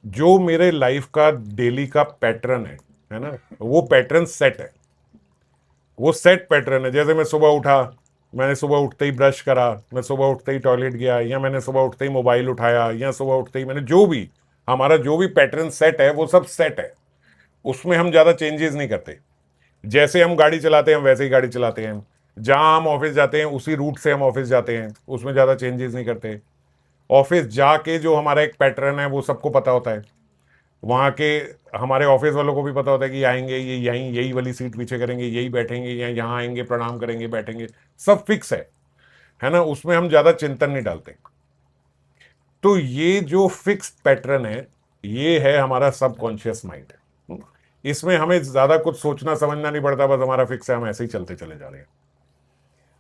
जो मेरे लाइफ का डेली का पैटर्न है ना, वो पैटर्न सेट है। वो सेट पैटर्न है। जैसे मैं सुबह उठा, मैंने सुबह उठते ही ब्रश करा, मैं सुबह उठते ही टॉयलेट गया, या मैंने सुबह उठते ही मोबाइल उठाया, या सुबह उठते ही मैंने जो भी, हमारा जो भी पैटर्न सेट है वो सब सेट है। उसमें हम ज़्यादा चेंजेस नहीं करते। जैसे हम गाड़ी चलाते हैं हम वैसे ही गाड़ी चलाते हैं। जहाँ हम ऑफिस जाते हैं उसी रूट से हम ऑफिस जाते हैं, उसमें ज़्यादा चेंजेस नहीं करते। ऑफिस जाके जो हमारा एक पैटर्न है वो सबको पता होता है। वहाँ के हमारे ऑफिस वालों को भी पता होता है कि आएंगे ये यहीं यही वाली सीट पीछे करेंगे, यही बैठेंगे, या यहाँ आएंगे प्रणाम करेंगे बैठेंगे। सब फिक्स है ना, उसमें हम ज़्यादा चिंतन नहीं डालते। तो ये जो फिक्स पैटर्न है, ये है हमारा सबकॉन्शियस माइंड। इसमें हमें ज़्यादा कुछ सोचना समझना नहीं पड़ता, बस हमारा फिक्स है, हम ऐसे ही चलते चले जा रहे हैं।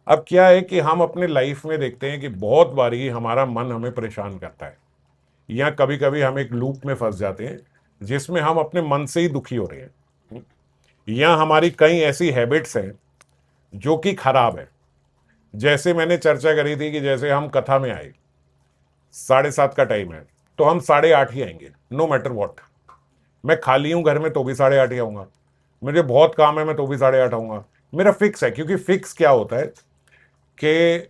अब क्या है कि हम अपने लाइफ में देखते हैं कि बहुत बारी हमारा मन हमें परेशान करता है, या कभी कभी हम एक लूप में फंस जाते हैं जिसमें हम अपने मन से ही दुखी हो रहे हैं, या हमारी कई ऐसी हैबिट्स हैं जो कि खराब है। जैसे मैंने चर्चा करी थी कि जैसे हम कथा में आए, 7:30 का टाइम है, तो हम 8:30 ही आएंगे, नो मैटर वॉट। मैं खाली हूं घर में तो भी 8:30 ही आऊंगा, मुझे बहुत काम है मैं तो भी 8:30 आऊंगा। मेरा फिक्स है, क्योंकि फिक्स क्या होता है कि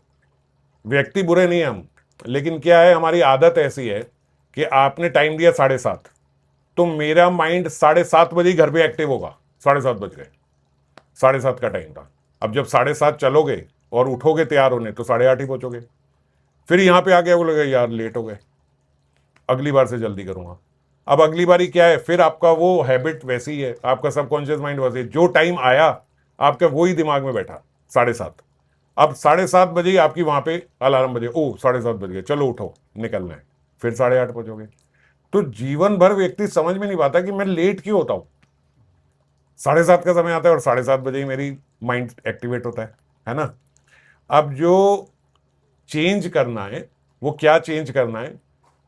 व्यक्ति बुरे नहीं हैं हम, लेकिन क्या है, हमारी आदत ऐसी है कि आपने टाइम दिया 7:30, तो मेरा माइंड 7:30 बजे ही घर पे एक्टिव होगा। 7:30 बज गए, 7:30 का टाइम था। अब जब 7:30 चलोगे और उठोगे तैयार होने तो 8:30 ही पहुंचोगे। फिर यहां पे आके बोलोगे यार लेट हो गए, अगली बार से जल्दी करूंगा। अब अगली बारी क्या है, फिर आपका वो हैबिट वैसी ही है, आपका सबकॉन्शियस माइंड वैसे जो टाइम आया आपका वही दिमाग में बैठा, 7:30। अब 7:30 बजे ही आपकी वहां पे अलार्म बजे, ओ 7:30 बज गए, चलो उठो निकलना है। फिर 8:30 पहुंचोगे। तो जीवन भर व्यक्ति समझ में नहीं पाता कि मैं लेट क्यों होता हूं। 7:30 का समय आता है और 7:30 बजे ही मेरी माइंड एक्टिवेट होता है ना। अब जो चेंज करना है, वो क्या चेंज करना है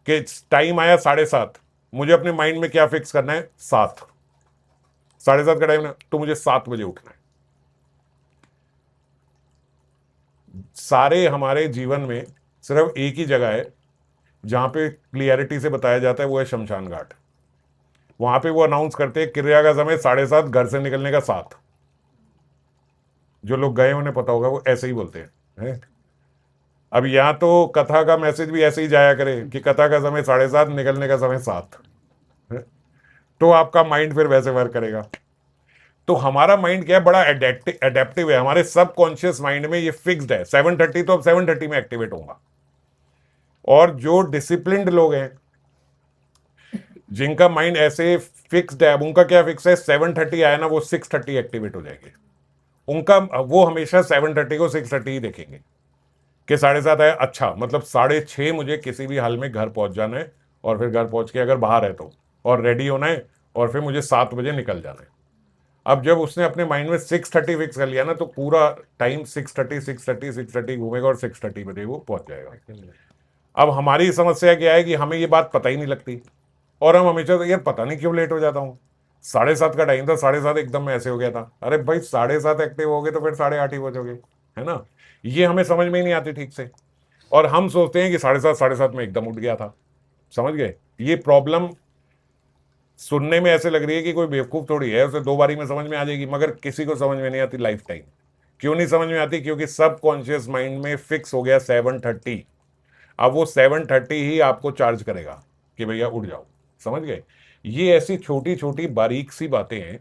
कि टाइम आया 7:30, मुझे अपने माइंड में क्या फिक्स करना है, 7। 7:30 का टाइम है तो मुझे 7 बजे उठना है। सारे हमारे जीवन में सिर्फ एक ही जगह है जहां पे क्लियरिटी से बताया जाता है, वो है शमशान घाट। वहां पे वो अनाउंस करते हैं क्रिया का समय 7:30, घर से निकलने का 7। जो लोग गए उन्हें पता होगा, वो ऐसे ही बोलते हैं। अब यहाँ तो कथा का मैसेज भी ऐसे ही जाया करे कि कथा का समय 7:30, निकलने का समय 7। तो आपका माइंड फिर वैसे वर्क करेगा। तो हमारा माइंड क्या है, बड़ा एडेप्टिव है। हमारे सबकॉन्शियस माइंड में ये फिक्स्ड है 7:30, तो अब 7:30 में एक्टिवेट होगा। और जो डिसिप्लिन्ड लोग हैं, जिनका माइंड ऐसे फिक्स्ड है, अब उनका क्या फिक्स है, 7:30 आया ना, वो 6:30 एक्टिवेट हो जाएंगे। उनका वो हमेशा 7:30 को 6:30 ही देखेंगे कि 7:30 आया, अच्छा मतलब 6:30 मुझे किसी भी हाल में घर पहुंच जाना है, और फिर घर पहुंच के अगर बाहर है तो, और रेडी होना है, और फिर मुझे 7 बजे निकल जाना है। अब जब उसने अपने माइंड में 6:30 फिक्स कर लिया ना, तो पूरा टाइम 6:30 घूमेगा और 6:30 बजे वो पहुंच जाएगा। अब हमारी समस्या क्या है कि हमें ये बात पता ही नहीं लगती, और हम हमेशा तो यार पता नहीं क्यों लेट हो जाता हूँ। 7:30 का टाइम था, 7:30 एकदम में ऐसे हो गया था। अरे भाई 7:30 एक्टिव हो गए तो फिर 8:30 ही बजोगे, है ना। ये हमें समझ में ही नहीं आती ठीक से, और हम सोचते हैं कि 7:30 में एकदम उठ गया था। समझ गए। ये प्रॉब्लम सुनने में ऐसे लग रही है कि कोई बेवकूफ थोड़ी है, उसे 2 बारी में समझ में आ जाएगी, मगर किसी को समझ में नहीं आती लाइफ टाइम। क्यों नहीं समझ में आती, क्योंकि सब कॉन्शियस माइंड में फिक्स हो गया 7:30। अब वो 7:30 ही आपको चार्ज करेगा कि भैया उठ जाओ। समझ गए। ये ऐसी छोटी छोटी बारीक सी बातें हैं।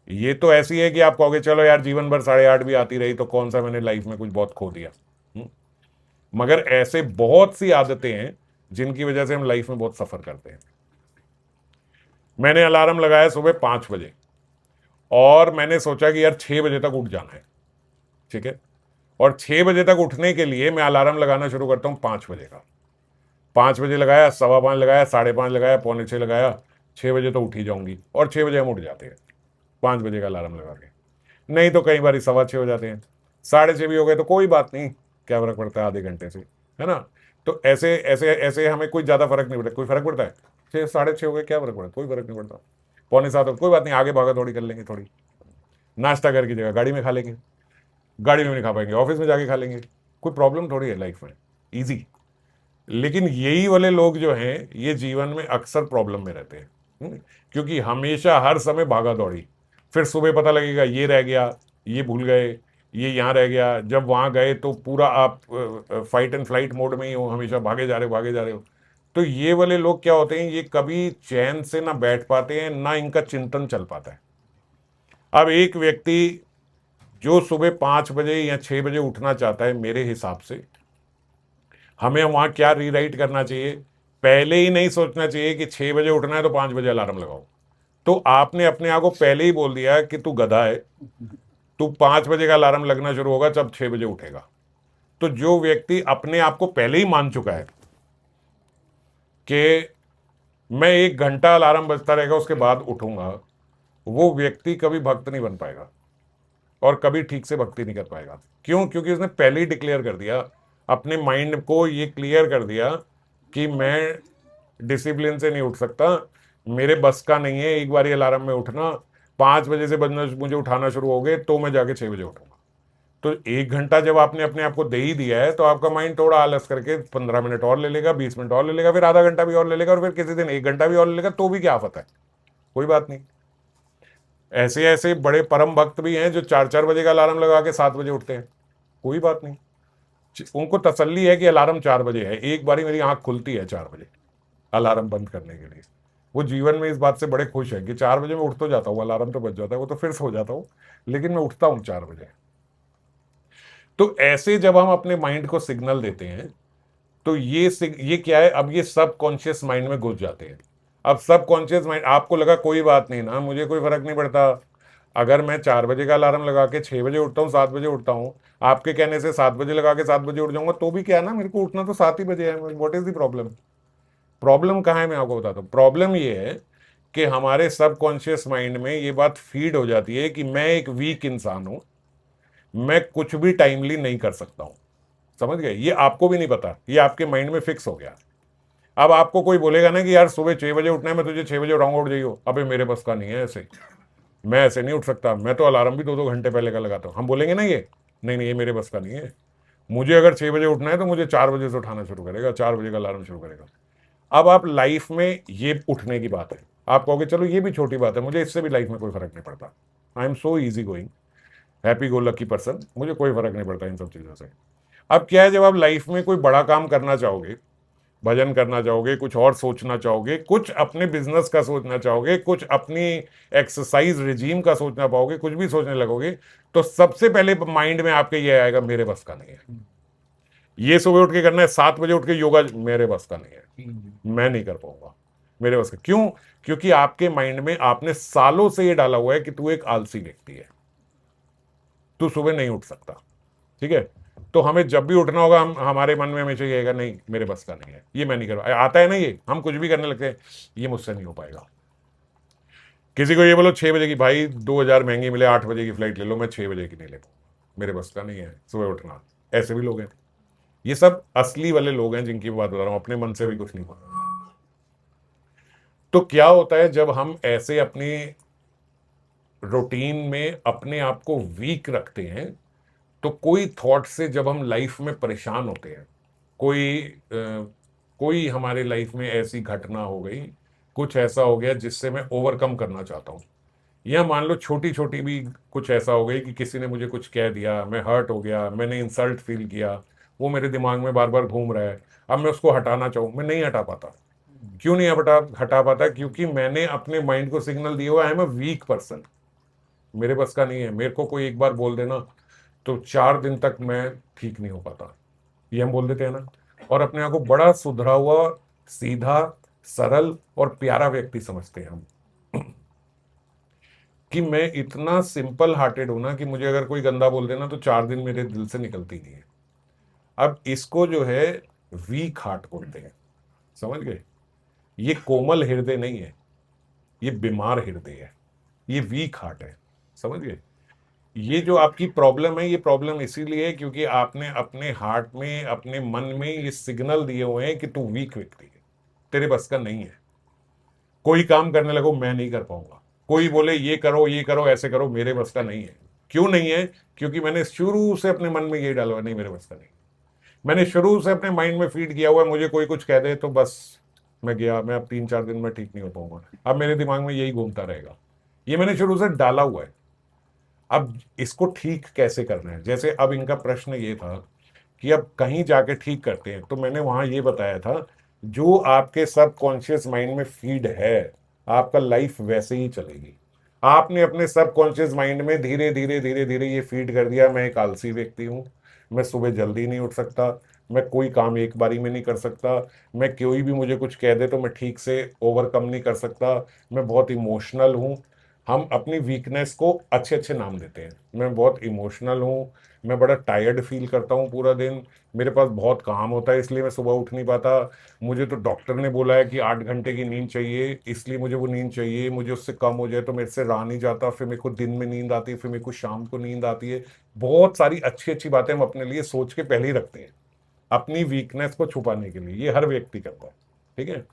ये तो ऐसी है कि आप कहोगे चलो यार जीवन भर 8:30 भी आती रही तो कौन सा मैंने लाइफ में कुछ बहुत खो दिया। हम्म? मगर ऐसे बहुत सी आदतें हैं जिनकी वजह से हम लाइफ में बहुत सफर करते हैं। मैंने अलार्म लगाया सुबह 5 बजे, और मैंने सोचा कि यार 6 बजे तक उठ जाना है। ठीक है। और 6 बजे तक उठने के लिए मैं अलार्म लगाना शुरू करता हूँ 5 बजे का। 5 बजे लगाया, 5:15 लगाया, 5:30 लगाया, 5:45 लगाया, 6 बजे तो उठ ही जाऊंगी, और 6 बजे हम उठ जाते हैं 5 बजे का अलार्म लगा के। नहीं तो कई बार 6:15 हो जाते हैं, 6:30 भी हो गए तो कोई बात नहीं, क्या फर्क पड़ता है आधे घंटे से, है ना। तो ऐसे ऐसे ऐसे हमें कोई ज़्यादा फर्क नहीं पड़ता। कोई फर्क पड़ता है, 6 6:30 हो गए, क्या फर्क पड़ता है, कोई फर्क नहीं पड़ता। 6:45 हो, कोई बात नहीं, आगे भागा थोड़ी कर लेंगे, थोड़ी नाश्ता घर की जगह गाड़ी में खा लेंगे, गाड़ी में नहीं खा पाएंगे ऑफिस में जाके खा लेंगे, कोई प्रॉब्लम थोड़ी है लाइफ में, ईजी। लेकिन यही वाले लोग जो हैं ये जीवन में अक्सर प्रॉब्लम में रहते हैं। क्योंकि हमेशा हर समय भागा दौड़ी, फिर सुबह पता लगेगा ये रह गया, ये भूल गए, ये यहाँ रह गया, जब वहाँ गए तो पूरा आप फाइट एंड फ्लाइट मोड में ही हो, हमेशा भागे जा रहे हो भागे जा रहे हो। तो ये वाले लोग क्या होते हैं, ये कभी चैन से ना बैठ पाते हैं, ना इनका चिंतन चल पाता है। अब एक व्यक्ति जो सुबह 5 बजे या 6 बजे उठना चाहता है, मेरे हिसाब से हमें वहां क्या रीराइट करना चाहिए, पहले ही नहीं सोचना चाहिए कि 6 बजे उठना है तो 5 बजे अलार्म लगाओ। तो आपने अपने आप को पहले ही बोल दिया कि तू गधा है, तू 5 बजे का अलार्म लगना शुरू होगा जब 6 बजे उठेगा। तो जो व्यक्ति अपने आप को पहले ही मान चुका है कि मैं 1 घंटा अलार्म बजता रहेगा उसके बाद उठूंगा, वो व्यक्ति कभी भक्त नहीं बन पाएगा और कभी ठीक से भक्ति नहीं कर पाएगा। क्यों? क्योंकि उसने पहले ही डिक्लेयर कर दिया, अपने माइंड को ये क्लियर कर दिया कि मैं डिसिप्लिन से नहीं उठ सकता, मेरे बस का नहीं है एक बार अलार्म में उठना, 5 बजे से बजना मुझे उठाना शुरू हो गए तो मैं जाके 6 बजे उठूंगा। तो 1 घंटा जब आपने अपने आप को दे ही दिया है तो आपका माइंड थोड़ा आलस करके 15 मिनट और ले लेगा, 20 मिनट और ले लेगा, फिर आधा घंटा भी और ले लेगा, और फिर किसी दिन 1 घंटा भी और ले लेगा, तो भी क्या आफत है, कोई बात नहीं। ऐसे ऐसे बड़े परम भक्त भी हैं जो 4-4 बजे का अलार्म लगा के 7 बजे उठते हैं, कोई बात नहीं। उनको तसल्ली है कि अलार्म 4 बजे है, एक बारी मेरी आंख खुलती है 4 बजे अलार्म बंद करने के लिए। वो जीवन में इस बात से बड़े खुश है कि 4 बजे मैं उठ तो जाता हूँ, अलार्म तो बज जाता है, वो तो फिर सो जाता हूँ, लेकिन मैं उठता हूँ 4 बजे। तो ऐसे जब हम अपने माइंड को सिग्नल देते हैं तो ये क्या है, अब ये सब कॉन्शियस माइंड में घुस जाते हैं। अब सब कॉन्शियस माइंड आपको लगा कोई बात नहीं ना, मुझे कोई फर्क नहीं पड़ता, अगर मैं 4 बजे का अलार्म लगा के 6 बजे उठता हूँ, 7 बजे उठता हूँ, आपके कहने से 7 बजे लगा के 7 बजे उठ जाऊंगा तो भी क्या है ना, मेरे को उठना तो 7 ही बजे है, what is the problem? Problem कहाँ है मैं आपको बताता हूँ। प्रॉब्लम ये है कि हमारे सबकॉन्शियस माइंड में ये बात फीड हो जाती है कि मैं एक वीक इंसान हूं, मैं कुछ भी टाइमली नहीं कर सकता हूं। समझ गए? ये आपको भी नहीं पता, ये आपके माइंड में फिक्स हो गया। अब आपको कोई बोलेगा ना कि यार सुबह 6 बजे उठना है, मैं तुझे 6 बजे उठाऊंगा, उठ जाइयो, अबे मेरे बस का नहीं है ऐसे, मैं ऐसे नहीं उठ सकता, मैं तो अलार्म भी 2-2 घंटे पहले का लगाता हूँ। हम बोलेंगे ना ये नहीं नहीं, ये मेरे बस का नहीं है, मुझे अगर 6 बजे उठना है तो मुझे 4 बजे से उठाना शुरू करेगा, 4 बजे का अलार्म शुरू करेगा। अब आप लाइफ में ये उठने की बात है, आप कहोगे चलो ये भी छोटी बात है, मुझे इससे भी लाइफ में कोई फर्क नहीं पड़ता, I am so easy going, happy go lucky person, मुझे कोई फर्क नहीं पड़ता इन सब चीज़ों से। अब क्या है, जब आप लाइफ में कोई बड़ा काम करना चाहोगे, भजन करना चाहोगे, कुछ और सोचना चाहोगे, कुछ अपने बिजनेस का सोचना चाहोगे, कुछ अपनी एक्सरसाइज रिजीम का सोचना पाओगे, कुछ भी सोचने लगोगे, तो सबसे पहले माइंड में आपके ये आएगा मेरे बस का नहीं है। ये सुबह उठ के करना है, 7 बजे उठ के योगा, मेरे बस का नहीं है, मैं नहीं कर पाऊंगा, मेरे बस का। क्यों? क्योंकि आपके माइंड में आपने सालों से ये डाला हुआ है कि तू एक आलसी व्यक्ति है, तू सुबह नहीं उठ सकता। ठीक है? तो हमें जब भी उठना होगा, हमारे मन में हमेशा ये आएगा नहीं मेरे बस का नहीं है, ये मैं नहीं कर, आता है ना, ये हम कुछ भी करने लगते हैं, ये मुझसे नहीं हो पाएगा। किसी को ये बोलो 6 बजे की, भाई 2,000 महंगी मिले, 8 बजे की फ्लाइट ले लो, मैं 6 बजे की नहीं ले पाऊंगा, मेरे बस का नहीं है सुबह उठना। ऐसे भी लोग हैं। ये सब असली वाले लोग हैं जिनकी बात बता रहा हूं, अपने मन से भी कुछ नहीं बोल। तो क्या होता है जब हम ऐसे अपनी रूटीन में अपने आप को वीक रखते हैं, तो कोई थॉट से जब हम लाइफ में परेशान होते हैं, कोई हमारे लाइफ में ऐसी घटना हो गई, कुछ ऐसा हो गया जिससे मैं ओवरकम करना चाहता हूँ, या मान लो छोटी छोटी भी कुछ ऐसा हो गई कि किसी ने मुझे कुछ कह दिया, मैं हर्ट हो गया, मैंने इंसल्ट फील किया, वो मेरे दिमाग में बार बार घूम रहा है, अब मैं उसको हटाना चाहूँ, मैं नहीं हटा पाता। क्यों नहीं हटा पाता? क्योंकि मैंने अपने माइंड को सिग्नल दिया हुआ, I am a weak person, मेरे बस का नहीं है। मेरे को कोई एक बार बोल देना तो 4 दिन तक मैं ठीक नहीं हो पाता, ये हम बोल देते हैं ना। और अपने आप को बड़ा सुधरा हुआ, सीधा, सरल और प्यारा व्यक्ति समझते हैं हम, कि मैं इतना सिंपल हार्टेड हूं ना कि मुझे अगर कोई गंदा बोल देना तो 4 दिन मेरे दिल से निकलती नहीं है। अब इसको जो है वीक हार्ट बोलते हैं, समझ गए? ये कोमल हृदय नहीं है, ये बीमार हृदय है, ये वीक हार्ट है, समझ गए? ये जो आपकी प्रॉब्लम है, ये प्रॉब्लम इसीलिए है क्योंकि आपने अपने हार्ट में, अपने मन में ये सिग्नल दिए हुए हैं कि तू वीक व्यक्ति है, तेरे बस का नहीं है। कोई काम करने लगो मैं नहीं कर पाऊंगा, कोई बोले ये करो ऐसे करो, मेरे बस का नहीं है। क्यों नहीं है? क्योंकि मैंने शुरू से अपने मन में ये डाला हुआ, नहीं मेरे बस का नहीं। मैंने शुरू से अपने माइंड में फीड किया हुआ है, मुझे कोई कुछ कह दे तो बस मैं गया, मैं अब 3-4 दिन में ठीक नहीं हो पाऊंगा, अब मेरे दिमाग में यही घूमता रहेगा। ये मैंने शुरू से डाला हुआ है। अब इसको ठीक कैसे करना है, जैसे अब इनका प्रश्न ये था कि अब कहीं जाके ठीक करते हैं, तो मैंने वहां ये बताया था जो आपके सबकॉन्शियस माइंड में फीड है, आपका लाइफ वैसे ही चलेगी। आपने अपने सबकॉन्शियस माइंड में धीरे धीरे धीरे धीरे ये फीड कर दिया, मैं एक आलसी व्यक्ति हूं, मैं सुबह जल्दी नहीं उठ सकता, मैं कोई काम एक बारी में नहीं कर सकता, मैं कोई भी मुझे कुछ कह दे तो मैं ठीक से ओवरकम नहीं कर सकता, मैं बहुत इमोशनल हूं। हम अपनी वीकनेस को अच्छे अच्छे नाम देते हैं, मैं बहुत इमोशनल हूँ, मैं बड़ा टायर्ड फील करता हूँ पूरा दिन, मेरे पास बहुत काम होता है इसलिए मैं सुबह उठ नहीं पाता, मुझे तो डॉक्टर ने बोला है कि 8 घंटे की नींद चाहिए इसलिए मुझे वो नींद चाहिए, मुझे उससे कम हो जाए तो मेरे से रहा नहीं जाता, फिर मेरे को दिन में नींद आती है, फिर मेरे को शाम को नींद आती है। बहुत सारी अच्छी अच्छी बातें हम अपने लिए सोच के पहले ही रखते हैं, अपनी वीकनेस को छुपाने के लिए, ये हर व्यक्ति करता है। ठीक है।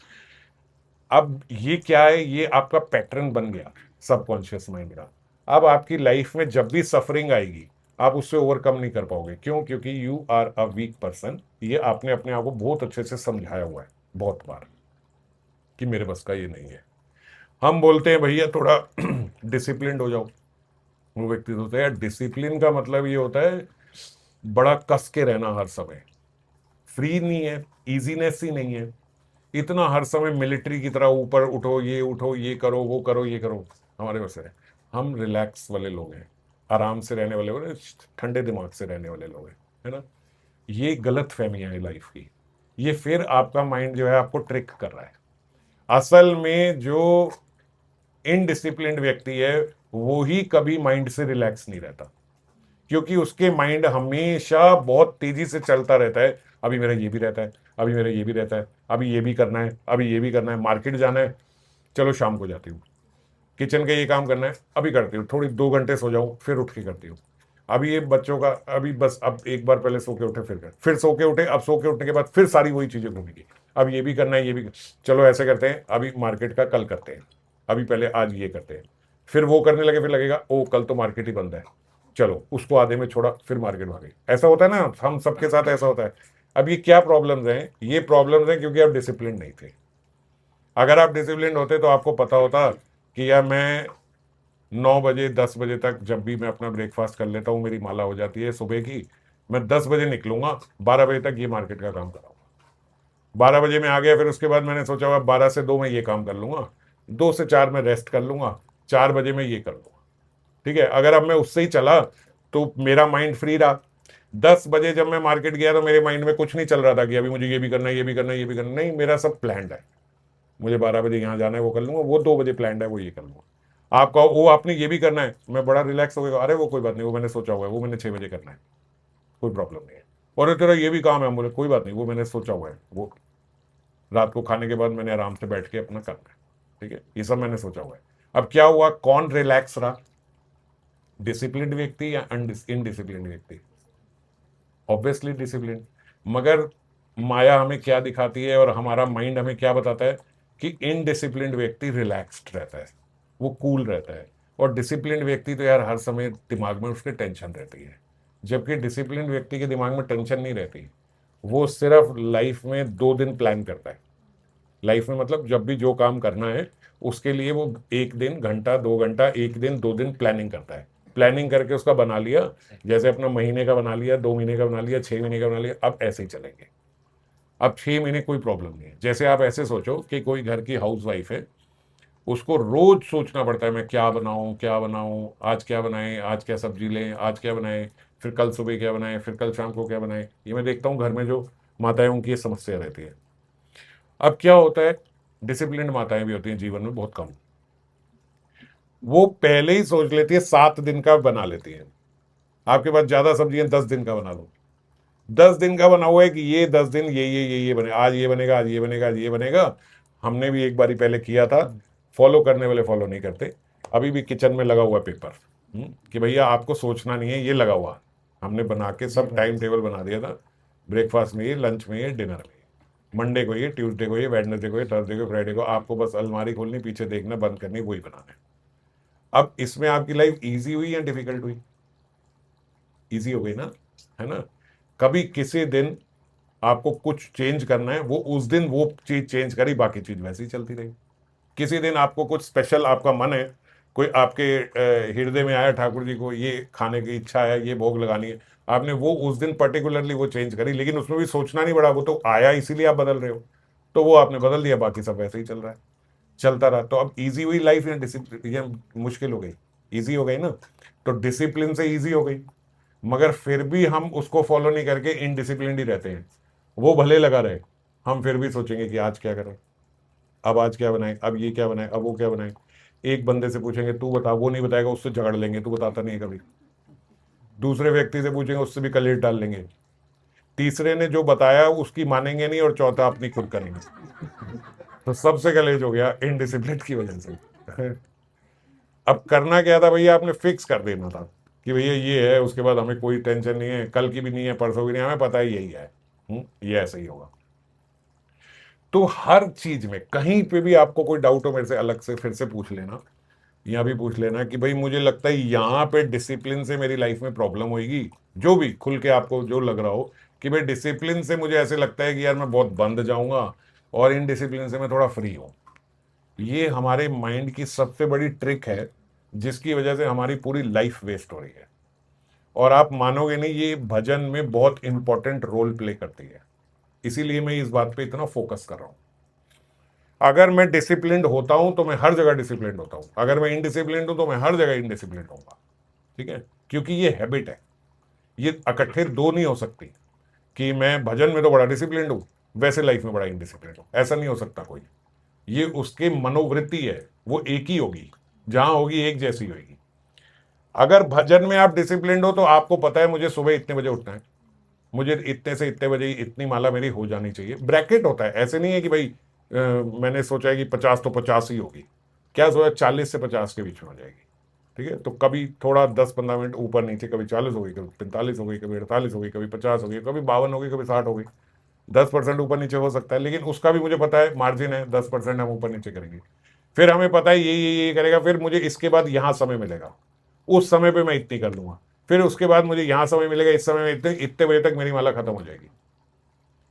अब ये क्या है, ये आपका पैटर्न बन गया सबकॉन्शियस माइंड का। अब आपकी लाइफ में जब भी सफरिंग आएगी आप उससे ओवरकम नहीं कर पाओगे, क्यों? क्योंकि you are a weak person. ये आपने अपने आप को बहुत अच्छे से समझाया हुआ है बहुत बार कि मेरे बस का ये नहीं है। हम बोलते हैं भैया थोड़ा डिसिप्लिन्ड हो जाओ, वो व्यक्ति सोचता है यार डिसिप्लिन का मतलब ये होता है बड़ा कस के रहना हर समय, फ्री नहीं है, इजीनेस ही नहीं है, इतना हर समय मिलिट्री की तरह ऊपर उठो ये करो वो करो ये करो। हमारे वैसे है, हम रिलैक्स वाले लोग हैं, आराम से रहने वाले लोग हैं, ठंडे दिमाग से रहने वाले लोग हैं, है ना। ये गलत फहमियां है लाइफ की, ये फिर आपका माइंड जो है आपको ट्रिक कर रहा है। असल में जो इनडिसिप्लिन्ड व्यक्ति है वो ही कभी माइंड से रिलैक्स नहीं रहता, क्योंकि उसके माइंड हमेशा बहुत तेजी से चलता रहता है। अभी मेरा ये भी रहता है, अभी मेरा ये भी रहता है, अभी ये भी करना है, अभी ये भी करना है, मार्केट जाना है, चलो शाम को जाती हूँ, किचन का ये काम करना है अभी करती हूँ, थोड़ी 2 घंटे सो जाऊँ फिर उठ के करती हूँ, अभी ये बच्चों का अभी बस, अब एक बार पहले सो के उठे फिर सो के उठे, अब सो के उठने के बाद फिर सारी वही चीजें घूमेगी, अब ये भी करना है ये भी चलो ऐसे करते हैं, अभी मार्केट का कल करते हैं, अभी पहले आज ये करते हैं, फिर वो करने लगे, फिर लगेगा ओ कल तो मार्केट ही बंद है, चलो उसको आधे में छोड़ा फिर मार्केट भागे। ऐसा होता है ना, हम सबके साथ ऐसा होता है। अब ये क्या प्रॉब्लम्स हैं? ये प्रॉब्लम्स हैं क्योंकि आप डिसिप्लिन नहीं थे। अगर आप डिसिप्लिन होते तो आपको पता होता कि यार मैं 9 बजे 10 बजे तक जब भी मैं अपना ब्रेकफास्ट कर लेता हूँ, मेरी माला हो जाती है सुबह की, मैं 10 बजे निकलूंगा, 12 बजे तक ये मार्केट का काम कराऊंगा, 12 बजे में आ गया, फिर उसके बाद मैंने सोचा हुआ 12 से 2 में ये काम कर लूंगा, 2 से 4 में रेस्ट कर लूंगा, 4 बजे में ये कर लूंगा। ठीक है, अगर अब मैं उससे ही चला तो मेरा माइंड फ्री रहा। 10 बजे जब मैं मार्केट गया तो मेरे माइंड में कुछ नहीं चल रहा था कि अभी मुझे ये भी करना है ये भी करना है ये भी करना है, नहीं, मेरा सब प्लान्ड है, मुझे 12 बजे यहाँ जाना है वो कर लूंगा, वो 2 बजे प्लान्ड है वो ये कर लूंगा। आपका वो आपने ये भी करना है, मैं बड़ा रिलैक्स हो गया, अरे वो कोई बात नहीं, वो मैंने सोचा हुआ है, वो मैंने 6 बजे करना है, कोई प्रॉब्लम नहीं है। और तेरा ये भी काम है, बोले कोई बात नहीं, वो मैंने सोचा हुआ है, वो रात को खाने के बाद मैंने आराम से बैठ के अपना करना है। ठीक है, ये सब मैंने सोचा हुआ है। अब क्या हुआ, कौन रिलैक्स रहा, डिसिप्लिन्ड व्यक्ति या इनडिसिप्लिन्ड व्यक्ति? Obviously discipline. मगर माया हमें क्या दिखाती है और हमारा माइंड हमें क्या बताता है कि इनडिसिप्लिन्ड व्यक्ति रिलैक्स्ड रहता है, वो कूल रहता है, और डिसिप्लिन्ड व्यक्ति तो यार हर समय दिमाग में उसके टेंशन रहती है। जबकि डिसिप्लिन्ड व्यक्ति के दिमाग में टेंशन नहीं रहती, वो सिर्फ लाइफ में 2 दिन प्लान करता है। लाइफ में मतलब जब भी जो काम करना है उसके लिए वो 1 दिन घंटा 2 घंटा 1 दिन 2 दिन प्लानिंग करता है, प्लानिंग करके उसका बना लिया, जैसे अपना महीने का बना लिया, 2 महीने का बना लिया, 6 महीने का बना लिया, अब ऐसे ही चलेंगे। अब 6 महीने कोई प्रॉब्लम नहीं है। जैसे आप ऐसे सोचो कि कोई घर की हाउस वाइफ है, उसको रोज सोचना पड़ता है मैं क्या बनाऊं क्या बनाऊं, आज क्या बनाएं, आज क्या सब्जी लें, आज क्या बनाएं, फिर कल सुबह क्या बनाएं, फिर कल शाम को क्या बनाएं। ये मैं देखता हूँ घर में जो माताएं, उनकी ये समस्या रहती है। अब क्या होता है, डिसिप्लिन माताएं भी होती हैं जीवन में बहुत कम, वो पहले ही सोच लेती है 7 दिन का बना लेती है। आपके पास ज्यादा सब्जियां, 10 दिन का बना लो, 10 दिन का बना हुआ है कि ये 10 दिन ये बने, आज ये बनेगा, आज ये बनेगा, आज ये बनेगा। हमने भी एक बारी पहले किया था, फॉलो करने वाले फॉलो नहीं करते। अभी भी किचन में लगा हुआ पेपर कि भैया आपको सोचना नहीं है, ये लगा हुआ, हमने बना के सब टाइम टेबल बना दिया था, ब्रेकफास्ट में ये, लंच में ये, डिनर में ये, मंडे को ये, ट्यूसडे को ये, वेडनेसडे को ये, थर्सडे को, फ्राइडे को, आपको बस अलमारी खोलनी, पीछे देखना, बंद करनी, वही बनाना है। अब इसमें आपकी लाइफ इजी हुई या डिफिकल्ट हुई? इजी हो गई ना, है ना। कभी किसी दिन आपको कुछ चेंज करना है, वो उस दिन वो चीज चेंज करी, बाकी चीज वैसे ही चलती रही। किसी दिन आपको कुछ स्पेशल, आपका मन है, कोई आपके हृदय में आया, ठाकुर जी को ये खाने की इच्छा है, ये भोग लगानी है, आपने वो उस दिन पर्टिकुलरली वो चेंज करी, लेकिन उसमें भी सोचना नहीं पड़ा, वो तो आया इसीलिए आप बदल रहे हो, तो वो आपने बदल दिया, बाकी सब वैसे ही चल रहा है, चलता रहा। तो अब इजी हुई लाइफ या डिसिप्लिन, या मुश्किल हो गई? इजी हो गई ना। तो डिसिप्लिन से इजी हो गई, मगर फिर भी हम उसको फॉलो नहीं करके इनडिसिप्लिन ही रहते हैं। वो भले लगा रहे, हम फिर भी सोचेंगे कि आज क्या करें, अब आज क्या बनाए, अब ये क्या बनाए, अब वो क्या बनाए। एक बंदे से पूछेंगे तू बता, वो नहीं बताएगा, उससे झगड़ लेंगे, तू बताता नहीं है कभी। दूसरे व्यक्ति से पूछेंगे, उससे भी कलेश डाल लेंगे। तीसरे ने जो बताया उसकी मानेंगे नहीं, और चौथा अपनी खुद करेंगे। तो सबसे कलेश हो गया इनडिसिप्लिन की वजह से। अब करना क्या था भैया, आपने फिक्स कर देना था कि भैया ये है, उसके बाद हमें कोई टेंशन नहीं है, कल की भी नहीं है, परसों की नहीं है, हमें पता है यही है। ये ऐसा ही होगा। तो हर चीज में कहीं पे भी आपको कोई डाउट हो, मेरे से अलग से फिर से पूछ लेना, यहाँ भी पूछ लेना कि भाई मुझे लगता है यहाँ पे डिसिप्लिन से मेरी लाइफ में प्रॉब्लम होगी। जो भी खुल के आपको जो लग रहा हो कि भाई डिसिप्लिन से मुझे ऐसे लगता है कि यार मैं बहुत बंद जाऊंगा, और इनडिसिप्लिन से मैं थोड़ा फ्री हूँ। ये हमारे माइंड की सबसे बड़ी ट्रिक है, जिसकी वजह से हमारी पूरी लाइफ वेस्ट हो रही है। और आप मानोगे नहीं, ये भजन में बहुत इंपॉर्टेंट रोल प्ले करती है, इसीलिए मैं इस बात पे इतना फोकस कर रहा हूँ। अगर मैं डिसिप्लिन्ड होता हूं तो मैं हर जगह डिसिप्लिन्ड होता हूं, अगर मैं इनडिसिप्लिन्ड हूं तो मैं हर जगह इनडिसिप्लिन्ड होऊंगा। ठीक है, क्योंकि ये हैबिट है, ये इकट्ठे दो नहीं हो सकती, कि मैं भजन में तो बड़ा डिसिप्लिन्ड हूं, वैसे लाइफ में बड़ा इनडिसिप्लिन्ड हूं, ऐसा नहीं हो सकता कोई। ये उसकी मनोवृत्ति है, वो एक ही होगी, जहां होगी एक जैसी होगी। अगर भजन में आप डिसिप्लिन्ड हो तो आपको पता है मुझे सुबह इतने बजे उठना है, मुझे इतने से इतने बजे इतनी माला मेरी हो जानी चाहिए। ब्रैकेट होता है, ऐसे नहीं है कि भाई मैंने सोचा है कि 50 तो 50 ही होगी, क्या सोचा 40 से 50 के बीच में हो जाएगी। ठीक है, तो कभी थोड़ा 10-15 मिनट ऊपर नीचे, कभी 40 हो गई, कभी 45 हो गई, कभी 48 हो गई, कभी 50 हो गई, कभी 52 हो गई, कभी 60 हो गई। 10% ऊपर नीचे हो सकता है, लेकिन उसका भी मुझे पता है मार्जिन है, 10% हम ऊपर नीचे करेंगे। फिर हमें पता है ये करेगा, फिर मुझे इसके बाद यहाँ समय मिलेगा, उस समय पे मैं इतनी कर लूंगा, फिर उसके बाद मुझे यहाँ समय मिलेगा, इस समय में इतने इतने बजे तक मेरी माला खत्म हो जाएगी।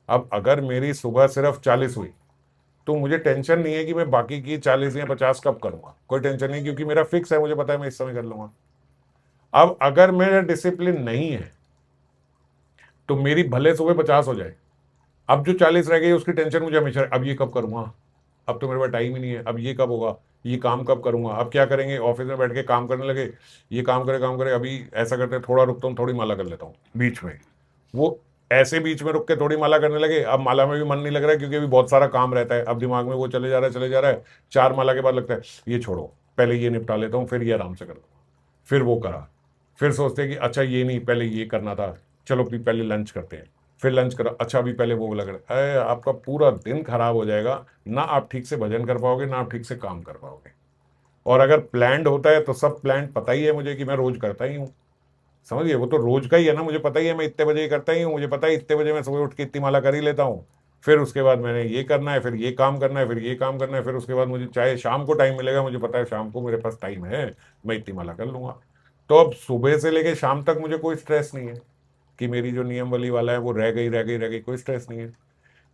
अब अगर मेरी सुबह सिर्फ 40 हुई, तो मुझे टेंशन नहीं है कि मैं बाकी की 40 या 50 कब करूंगा, कोई टेंशन नहीं, क्योंकि मेरा फिक्स है, मुझे पता है मैं इस समय कर लूंगा। अब अगर मेरा डिसिप्लिन नहीं है, तो मेरी भले सुबह 50 हो जाए, अब जो 40 रह गई उसकी टेंशन मुझे हमेशा, अब ये कब करूंगा, अब तो मेरे पास टाइम ही नहीं है, अब ये कब होगा, ये काम कब करूंगा, अब क्या करेंगे, ऑफिस में बैठ के काम करने लगे, ये काम करे, अभी ऐसा करते हैं थोड़ा रुकता हूँ, थोड़ी माला कर लेता हूँ बीच में। वो ऐसे बीच में रुक के थोड़ी माला करने लगे, अब माला में भी मन नहीं लग रहा है, क्योंकि अभी बहुत सारा काम रहता है, अब दिमाग में वो चले जा रहा है, चले जा रहा है। 4 माला के बाद लगता है ये छोड़ो, पहले ये निपटा लेता हूँ, फिर ये आराम से कर दूंगा। फिर वो करा, फिर सोचते हैं कि अच्छा ये नहीं, पहले ये करना था, चलो भी पहले लंच करते हैं, फिर लंच करो, अच्छा अभी पहले वो लग रहा है, आपका पूरा दिन खराब हो जाएगा, ना आप ठीक से भजन कर पाओगे, ना आप ठीक से काम कर पाओगे। और अगर प्लान्ड होता है तो सब प्लान पता ही है मुझे कि मैं रोज करता ही हूँ, समझिए, वो तो रोज का ही है ना, मुझे पता ही है मैं इतने बजे करता ही हूँ, मुझे पता है इतने बजे मैं सुबह उठ के इतनी माला कर ही लेता हूँ। फिर उसके बाद मैंने ये करना है, फिर ये काम करना है, फिर ये काम करना है, फिर उसके बाद मुझे चाहे शाम को टाइम मिलेगा, मुझे पता है शाम को मेरे पास टाइम है, मैं इतनी माला कर लूंगा। तो अब सुबह से लेके शाम तक मुझे कोई स्ट्रेस नहीं है कि मेरी जो नियम वाली वाला है वो रह गई रह गई रह गई, कोई स्ट्रेस नहीं है।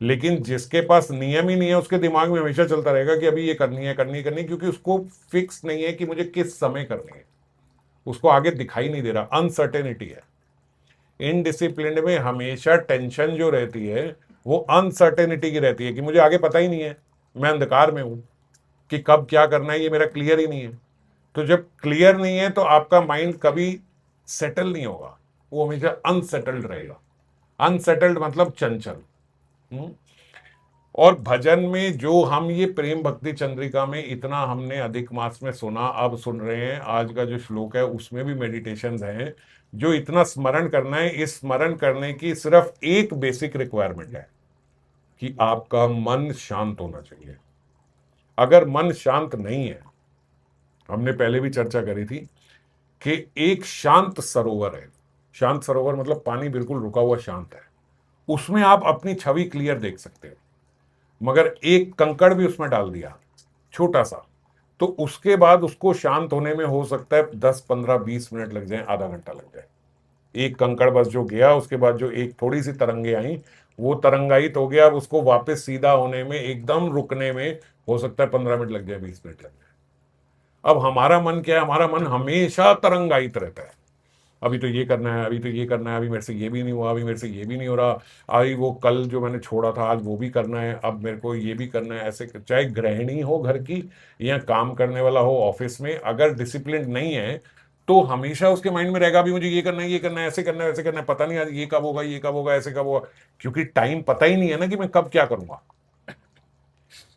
लेकिन जिसके पास नियम ही नहीं है, उसके दिमाग में हमेशा चलता रहेगा कि अभी ये करनी है, करनी है, करनी है, क्योंकि उसको फिक्स नहीं है कि मुझे किस समय करनी है, उसको आगे दिखाई नहीं दे रहा, अनसर्टेनिटी है। इनडिसिप्लिन में हमेशा टेंशन जो रहती है, वो अनसर्टेनिटी की रहती है, कि मुझे आगे पता ही नहीं है, मैं अंधकार में हूं, कि कब क्या करना है ये मेरा क्लियर ही नहीं है। तो जब क्लियर नहीं है तो आपका माइंड कभी सेटल नहीं होगा, वो हमेशा अनसेटल्ड रहेगा। अनसेटल्ड मतलब चंचल। हम्म? और भजन में जो हम ये प्रेम भक्ति चंद्रिका में इतना हमने अधिक मास में सुना, अब सुन रहे हैं, आज का जो श्लोक है उसमें भी मेडिटेशंस हैं, जो इतना स्मरण करना है, इस स्मरण करने की सिर्फ एक बेसिक रिक्वायरमेंट है कि आपका मन शांत होना चाहिए। अगर मन शांत नहीं है, हमने पहले भी चर्चा करी थी कि एक शांत सरोवर है, शांत सरोवर मतलब पानी बिल्कुल रुका हुआ शांत है, उसमें आप अपनी छवि क्लियर देख सकते हो। मगर एक कंकड़ भी उसमें डाल दिया, छोटा सा, तो उसके बाद उसको शांत होने में हो सकता है 10-15-20 मिनट लग जाए, आधा घंटा लग जाए। एक कंकड़ बस जो गया, उसके बाद जो एक थोड़ी सी तरंगे आई, वो तरंगायित हो गया, अब उसको वापस सीधा होने में, एकदम रुकने में हो सकता है 15 मिनट लग जाए, 20 मिनट लग जाए। अब हमारा मन क्या है, हमारा मन हमेशा तरंगायित रहता है। अभी तो ये करना है, अभी तो ये करना है, अभी मेरे से ये भी नहीं हुआ, अभी मेरे से ये भी नहीं हो रहा, अभी वो कल जो मैंने छोड़ा था आज वो भी करना है, अब मेरे को ये भी करना है। ऐसे चाहे गृहिणी हो घर की या काम करने वाला हो ऑफिस में, अगर डिसिप्लिन नहीं है तो हमेशा उसके माइंड में रहेगा अभी मुझे ये करना है, ये करना है, ऐसे करना है, वैसे करना है, पता नहीं आज ये कब होगा, ये कब होगा, ऐसे कब होगा, क्योंकि टाइम पता ही नहीं है ना कि मैं कब क्या करूंगा।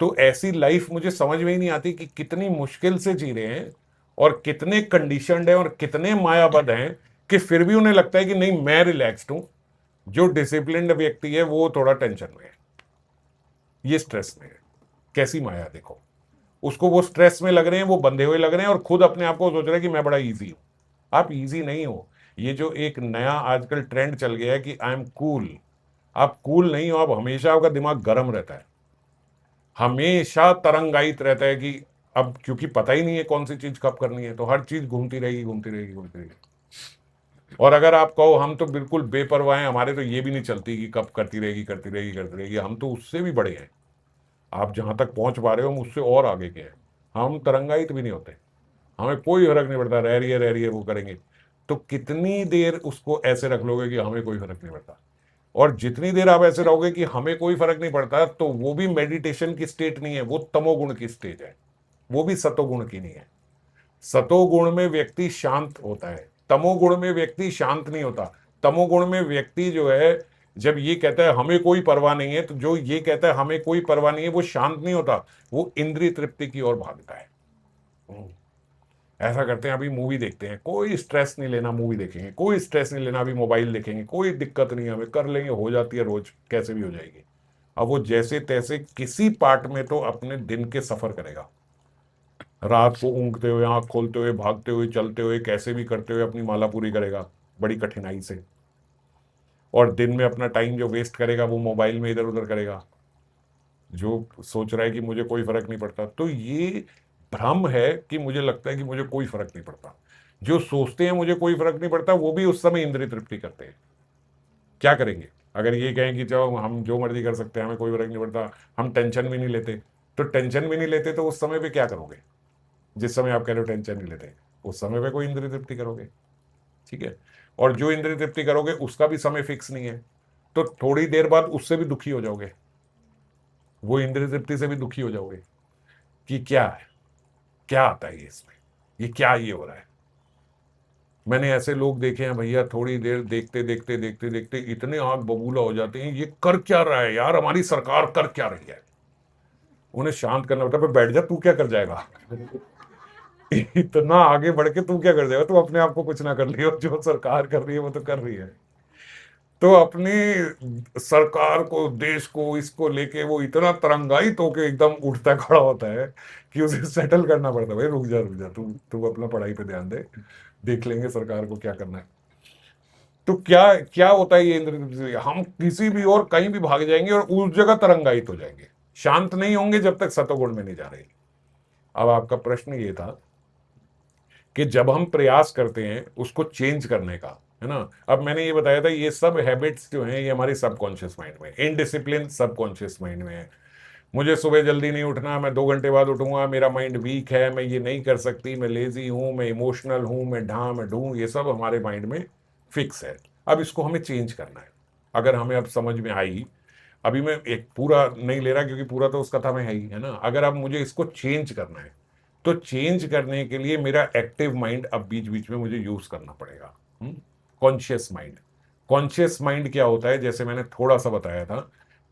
तो ऐसी लाइफ मुझे समझ में ही नहीं आती कि कितनी मुश्किल से जी रहे हैं और कितने कंडीशनड हैं और कितने मायाबद्ध हैं कि फिर भी उन्हें लगता है कि नहीं मैं रिलैक्स्ड हूं। जो डिसिप्लिन्ड व्यक्ति है वो थोड़ा टेंशन में है, ये स्ट्रेस में है। कैसी माया देखो, उसको वो स्ट्रेस में लग रहे हैं, वो बंधे हुए लग रहे हैं और खुद अपने आप को सोच रहे हैं कि मैं बड़ा इजी हूं। आप इजी नहीं हो। ये जो एक नया आजकल ट्रेंड चल गया है कि आई एम कूल, आप कूल नहीं हो, आप हमेशा आपका दिमाग गर्म रहता है, हमेशा तरंगायित रहता है कि अब क्योंकि पता ही नहीं है कौन सी चीज कब करनी है, तो हर चीज घूमती रहेगी, घूमती रहेगी, घूमती रहेगी। और अगर आप कहो हम तो बिल्कुल बेपरवाह हैं, हमारे तो ये भी नहीं चलती कि कब करती रहेगी, करती रहेगी, करती रहेगी, हम तो उससे भी बड़े हैं। आप जहां तक पहुंच पा रहे हो हम उससे और आगे के हैं। हम तरंगायित भी नहीं होते, हमें कोई फर्क नहीं पड़ता, रह रही है वो करेंगे। तो कितनी देर उसको ऐसे रख लोगे कि हमें कोई फर्क नहीं पड़ता। और जितनी देर आप ऐसे रहोगे कि हमें कोई फर्क नहीं पड़ता, तो वो भी मेडिटेशन की स्टेट नहीं है, वो तमोगुण की स्टेज है, वो भी सतोगुण की नहीं है। सतोगुण में व्यक्ति शांत होता है, तमोगुण में व्यक्ति शांत नहीं होता। तमोगुण में व्यक्ति जो है, जब ये कहता है हमें कोई परवाह नहीं है, तो जो ये कहता है हमें कोई परवाह नहीं है वो शांत नहीं होता, वो इंद्रिय तृप्ति की ओर भागता है। ऐसा करते हैं, अभी मूवी देखते हैं, कोई स्ट्रेस नहीं लेना, मूवी देखेंगे, कोई स्ट्रेस नहीं लेना, अभी मोबाइल देखेंगे, कोई दिक्कत नहीं है, हमें कर लेंगे, हो जाती है रोज, कैसे भी हो जाएगी। अब वो जैसे तैसे किसी पार्ट में तो अपने दिन के सफर करेगा, रात को ऊँघते हुए, आंख खोलते हुए, भागते हुए, चलते हुए, कैसे भी करते हुए अपनी माला पूरी करेगा, बड़ी कठिनाई से। और दिन में अपना टाइम जो वेस्ट करेगा वो मोबाइल में इधर उधर करेगा, जो सोच रहा है कि मुझे कोई फर्क नहीं पड़ता। तो ये भ्रम है कि मुझे लगता है कि मुझे कोई फर्क नहीं पड़ता। जो सोचते हैं मुझे कोई फर्क नहीं पड़ता, वो भी उस समय इंद्रिय तृप्ति करते हैं। क्या करेंगे अगर ये कहें कि चलो हम जो मर्जी कर सकते हैं, हमें कोई फर्क नहीं पड़ता, हम टेंशन भी नहीं लेते, तो टेंशन भी नहीं लेते तो उस समय पे क्या करोगे? जिस समय आप कह रहे हो टेंशन नहीं लेते, उस समय पे कोई इंद्रिय तृप्ति करोगे, ठीक है। और जो इंद्रिय तृप्ति करोगे उसका भी समय फिक्स नहीं है, तो थोड़ी देर बाद उससे भी दुखी हो जाओगे, वो इंद्रिय तृप्ति से भी दुखी हो जाओगे कि क्या है, क्या आता है ये इसमें, ये क्या ये हो रहा है। मैंने ऐसे लोग देखे हैं भैया, थोड़ी देर देखते देखते देखते देखते इतने आंख बबूला हो जाते हैं, ये कर क्या रहा है यार, हमारी सरकार कर क्या रही है। उन्हें शांत करना पड़ता है, बैठ जा, तू क्या कर जाएगा इतना आगे बढ़ के तू क्या कर जाएगा, तू अपने आप को कुछ ना कर लियो, जो सरकार कर रही है वो तो कर रही है। तो अपनी सरकार को, देश को, इसको लेके वो इतना तरंगायित होके एकदम उठता खड़ा होता है कि उसे सेटल करना पड़ता है, भाई रुक जा, तू तू अपना पढ़ाई पे ध्यान दे, देख लेंगे सरकार को क्या करना है। तो क्या क्या होता है ये इंद्र, हम किसी भी और कहीं भी भाग जाएंगे और उस जगह तरंगायित हो जाएंगे, शांत नहीं होंगे जब तक सतोगुण में नहीं जा रहे। अब आपका प्रश्न ये था कि जब हम प्रयास करते हैं उसको चेंज करने का, है ना। अब मैंने ये बताया था ये सब हैबिट्स जो हैं ये हमारे सबकॉन्शियस माइंड में, इनडिसिप्लिन सबकॉन्शियस माइंड में है। मुझे सुबह जल्दी नहीं उठना, मैं 2 घंटे बाद उठूंगा, मेरा माइंड वीक है, मैं ये नहीं कर सकती, मैं लेजी हूं, मैं इमोशनल हूं, मैं ढां मैं ढूं, ये सब हमारे माइंड में फिक्स है। अब इसको हमें चेंज करना है। अगर हमें अब समझ में आई, अभी मैं एक पूरा नहीं ले रहा क्योंकि पूरा तो उस कथा में है ना। अगर अब मुझे इसको चेंज करना है, तो चेंज करने के लिए मेरा एक्टिव माइंड अब बीच बीच में मुझे यूज करना पड़ेगा। कॉन्शियस माइंड, कॉन्शियस माइंड क्या होता है, जैसे मैंने थोड़ा सा बताया था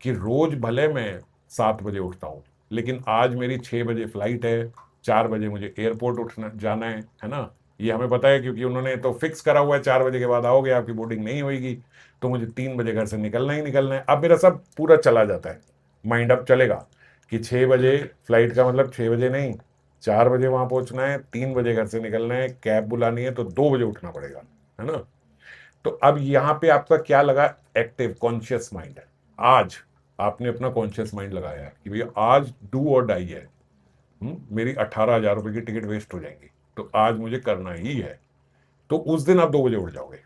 कि रोज भले मैं 7 बजे उठता हूँ, लेकिन आज मेरी 6 बजे फ्लाइट है, 4 बजे मुझे एयरपोर्ट उठना जाना है ना। ये हमें पता है क्योंकि उन्होंने तो फिक्स करा हुआ है 4 बजे के बाद आओगे आपकी बोर्डिंग नहीं होगी, तो मुझे 3 बजे घर से निकलना ही निकलना है। अब मेरा सब पूरा चला जाता है, माइंड अब चलेगा कि 6 बजे फ्लाइट का मतलब 6 बजे नहीं, 4 बजे वहां पहुंचना है, 3 बजे घर से निकलना है, कैब बुलानी है तो 2 बजे उठना पड़ेगा, है ना। तो अब यहां पे आपका क्या लगा, एक्टिव कॉन्शियस माइंड है। आज आपने अपना कॉन्शियस माइंड लगाया है कि भैया आज डू और डाई है। मेरी 18,000 रुपए की टिकट वेस्ट हो जाएंगी, तो आज मुझे करना ही है। तो उस दिन आप 2 बजे उठ जाओगे,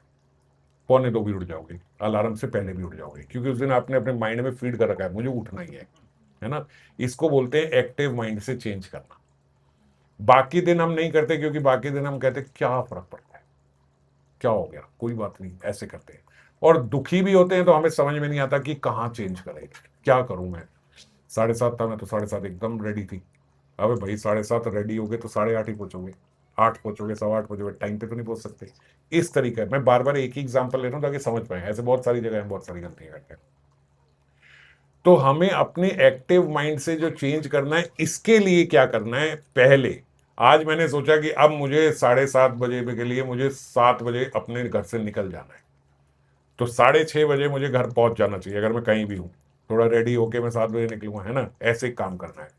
पौने 2 भी उठ जाओगे, अलार्म से पहले भी उठ जाओगे, क्योंकि उस दिन आपने अपने माइंड में फीड कर रखा है मुझे उठना ही है ना। इसको बोलते हैं एक्टिव माइंड से चेंज करना। बाकी दिन हम नहीं करते, क्योंकि बाकी दिन हम कहते क्या फर्क पड़ता है, क्या हो गया, कोई बात नहीं, ऐसे करते हैं। और दुखी भी होते हैं तो हमें समझ में नहीं आता कि कहाँ चेंज करें, क्या करूं मैं। 7:30 था, मैं तो 7:30 एकदम रेडी थी। अबे भाई 7:30 रेडी हो गए तो 8:30 ही पहुंचोगे, 8 पहुंचोगे, 8:15 पहुंचोगे, टाइम पे तो नहीं पहुंच सकते। इस तरीके मैं बार बार एक ही एग्जांपल ले रहा हूं ताकि समझ पाए, ऐसे बहुत सारी जगह बहुत सारी गलतियां करते हैं। तो हमें अपने एक्टिव माइंड से जो चेंज करना है, इसके लिए क्या करना है, पहले आज मैंने सोचा कि अब मुझे 7:30 बजे के लिए मुझे 7 बजे अपने घर से निकल जाना है, तो 6:30 बजे मुझे घर पहुंच जाना चाहिए अगर मैं कहीं भी हूं, थोड़ा रेडी होके मैं 7 बजे निकलूंगा, है ना, ऐसे काम करना है।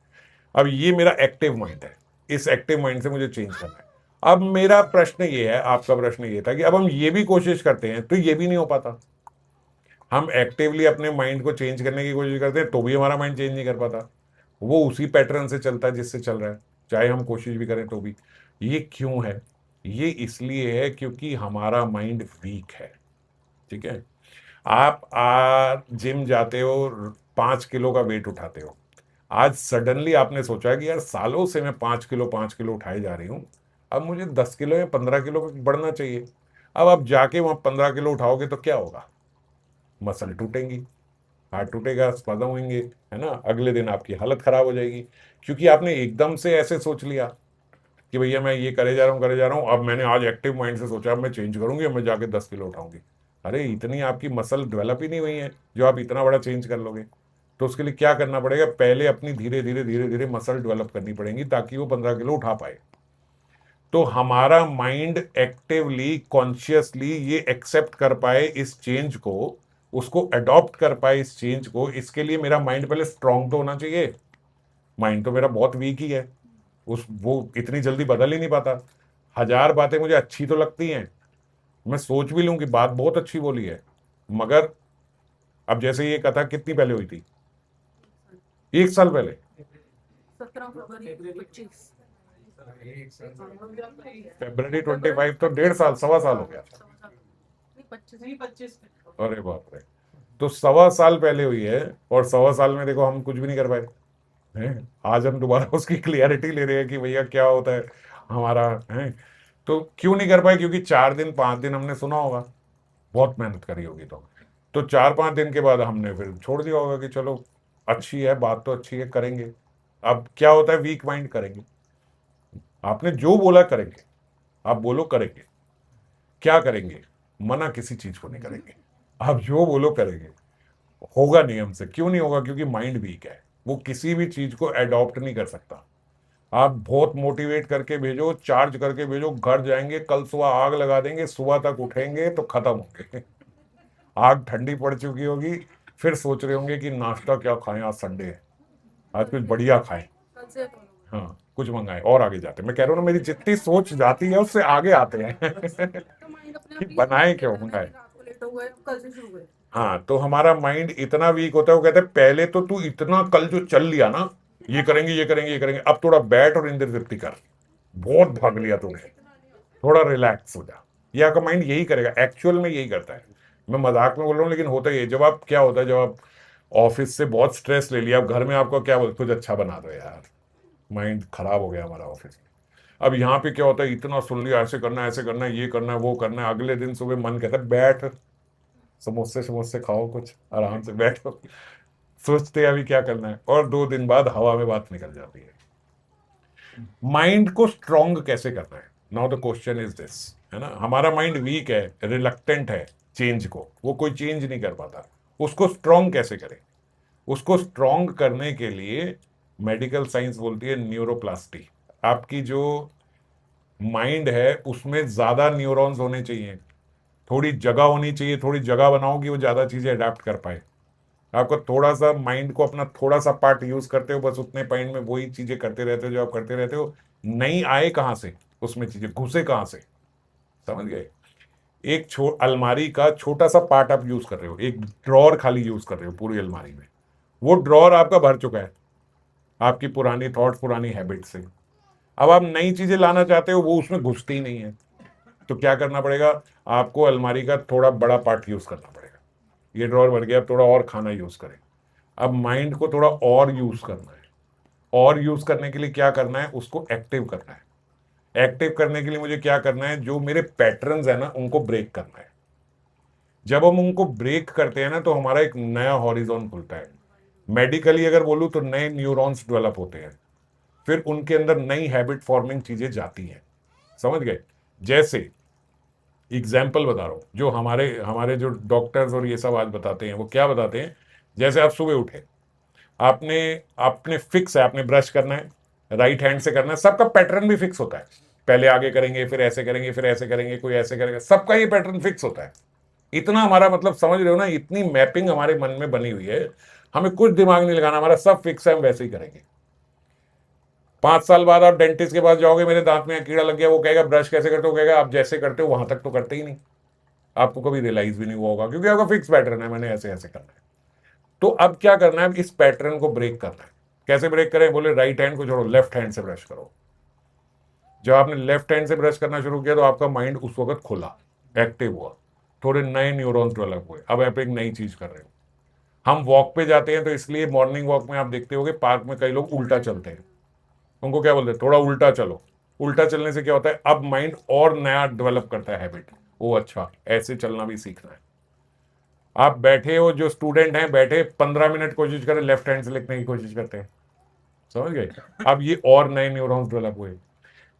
अब ये मेरा एक्टिव माइंड है, इस एक्टिव माइंड से मुझे चेंज करना है। अब मेरा प्रश्न ये है, आपका प्रश्न ये था कि अब हम ये भी कोशिश करते हैं तो ये भी नहीं हो पाता। हम एक्टिवली अपने माइंड को चेंज करने की कोशिश करते हैं तो भी हमारा माइंड चेंज नहीं कर पाता, वो उसी पैटर्न से चलता है जिससे चल रहा है, चाहे हम कोशिश भी करें तो भी। ये क्यों है? ये इसलिए है क्योंकि हमारा माइंड वीक है। ठीक है, आप जिम जाते हो, 5 किलो का वेट उठाते हो, आज सडनली आपने सोचा कि यार सालों से मैं 5 किलो 5 किलो उठाए जा रही हूं, अब मुझे 10 किलो या 15 किलो बढ़ना चाहिए। अब आप जाके वहां 15 किलो उठाओगे तो क्या होगा? मसल टूटेंगी, हाथ टूटेगा, स्पазम होंगे, है ना, अगले दिन आपकी हालत खराब हो जाएगी, क्योंकि आपने एकदम से ऐसे सोच लिया कि भैया मैं ये करे जा रहा हूँ करे जा रहा हूँ, अब मैंने आज एक्टिव माइंड से सोचा अब मैं चेंज करूंगी, अब मैं जाके 10 किलो उठाऊंगी। अरे इतनी आपकी मसल डेवलप ही नहीं हुई है जो आप इतना बड़ा चेंज कर लोगे। तो उसके लिए क्या करना पड़ेगा, पहले अपनी धीरे धीरे धीरे धीरे मसल डेवलप करनी पड़ेगी ताकि वो 15 किलो उठा पाए। तो हमारा माइंड एक्टिवली कॉन्शियसली ये एक्सेप्ट कर पाए इस चेंज को, उसको अडॉप्ट कर पाए इस चेंज को, इसके लिए मेरा माइंड पहले स्ट्रांग तो होना चाहिए। माइंड तो मेरा बहुत वीक ही है, उस वो इतनी जल्दी बदल ही नहीं पाता। 1000 बातें मुझे अच्छी तो लगती हैं, मैं सोच भी लूं कि बात बहुत अच्छी बोली है, मगर अब जैसे ये कथा कितनी पहले हुई थी, 1 साल पहले, 17 फरवरी 25। February 25, तो 1.5 साल 1.25 साल हो गया। 25। अरे बाप रे, तो 1.25 साल पहले हुई है, और 1.25 साल में देखो हम कुछ भी नहीं कर पाए हैं। आज हम दोबारा उसकी क्लियरिटी ले रहे हैं कि भैया क्या होता है हमारा, है। तो क्यों नहीं कर पाए? क्योंकि 4 दिन 5 दिन हमने सुना होगा, बहुत मेहनत करी होगी, तो 4-5 दिन के बाद हमने फिर छोड़ दिया होगा कि चलो अच्छी है, बात तो अच्छी है, करेंगे। अब क्या होता है, वीक माइंड करेंगे, आपने जो बोला करेंगे, आप बोलो करेंगे, क्या करेंगे, मना किसी चीज को नहीं करेंगे, आप जो बोलो करेंगे। होगा नहीं हमसे, क्यों नहीं होगा? क्योंकि माइंड वीक है, वो किसी भी चीज को अडॉप्ट नहीं कर सकता। आप बहुत मोटिवेट करके भेजो, चार्ज करके भेजो, घर जाएंगे कल सुबह आग लगा देंगे, सुबह तक उठेंगे तो खत्म होंगे। आग ठंडी पड़ चुकी होगी, फिर सोच रहे होंगे कि नाश्ता क्या खाएं, आज संडे है, आज कुछ बढ़िया खाएं, हाँ कुछ मंगाएं, और आगे जाते हैं। मैं कह रहा हूँ ना, मेरी जितनी सोच जाती है उससे आगे आते हैं। कि बनाए क्यों मंगाए। हाँ, तो हमारा माइंड इतना वीक होता है, वो कहते हैं पहले तो तू इतना कल जो चल लिया ना, ये करेंगे ये करेंगे ये करेंगे, अब थोड़ा बैठ और इंद्र तृप्ति कर, बहुत भाग लिया तूने, थोड़ा रिलैक्स हो जा। ये आपका माइंड यही करेगा, एक्चुअल में यही करता है। मैं मजाक में बोल रहा हूँ लेकिन होता ही है। जब आप क्या होता है, जब आप ऑफिस से बहुत स्ट्रेस ले लिया, अब घर में आपको क्या बोलते, कुछ अच्छा बना दो यार, माइंड खराब हो गया हमारा ऑफिस में। अब यहाँ पे क्या होता है, इतना सुन लिया, ऐसे करना है ऐसे करना है, ये करना है वो करना है, अगले दिन सुबह मन कहता है बैठ, समोसे समोसे खाओ, कुछ आराम से बैठो, सोचते हैं अभी क्या करना है, और 2 दिन बाद हवा में बात निकल जाती है। माइंड को स्ट्रॉन्ग कैसे करना है, now the question is this, है ना। हमारा माइंड वीक है, रिलक्टेंट है चेंज को, वो कोई चेंज नहीं कर पाता। उसको स्ट्रॉन्ग कैसे करें? उसको स्ट्रॉन्ग करने के लिए मेडिकल साइंस बोलती है न्यूरोप्लास्टी। आपकी जो माइंड है उसमें ज्यादा न्यूरॉन्स होने चाहिए, थोड़ी जगह होनी चाहिए, थोड़ी जगह बनाओ कि वो ज्यादा चीजें अडेप्ट कर पाए। आपको थोड़ा सा माइंड को अपना थोड़ा सा पार्ट यूज करते हो, बस उतने पॉइंट में वही चीजें करते रहते हो जो आप करते रहते हो, नहीं आए कहाँ से, उसमें चीजें घुसे कहाँ से, समझ गए। एक अलमारी का छोटा सा पार्ट आप यूज कर रहे हो, एक ड्रॉर खाली यूज कर रहे हो पूरी अलमारी में, वो ड्रॉर आपका भर चुका है आपकी पुरानी थॉट्स पुरानी हैबिट से। अब आप नई चीजें लाना चाहते हो, वो उसमें घुसती ही नहीं है, तो क्या करना पड़ेगा, आपको अलमारी का थोड़ा बड़ा पार्ट यूज करना पड़ेगा। ये ड्रॉर भर गया, अब थोड़ा और खाना यूज करें। अब माइंड को थोड़ा और यूज करना है। और यूज करने के लिए क्या करना है, उसको एक्टिव करना है। एक्टिव करने के लिए मुझे क्या करना है, जो मेरे पैटर्न्स है ना उनको ब्रेक करना है। जब हम उनको ब्रेक करते हैं ना तो हमारा एक नया हॉरिजॉन खुलता है। मेडिकली अगर बोलूं तो नए न्यूरॉन्स डेवलप होते हैं, फिर उनके अंदर नई हैबिट फॉर्मिंग चीजें जाती हैं। समझ गए? जैसे एग्जाम्पल बता रहा हूं, जो हमारे हमारे जो डॉक्टर्स और ये सब आज बताते हैं, वो क्या बताते हैं, जैसे आप सुबह उठे, आपने आपने फिक्स है, आपने ब्रश करना है, राइट हैंड से करना है, सबका पैटर्न भी फिक्स होता है। पहले आगे करेंगे, फिर ऐसे करेंगे, फिर ऐसे करेंगे, कोई ऐसे करेगा, सबका ये पैटर्न फिक्स होता है। इतना हमारा मतलब समझ रहे हो ना, इतनी मैपिंग हमारे मन में बनी हुई है, हमें कुछ दिमाग नहीं लगाना, हमारा सब फिक्स है, हम वैसे ही करेंगे। 5 साल बाद आप डेंटिस्ट के पास जाओगे, मेरे दांत में कीड़ा लग गया, वो कहेगा ब्रश कैसे करते हो, कहेगा आप जैसे करते हो वहां तक तो करते ही नहीं, आपको कभी रियलाइज भी नहीं हुआ होगा, क्योंकि आपका फिक्स पैटर्न है, मैंने ऐसे ऐसे करना है। तो अब क्या करना है, इस पैटर्न को ब्रेक करना है। कैसे ब्रेक करें, बोले राइट हैंड को छोड़ो, लेफ्ट हैंड से ब्रश करो। जब आपने लेफ्ट हैंड से ब्रश करना शुरू किया तो आपका माइंड उस वक्त खुला, एक्टिव हुआ, थोड़े नए न्यूरॉन्स डेवलप हुए, अब आप एक नई चीज कर रहे हो। हम वॉक पे जाते हैं तो इसलिए मॉर्निंग वॉक में आप देखते होगे पार्क में कई लोग उल्टा चलते हैं, उनको क्या बोलते हैं, थोड़ा उल्टा चलो। उल्टा चलने से क्या होता है, अब माइंड और नया डेवलप करता है हैबिट, वो अच्छा ऐसे चलना भी सीखना है। आप बैठे हो, जो स्टूडेंट हैं बैठे 15 मिनट कोशिश करें, लेफ्ट हैंड से लिखने की कोशिश करते हैं, समझ गए? अब ये और नए न्यूरॉन्स डेवलप हुए।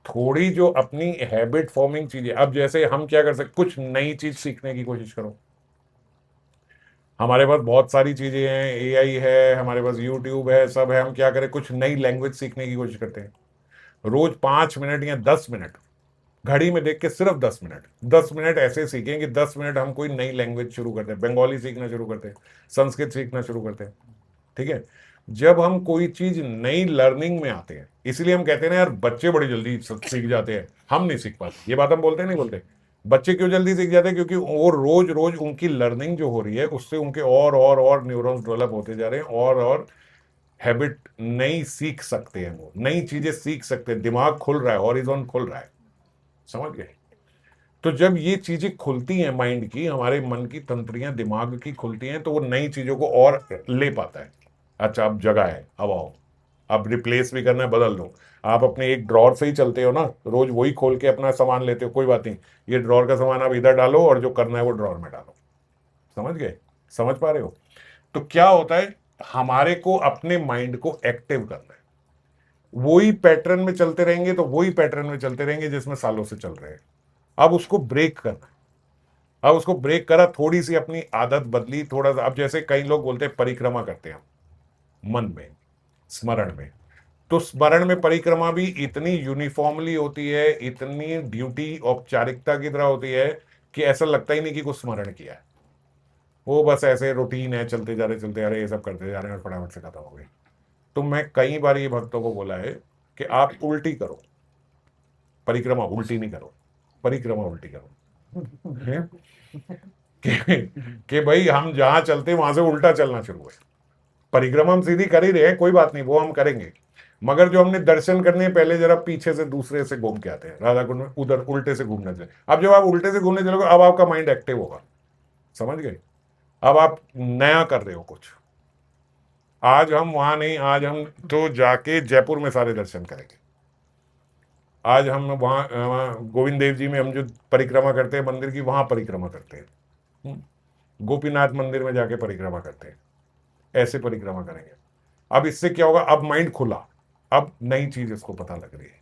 थोड़ी जो अपनी हैबिट फॉर्मिंग चीजें, अब जैसे हम क्या कर सकते, कुछ नई चीज सीखने की कोशिश करो। हमारे पास बहुत सारी चीजें हैं, एआई है, हमारे पास यूट्यूब है, सब है, हम क्या करें, कुछ नई लैंग्वेज सीखने की कोशिश करते हैं। रोज 5 मिनट या 10 मिनट घड़ी में देख के, सिर्फ 10 मिनट, 10 मिनट ऐसे सीखें कि 10 मिनट हम कोई नई लैंग्वेज शुरू करते हैं, बंगाली सीखना शुरू करते हैं, संस्कृत सीखना शुरू करते हैं। ठीक है? जब हम कोई चीज नई लर्निंग में आते हैं, इसलिए हम कहते हैं ना यार, बच्चे बड़ी जल्दी सीख जाते हैं, हम नहीं सीख पाते। ये बात हम बोलते हैं नहीं बोलते? बच्चे क्यों जल्दी सीख जाते हैं? क्योंकि वो रोज रोज उनकी लर्निंग जो हो रही है उससे उनके और न्यूरॉन्स डेवलप होते जा रहे हैं, और हैबिट नई सीख सकते हैं, वो नई चीजें सीख सकते हैं, दिमाग खुल रहा है, हॉरिजॉन खुल रहा है। समझ गए? तो जब ये चीजें खुलती हैं माइंड की, हमारे मन की तंत्रियां दिमाग की खुलती हैं, तो वो नई चीजों को और ले पाता है। अच्छा अब जगह है, अब आओ, अब रिप्लेस भी करना है, बदल दो। आप अपने एक ड्रॉर से ही चलते हो ना, रोज वही खोल के अपना सामान लेते हो, कोई बात नहीं, ये ड्रॉर का सामान आप इधर डालो और जो करना है वो ड्रॉर में डालो। समझ गए? समझ पा रहे हो? तो क्या होता है, हमारे को अपने माइंड को एक्टिव करना है। वही पैटर्न में चलते रहेंगे तो वही पैटर्न में चलते रहेंगे जिसमें सालों से चल रहे हैं। अब उसको ब्रेक करना है। अब उसको ब्रेक करा, थोड़ी सी अपनी आदत बदली, थोड़ा सा, अब जैसे कई लोग बोलते हैं परिक्रमा करते हैं मन में, स्मरण में, तो स्मरण में परिक्रमा भी इतनी यूनिफॉर्मली होती है, इतनी ड्यूटी औपचारिकता की तरह होती है कि ऐसा लगता ही नहीं कि कुछ स्मरण किया है। वो बस ऐसे रूटीन है, चलते जा रहे, ये सब करते जा रहे हैं और फटाफट से खत्म हो गई। तो मैं कई बार ये भक्तों को बोला है कि आप उल्टी करो, परिक्रमा उल्टी नहीं करो, परिक्रमा उल्टी करो। हैं? कि भाई हम जहां चलते वहां से उल्टा चलना शुरू है। परिक्रमा हम सीधी कर ही रहे हैं, कोई बात नहीं, वो हम करेंगे, मगर जो हमने दर्शन करने हैं, पहले जरा पीछे से दूसरे से घूम के आते हैं, राधा कुंड में उधर उल्टे से घूमने चले। अब जब आप उल्टे से घूमने चलोगे, अब आपका माइंड एक्टिव होगा। समझ गए? अब आप नया कर रहे हो कुछ। आज हम वहां नहीं, आज हम तो जाके जयपुर में सारे दर्शन करेंगे। आज हम वहाँ गोविंद देव जी में हम जो परिक्रमा करते हैं मंदिर की, वहां परिक्रमा करते हैं। गोपीनाथ मंदिर में जाके परिक्रमा करते हैं, ऐसे परिक्रमा करेंगे। अब इससे क्या होगा, अब माइंड खुला, अब नई चीज इसको पता लग रही है।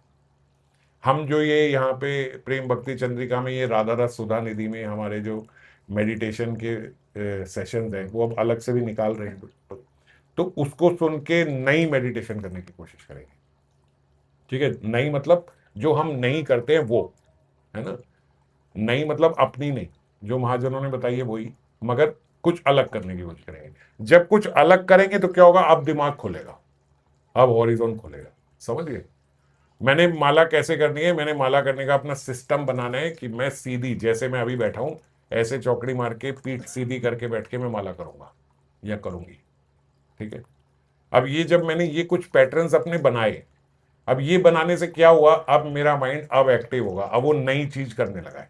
हम जो ये यहाँ पे प्रेम भक्ति चंद्रिका में, ये राधा रस सुधा निधि में हमारे जो मेडिटेशन के सेशंस हैं, वो अब अलग से भी निकाल रहे हैं, तो उसको सुन के नई मेडिटेशन करने की कोशिश करेंगे। ठीक है? नई मतलब जो हम नहीं करते हैं वो, है ना? नई मतलब अपनी नहीं, जो महाजनों ने बताई है वही, मगर कुछ अलग करने की कोशिश करेंगे। जब कुछ अलग करेंगे तो क्या होगा, अब दिमाग खुलेगा, अब हॉरिजॉन खुलेगा। समझ गए? मैंने माला कैसे करनी है, मैंने माला करने का अपना सिस्टम बनाना है कि मैं सीधी, जैसे मैं अभी बैठा हूं, ऐसे चौकड़ी मार के पीठ सीधी करके बैठ के मैं माला करूंगा या करूंगी। ठीक है? अब ये जब मैंने ये कुछ पैटर्न्स अपने बनाए, अब ये बनाने से क्या हुआ, अब मेरा माइंड अब एक्टिव होगा, अब वो नई चीज करने लगा है।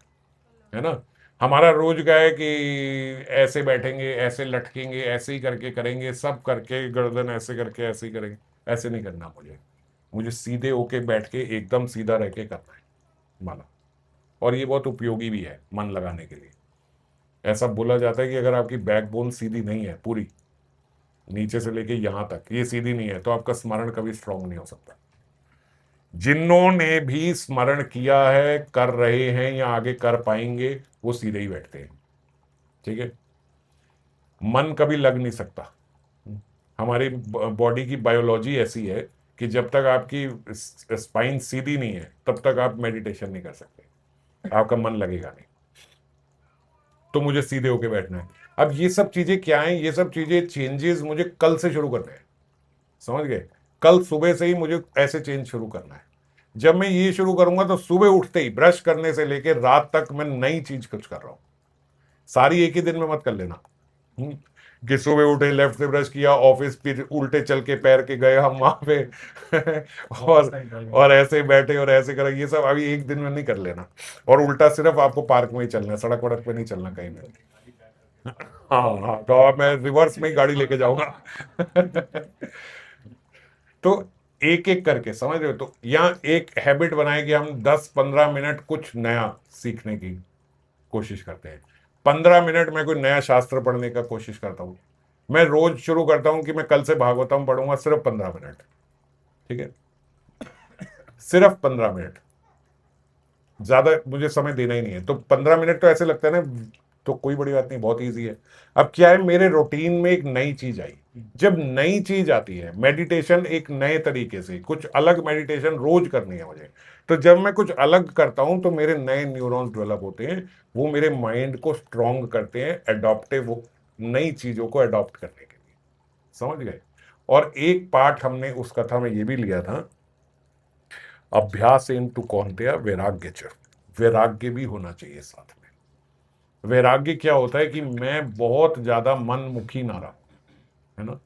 है ना। हमारा रोज का है कि ऐसे बैठेंगे, ऐसे लटकेंगे, ऐसे ही करके करेंगे, सब करके गर्दन ऐसे करके ऐसे ही करेंगे। ऐसे नहीं करना मुझे। मुझे सीधे होके बैठ के एकदम सीधा रह के करना है माला। और ये बहुत उपयोगी भी है मन लगाने के लिए। ऐसा बोला जाता है कि अगर आपकी बैकबोन सीधी नहीं है पूरी, नीचे से लेके यहां तक ये सीधी नहीं है, तो आपका स्मरण कभी स्ट्रांग नहीं हो सकता। जिन्होंने भी स्मरण किया है, कर रहे हैं या आगे कर पाएंगे, वो सीधे ही बैठते हैं। ठीक है। मन कभी लग नहीं सकता। हमारी बॉडी की बायोलॉजी ऐसी है कि जब तक आपकी स्पाइन सीधी नहीं है तब तक आप मेडिटेशन नहीं कर सकते, आपका मन लगेगा नहीं। तो मुझे सीधे होके बैठना है। अब ये सब चीजें क्या हैं? ये सब चीजें चेंजेस मुझे कल से शुरू करने हैं। समझ गए? कल सुबह से ही मुझे ऐसे चेंज शुरू करना है। जब मैं ये शुरू करूंगा तो सुबह उठते ही ब्रश करने से लेकर रात तक मैं नई चीज कुछ कर रहा हूं। सारी एक ही दिन में मत कर लेना। हम्म, कि सुबह उठे, लेफ्ट से ब्रश किया, ऑफिस फिर उल्टे चल के पैर के गए हम वहां पे और ऐसे बैठे और ऐसे करें, ये सब अभी एक दिन में नहीं कर लेना। और उल्टा सिर्फ आपको पार्क में ही चलना है, सड़क वड़क पे नहीं चलना कहीं में। हाँ हाँ, तो अब मैं रिवर्स में ही गाड़ी लेके जाऊंगा। तो एक एक करके, समझ रहे हो? तो यहाँ एक हैबिट बनाए कि हम 10-15 मिनट कुछ नया सीखने की कोशिश करते हैं। 15 मिनट में कोई नया शास्त्र पढ़ने का कोशिश करता हूँ। मैं रोज शुरू करता हूँ कि मैं कल से भागवतम पढ़ूंगा, सिर्फ 15 मिनट। ठीक है। सिर्फ 15 मिनट, ज्यादा मुझे समय देना ही नहीं है। तो 15 मिनट तो ऐसे लगता है ना, तो कोई बड़ी बात नहीं, बहुत ईजी है। अब क्या है, मेरे रूटीन में एक नई चीज आई। जब नई चीज आती है, मेडिटेशन एक नए तरीके से, कुछ अलग मेडिटेशन रोज करनी है मुझे। तो जब मैं कुछ अलग करता हूं तो मेरे नए न्यूरॉन्स डेवलप होते हैं। वो मेरे माइंड को स्ट्रांग करते हैं, एडॉप्टिव, नई चीजों को अडॉप्ट करने के लिए। समझ गए? और एक पार्ट हमने उस कथा में ये भी लिया था, अभ्यास इंटू कौन्तेय वैराग्य च। वैराग्य भी होना चाहिए साथ में। वैराग्य क्या होता है कि मैं बहुत ज्यादा मनमुखी ना रहूं, है ना।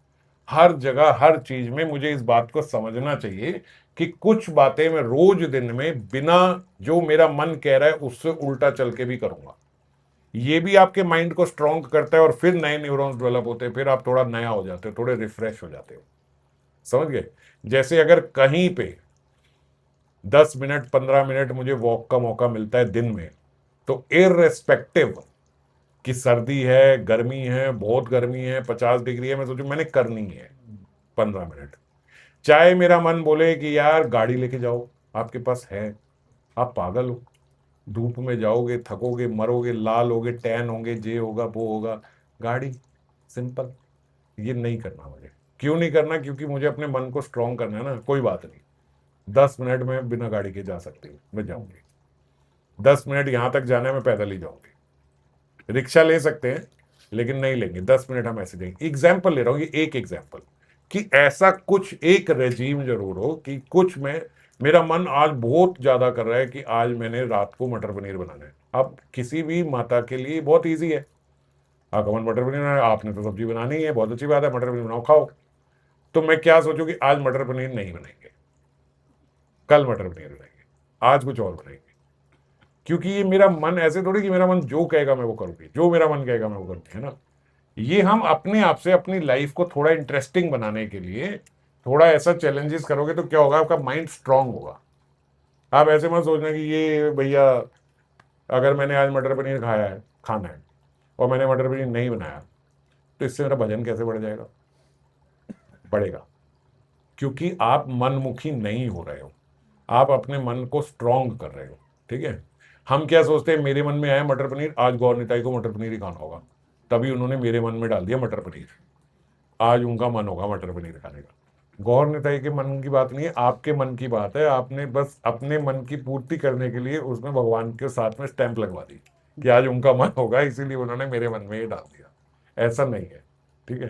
हर जगह हर चीज में मुझे इस बात को समझना चाहिए कि कुछ बातें मैं रोज दिन में बिना, जो मेरा मन कह रहा है उससे उल्टा चल के भी करूंगा। ये भी आपके माइंड को स्ट्रांग करता है और फिर नए न्यूरॉन्स डेवलप होते हैं, फिर आप थोड़ा नया हो जाते हो, थोड़े रिफ्रेश हो जाते हो। समझ गए? जैसे अगर कहीं पे 10 मिनट 15 मिनट मुझे वॉक का मौका मिलता है दिन में, तो इररेस्पेक्टिव कि सर्दी है, गर्मी है, बहुत गर्मी है, 50 डिग्री है, मैं सोचूं मैंने करनी है 15 मिनट। चाहे मेरा मन बोले कि यार गाड़ी लेके जाओ, आपके पास है, आप पागल हो, धूप में जाओगे, थकोगे, मरोगे, लाल होगे, टैन होंगे, ये होगा वो होगा, गाड़ी, सिंपल। ये नहीं करना मुझे। क्यों नहीं करना? क्योंकि मुझे अपने मन को स्ट्रांग करना है ना। कोई बात नहीं, 10 मिनट में बिना गाड़ी के जा सकती हूँ, मैं जाऊंगी। 10 मिनट यहां तक जाना है, मैं पैदल ही जाऊंगी। रिक्शा ले सकते हैं लेकिन नहीं लेंगे, 10 मिनट हम ऐसे जाएंगे। एग्जाम्पल ले रहा हूँ, ये एक एग्जाम्पल, कि ऐसा कुछ एक रेजीम जरूर हो कि कुछ में मेरा मन आज बहुत ज्यादा कर रहा है कि आज मैंने रात को मटर पनीर बनाना है। अब किसी भी माता के लिए बहुत ईजी है, आपका मन मटर पनीर बनाना है, आपने तो सब्जी बनानी है, बहुत अच्छी बात है, मटर पनीर बनाओ खाओ। तो मैं क्या सोचूं कि आज मटर पनीर नहीं बनाएंगे, कल मटर पनीर बनाएंगे, आज कुछ और बनाएंगे। क्योंकि ये मेरा मन ऐसे थोड़ी कि मेरा मन जो कहेगा मैं वो करूंगी, जो मेरा मन कहेगा मैं वो करूंगी, है ना। ये हम अपने आप से अपनी लाइफ को थोड़ा इंटरेस्टिंग बनाने के लिए थोड़ा ऐसा चैलेंजेस करोगे तो क्या होगा, आपका माइंड स्ट्रांग होगा। आप ऐसे मत सोचना कि ये भैया, अगर मैंने आज मटर पनीर खाया है, खाना है, और मैंने मटर पनीर नहीं बनाया, तो इससे मेरा वजन कैसे बढ़ जाएगा? बढ़ेगा। क्योंकि आप मनमुखी नहीं हो रहे हो, आप अपने मन को स्ट्रांग कर रहे हो। ठीक है। हम क्या सोचते हैं, मेरे मन में आया मटर पनीर, आज गौर निताई को मटर पनीर ही खाना होगा, तभी उन्होंने मेरे मन में डाल दिया मटर पनीर। आज उनका मन होगा मटर पनीर खाने का। गौर निताई के मन की बात नहीं है, आपके मन की बात है। आपने बस अपने मन की पूर्ति करने के लिए उसमें भगवान के साथ में स्टैंप लगवा दी कि आज उनका मन होगा, इसीलिए उन्होंने मेरे मन में ही डाल दिया। ऐसा नहीं है। ठीक है।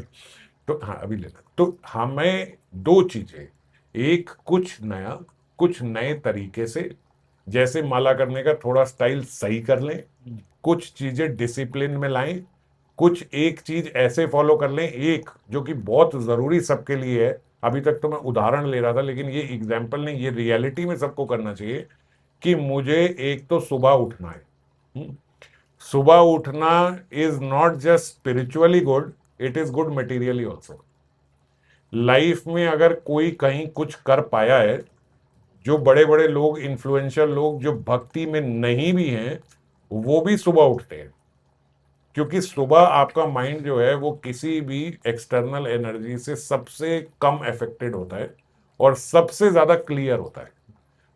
तो हाँ, अभी लेना। तो हमें दो चीजें, एक कुछ नया, कुछ नए तरीके से, जैसे माला करने का थोड़ा स्टाइल सही कर लें, कुछ चीजें डिसिप्लिन में लाएं, कुछ एक चीज ऐसे फॉलो कर लें, एक जो कि बहुत जरूरी सबके लिए है। अभी तक तो मैं उदाहरण ले रहा था, लेकिन ये एग्जाम्पल नहीं, ये रियलिटी में सबको करना चाहिए कि मुझे एक तो सुबह उठना है। सुबह उठना is not just spiritually good, it is good materially also. Life में अगर कोई कहीं कुछ कर पाया है, जो बड़े बड़े लोग, इन्फ्लुएंशियल लोग जो भक्ति में नहीं भी हैं, वो भी सुबह उठते हैं। क्योंकि सुबह आपका माइंड जो है वो किसी भी एक्सटर्नल एनर्जी से सबसे कम अफेक्टेड होता है और सबसे ज्यादा क्लियर होता है।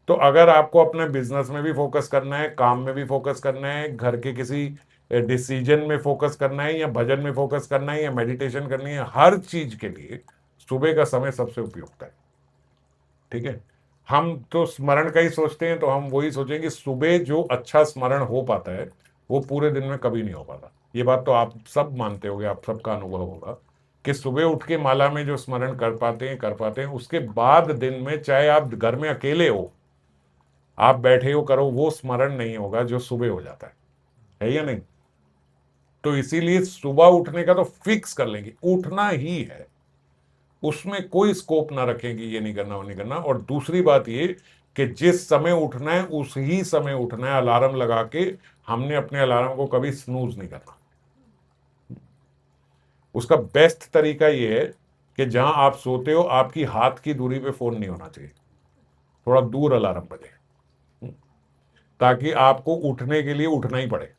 तो अगर आपको अपने बिजनेस में भी फोकस करना है, काम में भी फोकस करना है, घर के किसी डिसीजन में फोकस करना है, या भजन में फोकस करना है, या मेडिटेशन करनी है, हर चीज के लिए सुबह का समय सबसे उपयुक्त है। ठीक है। हम तो स्मरण का ही सोचते हैं, तो हम वही सोचेंगे सुबह जो अच्छा स्मरण हो पाता है वो पूरे दिन में कभी नहीं हो पाता। ये बात तो आप सब मानते होंगे, आप सबका अनुभव होगा कि सुबह उठ के माला में जो स्मरण कर पाते हैं उसके बाद दिन में चाहे आप घर में अकेले हो, आप बैठे हो करो, वो स्मरण नहीं होगा जो सुबह हो जाता है या नहीं। तो इसीलिए सुबह उठने का तो फिक्स कर लेंगे, उठना ही है, उसमें कोई स्कोप ना रखेंगे ये नहीं करना वो नहीं करना। और दूसरी बात ये कि जिस समय उठना है उस ही समय उठना है, अलार्म लगा के। हमने अपने अलार्म को कभी स्नूज नहीं करना। उसका बेस्ट तरीका ये है कि जहां आप सोते हो आपकी हाथ की दूरी पे फोन नहीं होना चाहिए, थोड़ा दूर अलार्म बजे, ताकि आपको उठने के लिए उठना ही पड़े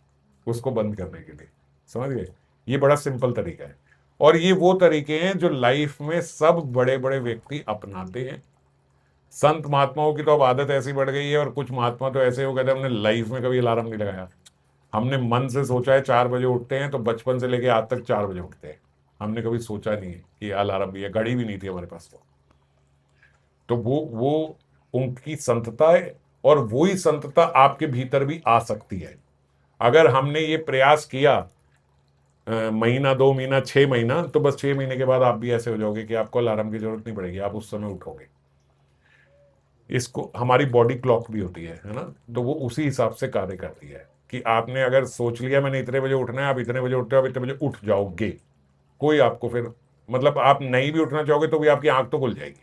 उसको बंद करने के लिए। समझ गए? ये बड़ा सिंपल तरीका है। और ये वो तरीके हैं जो लाइफ में सब बड़े बड़े व्यक्ति अपनाते हैं। संत महात्माओं की तो अब आदत ऐसी बढ़ गई है, और कुछ महात्मा तो ऐसे हो गए थे हमने लाइफ में कभी अलार्म नहीं लगाया। हमने मन से सोचा है 4 बजे उठते हैं, तो बचपन से लेके आज तक 4 बजे उठते हैं। हमने कभी सोचा नहीं है कि अलार्म भी है, घड़ी भी नहीं थी हमारे पास। तो वो उनकी संतता है, और वही संतता आपके भीतर भी आ सकती है अगर हमने ये प्रयास किया। महीना, 2 महीना, 6 महीना, तो बस 6 महीने के बाद आप भी ऐसे हो जाओगे कि आपको अलार्म की जरूरत नहीं पड़ेगी, आप उस समय उठोगे। इसको हमारी बॉडी क्लॉक भी होती है ना, तो वो उसी हिसाब से कार्य करती है कि आपने अगर सोच लिया मैंने इतने बजे उठना है, आप इतने बजे उठते हो, आप इतने बजे उठ जाओगे। कोई आपको फिर, मतलब आप नहीं भी उठना चाहोगे तो भी आपकी आंख तो खुल जाएगी।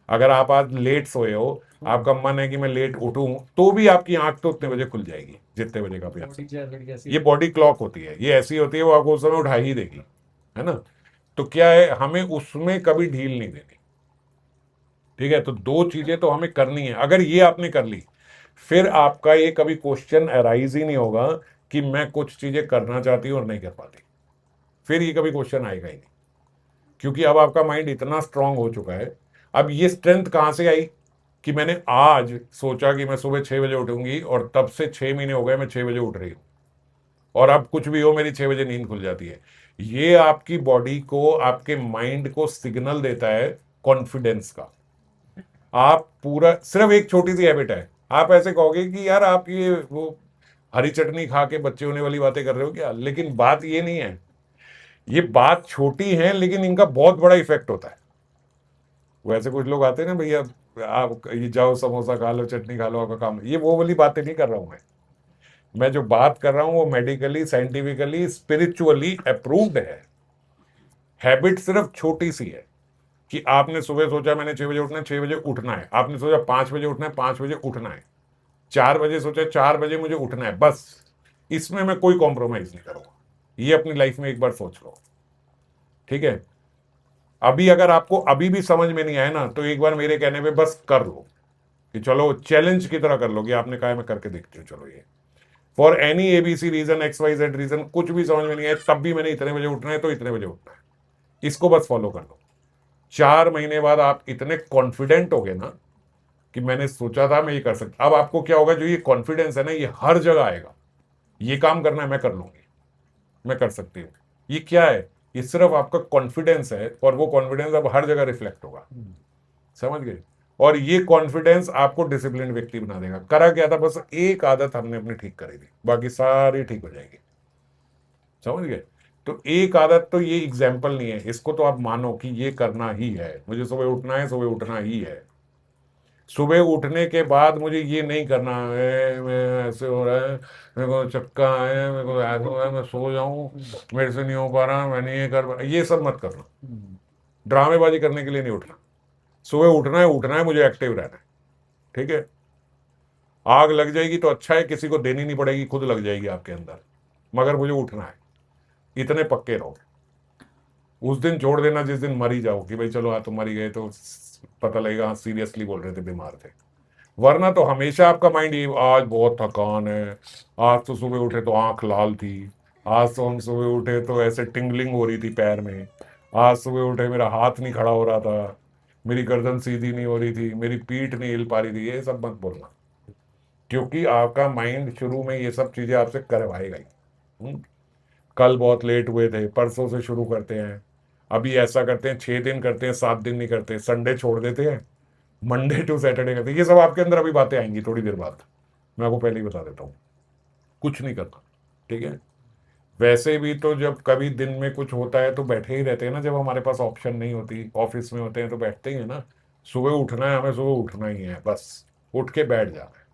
अगर आप आज लेट सोए हो, आपका मन है कि मैं लेट उठूं, तो भी आपकी आंख तो उतने बजे खुल जाएगी जितने बजे का प्रयास। ये बॉडी क्लॉक होती है, ये ऐसी होती है, वो आपको उस समय उठा ही देगी, है ना। तो क्या है, हमें उसमें कभी ढील नहीं देनी। ठीक है। तो दो चीजें तो हमें करनी है, अगर ये आपने कर ली, फिर आपका ये कभी क्वेश्चन अराइज ही नहीं होगा कि मैं कुछ चीजें करना चाहती हूं और नहीं कर पाती। फिर ये कभी क्वेश्चन आएगा ही नहीं, क्योंकि अब आपका माइंड इतना स्ट्रांग हो चुका है। अब ये स्ट्रेंथ कहां से आई कि मैंने आज सोचा कि मैं सुबह 6 बजे उठूंगी, और तब से 6 महीने हो गए मैं 6 बजे उठ रही हूं, और अब कुछ भी हो मेरी 6 बजे नींद खुल जाती है। ये आपकी बॉडी को, आपके माइंड को सिग्नल देता है कॉन्फिडेंस का। आप पूरा, सिर्फ एक छोटी सी हैबिट है, आप ऐसे कहोगे कि यार आप ये वो हरी चटनी खा के बच्चे होने वाली बातें कर रहे हो क्या, लेकिन बात ये नहीं है। ये बात छोटी है लेकिन इनका बहुत बड़ा इफेक्ट होता है। वैसे कुछ लोग आते हैं ना, भैया आप ये जाओ समोसा खा लो, चटनी खा लो, आपका काम, ये वो वाली बातें नहीं कर रहा हूं मैं जो बात कर रहा हूं वो मेडिकली, साइंटिफिकली, स्पिरिचुअली अप्रूव्ड है। हैबिट सिर्फ छोटी सी है कि आपने सुबह सोचा मैंने 6 बजे उठना है, 6 बजे उठना है। आपने सोचा 5 बजे उठना है, 5 बजे उठना है। 4 बजे सोचा 4 बजे मुझे उठना है, बस इसमें मैं कोई कॉम्प्रोमाइज नहीं करूंगा। ये अपनी लाइफ में एक बार सोच लो। ठीक है। अभी अगर आपको अभी भी समझ में नहीं आया ना, तो एक बार मेरे कहने पे बस कर लो, कि चलो चैलेंज की तरह कर लो कि आपने कहा है मैं करके देखती हूँ, चलो ये for any ABC reason, XYZ reason, कुछ भी समझ में नहीं आया तब भी मैंने इतने बजे उठना है तो इतने बजे उठना है, इसको बस फॉलो कर लो। 4 महीने बाद आप इतने कॉन्फिडेंट हो गए ना कि मैंने सोचा था मैं ये कर सकता। अब आपको क्या होगा, जो ये कॉन्फिडेंस है ना, ये हर जगह आएगा। ये काम करना है मैं कर लूंगी, मैं कर सकती हूँ। ये क्या है, ये सिर्फ आपका कॉन्फिडेंस है, और वो कॉन्फिडेंस अब हर जगह रिफ्लेक्ट होगा। समझ गए? और ये कॉन्फिडेंस आपको डिसिप्लिन व्यक्ति बना देगा। करा क्या था, बस एक आदत हमने अपनी ठीक करी थी, बाकी सारी ठीक हो जाएगी। समझ गए? तो एक आदत, तो ये एग्जाम्पल नहीं है, इसको तो आप मानो कि ये करना ही है, मुझे सुबह उठना है, सुबह उठना ही है। सुबह उठने के बाद मुझे ये नहीं करना है मैं ऐसे हो रहा है, मेरे को चक्का है, मेरे को ऐसा हो रहा है, मैं सो जाऊं, मेरे से नहीं हो पा रहा, मैं नहीं ये कर पा, ये सब मत करना। ड्रामेबाजी करने के लिए नहीं उठना। सुबह उठना है, मुझे एक्टिव रहना है। ठीक है। आग लग जाएगी तो अच्छा है, किसी को देनी नहीं पड़ेगी, खुद लग जाएगी आपके अंदर। मगर मुझे उठना है, इतने पक्के रहो। उस दिन छोड़ देना जिस दिन मर ही जाओ कि भाई चलो हाँ तुम मर ही गए, तो पता लगेगा हाँ सीरियसली बोल रहे थे, बीमार थे। वरना तो हमेशा आपका माइंड ये, आज बहुत थकान है, आज तो सुबह उठे तो आंख लाल थी, आज तो हम सुबह उठे तो ऐसे टिंगलिंग हो रही थी पैर में, आज सुबह उठे मेरा हाथ नहीं खड़ा हो रहा था, मेरी गर्दन सीधी नहीं हो रही थी, मेरी पीठ नहीं हिल पा रही थी, ये सब मत बोलना, क्योंकि आपका माइंड शुरू में ये सब चीजें आपसे करवाएगा ही। हम्म? कल बहुत लेट हुए थे, परसों से शुरू करते हैं, अभी ऐसा करते हैं 6 दिन करते हैं, 7 दिन नहीं करते, संडे छोड़ देते हैं, मंडे टू सैटरडे करते हैं। ये सब आपके अंदर अभी बातें आएंगी थोड़ी देर बाद, मैं आपको पहले ही बता देता हूँ, कुछ नहीं करना, ठीक है। वैसे भी तो जब कभी दिन में कुछ होता है तो बैठे ही रहते हैं ना, जब हमारे पास ऑप्शन नहीं होती, ऑफिस में होते हैं तो बैठते ही है ना। सुबह उठना है, हमें सुबह उठना ही है, बस उठ के बैठ जाना है,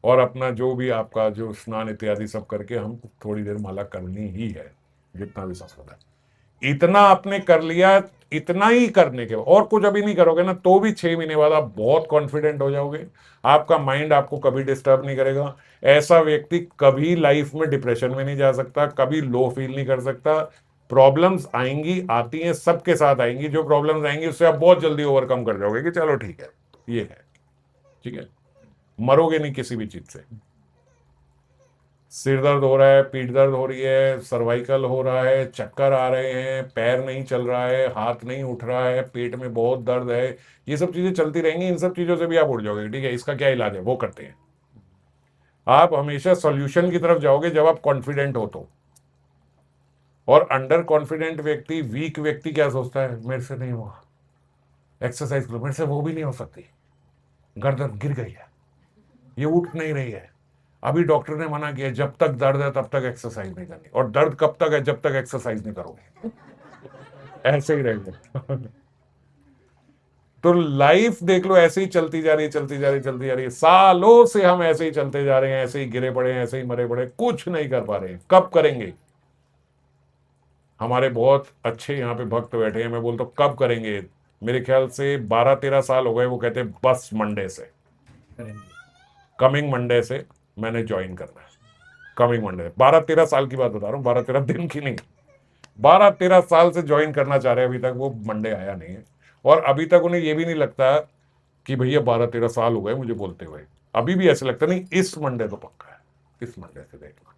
और अपना जो भी आपका जो स्नान इत्यादि सब करके हम थोड़ी देर माला करनी ही है, जितना भी सब होता है। इतना आपने कर लिया, इतना ही करने के बाद और कुछ अभी नहीं करोगे ना, तो भी 6 महीने बाद आप बहुत कॉन्फिडेंट हो जाओगे, आपका माइंड आपको कभी डिस्टर्ब नहीं करेगा। ऐसा व्यक्ति कभी लाइफ में डिप्रेशन में नहीं जा सकता, कभी लो फील नहीं कर सकता। प्रॉब्लम्स आएंगी, आती हैं, सबके साथ आएंगी, जो प्रॉब्लम्स आएंगी उससे आप बहुत जल्दी ओवरकम कर जाओगे कि चलो ठीक है, ये है, ठीक है, मरोगे नहीं किसी भी चीज से। सिर दर्द हो रहा है, पीठ दर्द हो रही है, सर्वाइकल हो रहा है, चक्कर आ रहे हैं, पैर नहीं चल रहा है, हाथ नहीं उठ रहा है, पेट में बहुत दर्द है, ये सब चीजें चलती रहेंगी, इन सब चीजों से भी आप उठ जाओगे, ठीक है। इसका क्या इलाज है वो करते हैं। आप हमेशा सॉल्यूशन की तरफ जाओगे जब आप कॉन्फिडेंट हो तो। और अंडर कॉन्फिडेंट व्यक्ति, वीक व्यक्ति क्या सोचता है, मेरे से नहीं हुआ, एक्सरसाइज करो, मेरे से वो भी नहीं हो सकती, गर्दन गिर गई है, ये उठ नहीं रही है, अभी डॉक्टर ने मना किया जब तक दर्द है तब तक एक्सरसाइज नहीं करनी, और दर्द कब तक है, जब तक एक्सरसाइज नहीं करोगे, ऐसे ही रहेंगे। तो लाइफ देख लो ऐसे ही चलती जा रही है, चलती जा रही है, चलती जा रही है, सालों से हम ऐसे ही चलते जा रहे हैं, ऐसे ही गिरे पड़े हैं, ऐसे ही मरे पड़े हैं, कुछ नहीं कर पा रहे हैं, कब करेंगे। हमारे बहुत अच्छे यहाँ पे भक्त बैठे हैं, मैं बोलता हूँ कब करेंगे। मेरे ख्याल से 12-13 साल हो गए, वो कहते हैं बस मंडे से, कमिंग मंडे से मैंने ज्वाइन करना है, कमिंग मंडे। 12-13 साल की बात बता रहा हूँ, 12-13 दिन की नहीं, 12-13 साल से ज्वाइन करना चाह रहे हैं, अभी तक वो मंडे आया नहीं है। और अभी तक उन्हें ये भी नहीं लगता कि भैया 12-13 साल हो गए मुझे बोलते हुए, अभी भी ऐसे लगता नहीं, इस मंडे तो पक्का है, इस मंडे से देखना।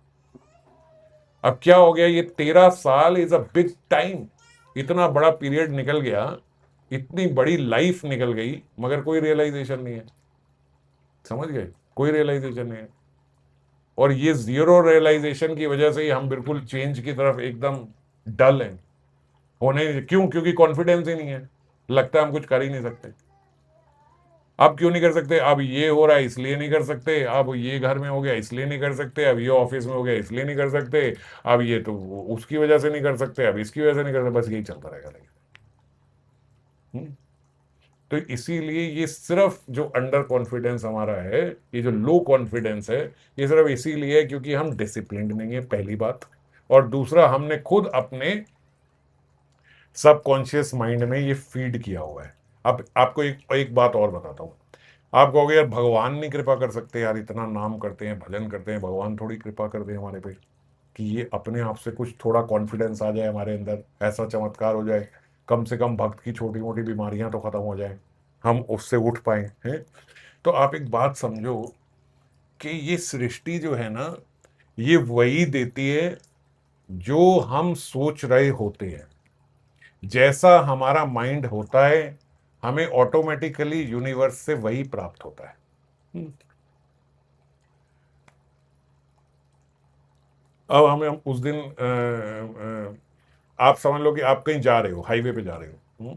अब क्या हो गया, ये 13 साल इज अ बिग टाइम, इतना बड़ा पीरियड निकल गया, इतनी बड़ी लाइफ निकल गई, मगर कोई रियलाइजेशन नहीं है, समझ गए, कोई रियलाइजेशन नहीं है। और ये जीरो रियलाइजेशन की वजह से ही हम बिल्कुल चेंज की तरफ एकदम डल हैं, होने क्यों, क्योंकि कॉन्फिडेंस ही नहीं है, लगता है हम कुछ कर ही नहीं सकते। अब क्यों नहीं कर सकते, अब ये हो रहा है इसलिए नहीं कर सकते, अब ये घर में हो गया इसलिए नहीं कर सकते, अब ये ऑफिस में हो गया इसलिए नहीं कर सकते, अब ये तो उसकी वजह से नहीं कर सकते, अब इसकी वजह से नहीं कर सकते, बस यही चलता रहेगा लेकिन। तो इसीलिए ये सिर्फ जो अंडर कॉन्फिडेंस हमारा है, ये जो लो कॉन्फिडेंस है, ये सिर्फ इसीलिए है क्योंकि हम डिसिप्लिन्ड नहीं है, पहली बात। और दूसरा, हमने खुद अपने सबकॉन्शियस माइंड में ये फीड किया हुआ है। अब आपको एक एक बात और बताता हूँ। आप कहोगे यार भगवान नहीं कृपा कर सकते, यार इतना नाम करते हैं, भजन करते हैं, भगवान थोड़ी कृपा कर दे हमारे पे कि ये अपने आप से कुछ थोड़ा कॉन्फिडेंस आ जाए हमारे अंदर, ऐसा चमत्कार हो जाए, कम से कम भक्त की छोटी मोटी बीमारियां तो खत्म हो जाए, हम उससे उठ पाए हैं। तो आप एक बात समझो कि ये सृष्टि जो है ना, ये वही देती है जो हम सोच रहे होते हैं। जैसा हमारा माइंड होता है, हमें ऑटोमेटिकली यूनिवर्स से वही प्राप्त होता है। अब हमें हम उस दिन आप समझ लो कि आप कहीं जा रहे हो, हाईवे पे जा रहे हो,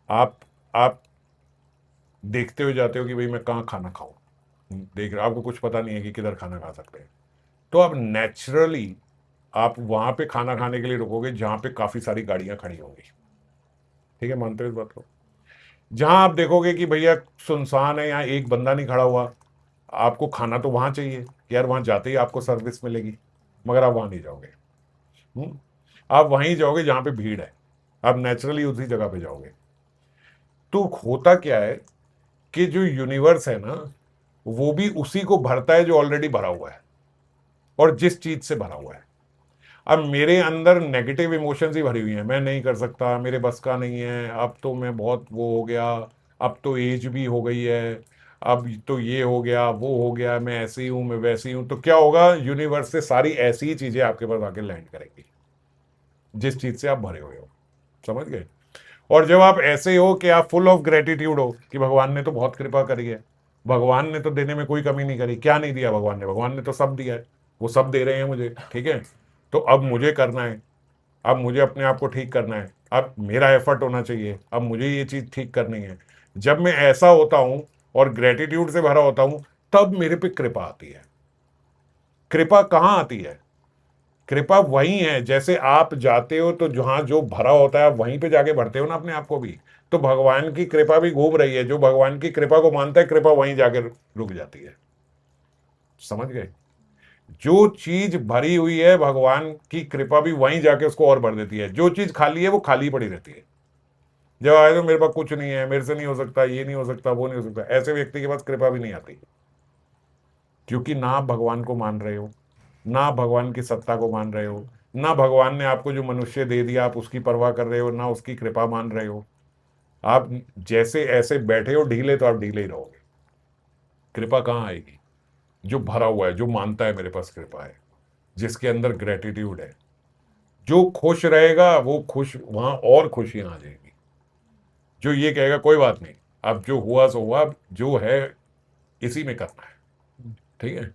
आप देखते हुए जाते हो कि भाई मैं कहाँ खाना खाऊं, देख रहे हो, आपको कुछ पता नहीं है कि किधर खाना खा सकते हैं, तो अब नेचुरली आप वहां पे खाना खाने के लिए रुकोगे जहां पे काफी सारी गाड़ियां खड़ी होंगी, ठीक है, मानते हो इस बात को। जहां आप देखोगे कि भैया सुनसान है, यहाँ एक बंदा नहीं खड़ा हुआ, आपको खाना तो वहां चाहिए कि यार वहां जाते ही आपको सर्विस मिलेगी, मगर आप वहां नहीं जाओगे। आप वहीं जाओगे जहां पे भीड़ है, आप नेचुरली उसी जगह पे जाओगे। तो होता क्या है कि जो यूनिवर्स है ना, वो भी उसी को भरता है जो ऑलरेडी भरा हुआ है। और जिस चीज से भरा हुआ है। अब मेरे अंदर नेगेटिव इमोशंस ही भरी हुई हैं, मैं नहीं कर सकता, मेरे बस का नहीं है, अब तो मैं बहुत वो हो गया, अब तो एज भी हो गई है, अब तो ये हो गया वो हो गया, मैं ऐसे ही हूं, मैं वैसे ही हूं। तो क्या होगा, यूनिवर्स से सारी ऐसी ही चीजें आपके पास आके लैंड करेंगी जिस चीज से आप भरे हुए हो। समझ गए? और जब आप ऐसे हो कि आप फुल ऑफ ग्रेटिट्यूड हो कि भगवान ने तो बहुत कृपा करी है, भगवान ने तो देने में कोई कमी नहीं करी, क्या नहीं दिया भगवान ने? भगवान ने तो सब दिया है, वो सब दे रहे हैं मुझे, ठीक है। तो अब मुझे करना है, अब मुझे अपने आप को ठीक करना है, अब मेरा एफर्ट होना चाहिए, अब मुझे ये चीज ठीक करनी है। जब मैं ऐसा होता हूं और ग्रेटिट्यूड से भरा होता हूं, तब मेरे पे कृपा आती है। कृपा कहाँ आती है? कृपा वही है, जैसे आप जाते हो तो जहां जो भरा होता है आप वहीं पे जाके भरते हो ना अपने आप को भी। तो भगवान की कृपा भी घूम रही है, जो भगवान की कृपा को मानता है, कृपा वहीं जाके रुक जाती है। समझ गए? जो चीज भरी हुई है भगवान की कृपा भी वहीं जाके उसको और भर देती है। जो चीज खाली है वो खाली पड़ी रहती है। जब आए तो मेरे पास कुछ नहीं है, मेरे से नहीं हो सकता, ये नहीं हो सकता, वो नहीं हो सकता, ऐसे व्यक्ति के पास कृपा भी नहीं आती, क्योंकि ना आप भगवान को मान रहे हो, ना भगवान की सत्ता को मान रहे हो, ना भगवान ने आपको जो मनुष्य दे दिया आप उसकी परवाह कर रहे हो, ना उसकी कृपा मान रहे हो। आप जैसे ऐसे बैठे हो ढीले, तो आप ढीले ही रहोगे। कृपा कहाँ आएगी? जो भरा हुआ है, जो मानता है मेरे पास कृपा है, जिसके अंदर ग्रेटिट्यूड है, जो खुश रहेगा वो खुश, वहां और खुशियां आ जाएगी। जो ये कहेगा कोई बात नहीं, अब जो हुआ सो हुआ, अब जो है इसी में करना है, ठीक है।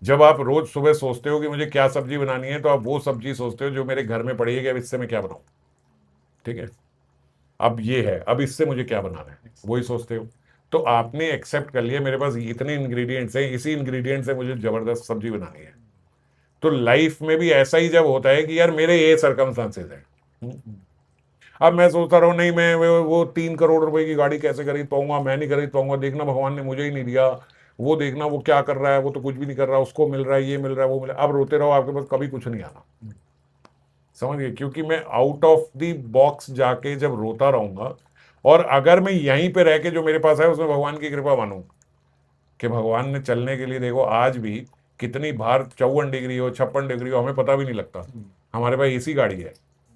जब आप रोज सुबह सोचते हो कि मुझे क्या सब्जी बनानी है, तो आप वो सब्जी सोचते हो जो मेरे घर में पड़ी है कि अब इससे मैं क्या बनाऊं, ठीक है। अब ये है, अब इससे मुझे क्या बनाना है, वही सोचते हो। तो आपने एक्सेप्ट कर लिया मेरे पास इतने इंग्रेडिएंट्स हैं, इसी इंग्रेडिएंट से मुझे जबरदस्त सब्जी बनानी है। तो लाइफ में भी ऐसा ही जब होता है कि यार मेरे ये सरकमस्टांसेस हैं। अब मैं सोचता रहूं नहीं, मैं वो 3 करोड़ रुपए की गाड़ी कैसे खरीद पाऊंगा, मैं नहीं खरीद पाऊंगा, देखना भगवान ने मुझे ही नहीं दिया, वो देखना वो क्या कर रहा है, वो तो कुछ भी नहीं कर रहा, उसको मिल रहा है, ये मिल रहा है, वो मिल रहा है। अब रोते रहो, आपके पास कभी कुछ नहीं आना। समझ गए? क्योंकि मैं आउट ऑफ द बॉक्स जाके जब रोता रहूंगा, और अगर मैं यहीं पे रह के जो मेरे पास है उसमें भगवान की कृपा मानूं कि भगवान ने चलने के लिए, देखो आज भी कितनी बार 54 डिग्री हो, 56 डिग्री हो, हमें पता भी नहीं लगता। हमारे पास एसी गाड़ी है,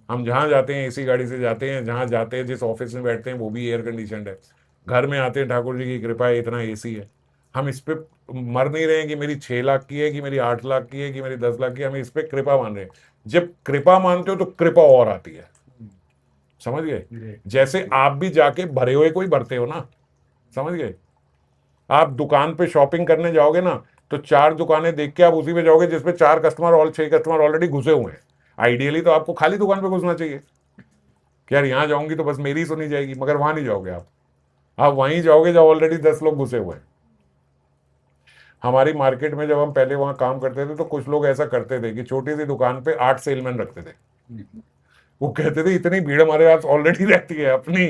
हम जहाँ जाते हैं एसी गाड़ी से जाते हैं, जहाँ जाते हैं जिस ऑफिस में बैठते हैं वो भी एयर कंडीशनड है, घर में आते हैं ठाकुर जी की कृपा है इतना एसी है। हम इस पे मर नहीं रहे हैं कि मेरी 6 लाख की है, कि मेरी 8 लाख की है, कि मेरी 10 लाख की है, हम इस पे कृपा मान रहे हैं। जब कृपा मानते हो तो कृपा और आती है। समझ गए? जैसे आप भी जाके भरे हुए कोई भरते हो ना। समझ गए? आप दुकान पे शॉपिंग करने जाओगे ना, तो 4 दुकानें देख के आप उसी पे जाओगे जिसपे 4 कस्टमर और 6 कस्टमर ऑलरेडी घुसे हुए हैं। आइडियली तो आपको खाली दुकान पे घुसना चाहिए कि यार यहाँ जाऊंगी तो बस मेरी ही सुनी जाएगी, मगर वहां नहीं जाओगे आप वहीं जाओगे जहाँ ऑलरेडी 10 लोग घुसे हुए हैं। हमारी मार्केट में जब हम पहले वहां काम करते थे तो कुछ लोग ऐसा करते थे कि छोटी सी दुकान पे 8 सेलमैन रखते थे। वो कहते थे इतनी भीड़ हमारे पास ऑलरेडी रहती है अपनी,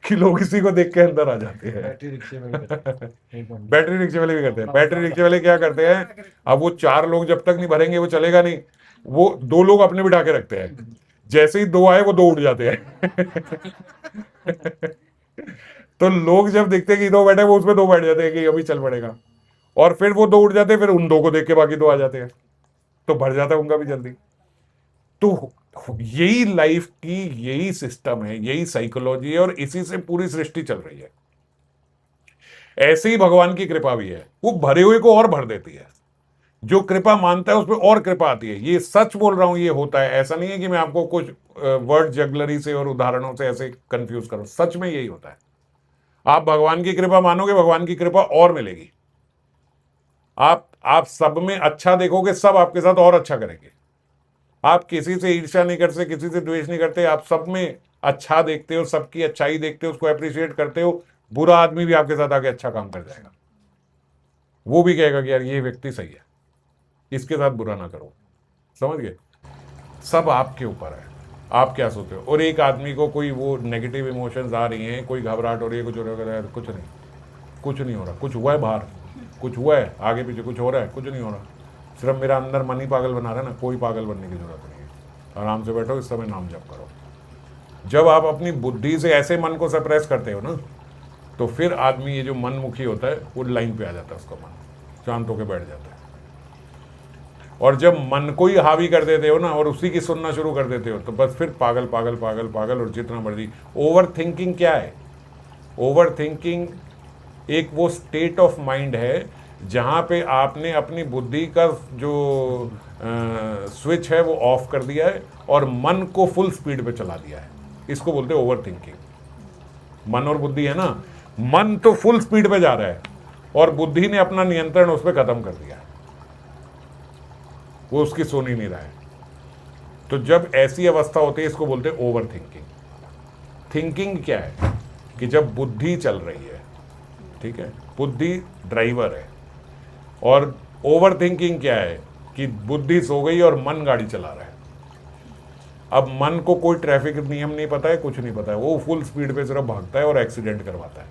कि लोग इसी को देख के अंदर आ जाते हैं। बैटरी रिक्शे में भी करते हैं। बैटरी रिक्शे वाले भी करते हैं। बैटरी रिक्शे वाले क्या करते हैं, अब वो 4 लोग जब तक नहीं भरेंगे वो चलेगा नहीं, वो 2 लोग अपने बिठा के रखते हैं, जैसे ही 2 आए वो 2 उठ जाते हैं। तो लोग जब देखते हैं कि 2 बैठे, वो उसमें 2 बैठ जाते हैं कि अभी चल पड़ेगा, और फिर वो 2 उठ जाते हैं, फिर उन 2 को देख के बाकी 2 आ जाते हैं, तो भर जाता है उनका भी जल्दी। तो यही लाइफ की यही सिस्टम है, यही साइकोलॉजी है, और इसी से पूरी सृष्टि चल रही है। ऐसे ही भगवान की कृपा भी है, वो भरे हुए को और भर देती है। जो कृपा मानता है उस पर और कृपा आती है। ये सच बोल रहा हूं, ये होता है, ऐसा नहीं है कि मैं आपको कुछ वर्ड जगलरी से और उदाहरणों से ऐसे कंफ्यूज करूं, सच में यही होता है। आप भगवान की कृपा मानोगे, भगवान की कृपा और मिलेगी। आप सब में अच्छा देखोगे, सब आपके साथ और अच्छा करेंगे। आप किसी से ईर्ष्या नहीं करते, किसी से द्वेष नहीं करते, आप सब में अच्छा देखते हो, सबकी अच्छाई देखते हो, उसको अप्रिशिएट करते हो। बुरा आदमी भी आपके साथ आके अच्छा काम कर जाएगा, वो भी कहेगा कि यार ये व्यक्ति सही है, इसके साथ बुरा ना करो। समझ गए? सब आपके ऊपर है, आप क्या सोचते हो। और एक आदमी को कोई वो नेगेटिव इमोशंस आ रही हैं, कोई घबराहट हो रही है, कुछ हो रहा है, कुछ नहीं, कुछ नहीं हो रहा। कुछ हुआ है बाहर, कुछ हुआ है आगे पीछे, कुछ हो रहा है, कुछ नहीं हो रहा। सिर्फ मेरा अंदर मन ही पागल बना रहा है ना, कोई पागल बनने की जरूरत नहीं है। आराम से बैठो, इस समय नाम जप करो। जब आप अपनी बुद्धि से ऐसे मन को सप्रेस करते हो ना, तो फिर आदमी ये जो मनमुखी होता है वो लाइन पे आ जाता है, उसका मन शांत होकर बैठ जाता है। और जब मन को ही हावी कर देते हो ना और उसी की सुनना शुरू कर देते हो तो बस फिर पागल पागल पागल पागल और जितना मर्जी। ओवर थिंकिंग क्या है? ओवर थिंकिंग एक वो स्टेट ऑफ माइंड है जहाँ पे आपने अपनी बुद्धि का जो स्विच है वो ऑफ कर दिया है और मन को फुल स्पीड पे चला दिया है। इसको बोलते हैं ओवर थिंकिंग। मन और बुद्धि है ना, मन तो फुल स्पीड पे जा रहा है और बुद्धि ने अपना नियंत्रण उस पर खत्म कर दिया है, वो उसकी सुन ही नहीं रहा है। तो जब ऐसी अवस्था होती है इसको बोलते हैं ओवर थिंकिंग। थिंकिंग क्या है कि जब बुद्धि चल रही है, ठीक है, बुद्धि ड्राइवर है, और ओवर थिंकिंग क्या है कि बुद्धि सो गई और मन गाड़ी चला रहा है। अब मन को कोई ट्रैफिक नियम नहीं पता है, कुछ नहीं पता है, वो फुल स्पीड पे सिर्फ भागता है और एक्सीडेंट करवाता है।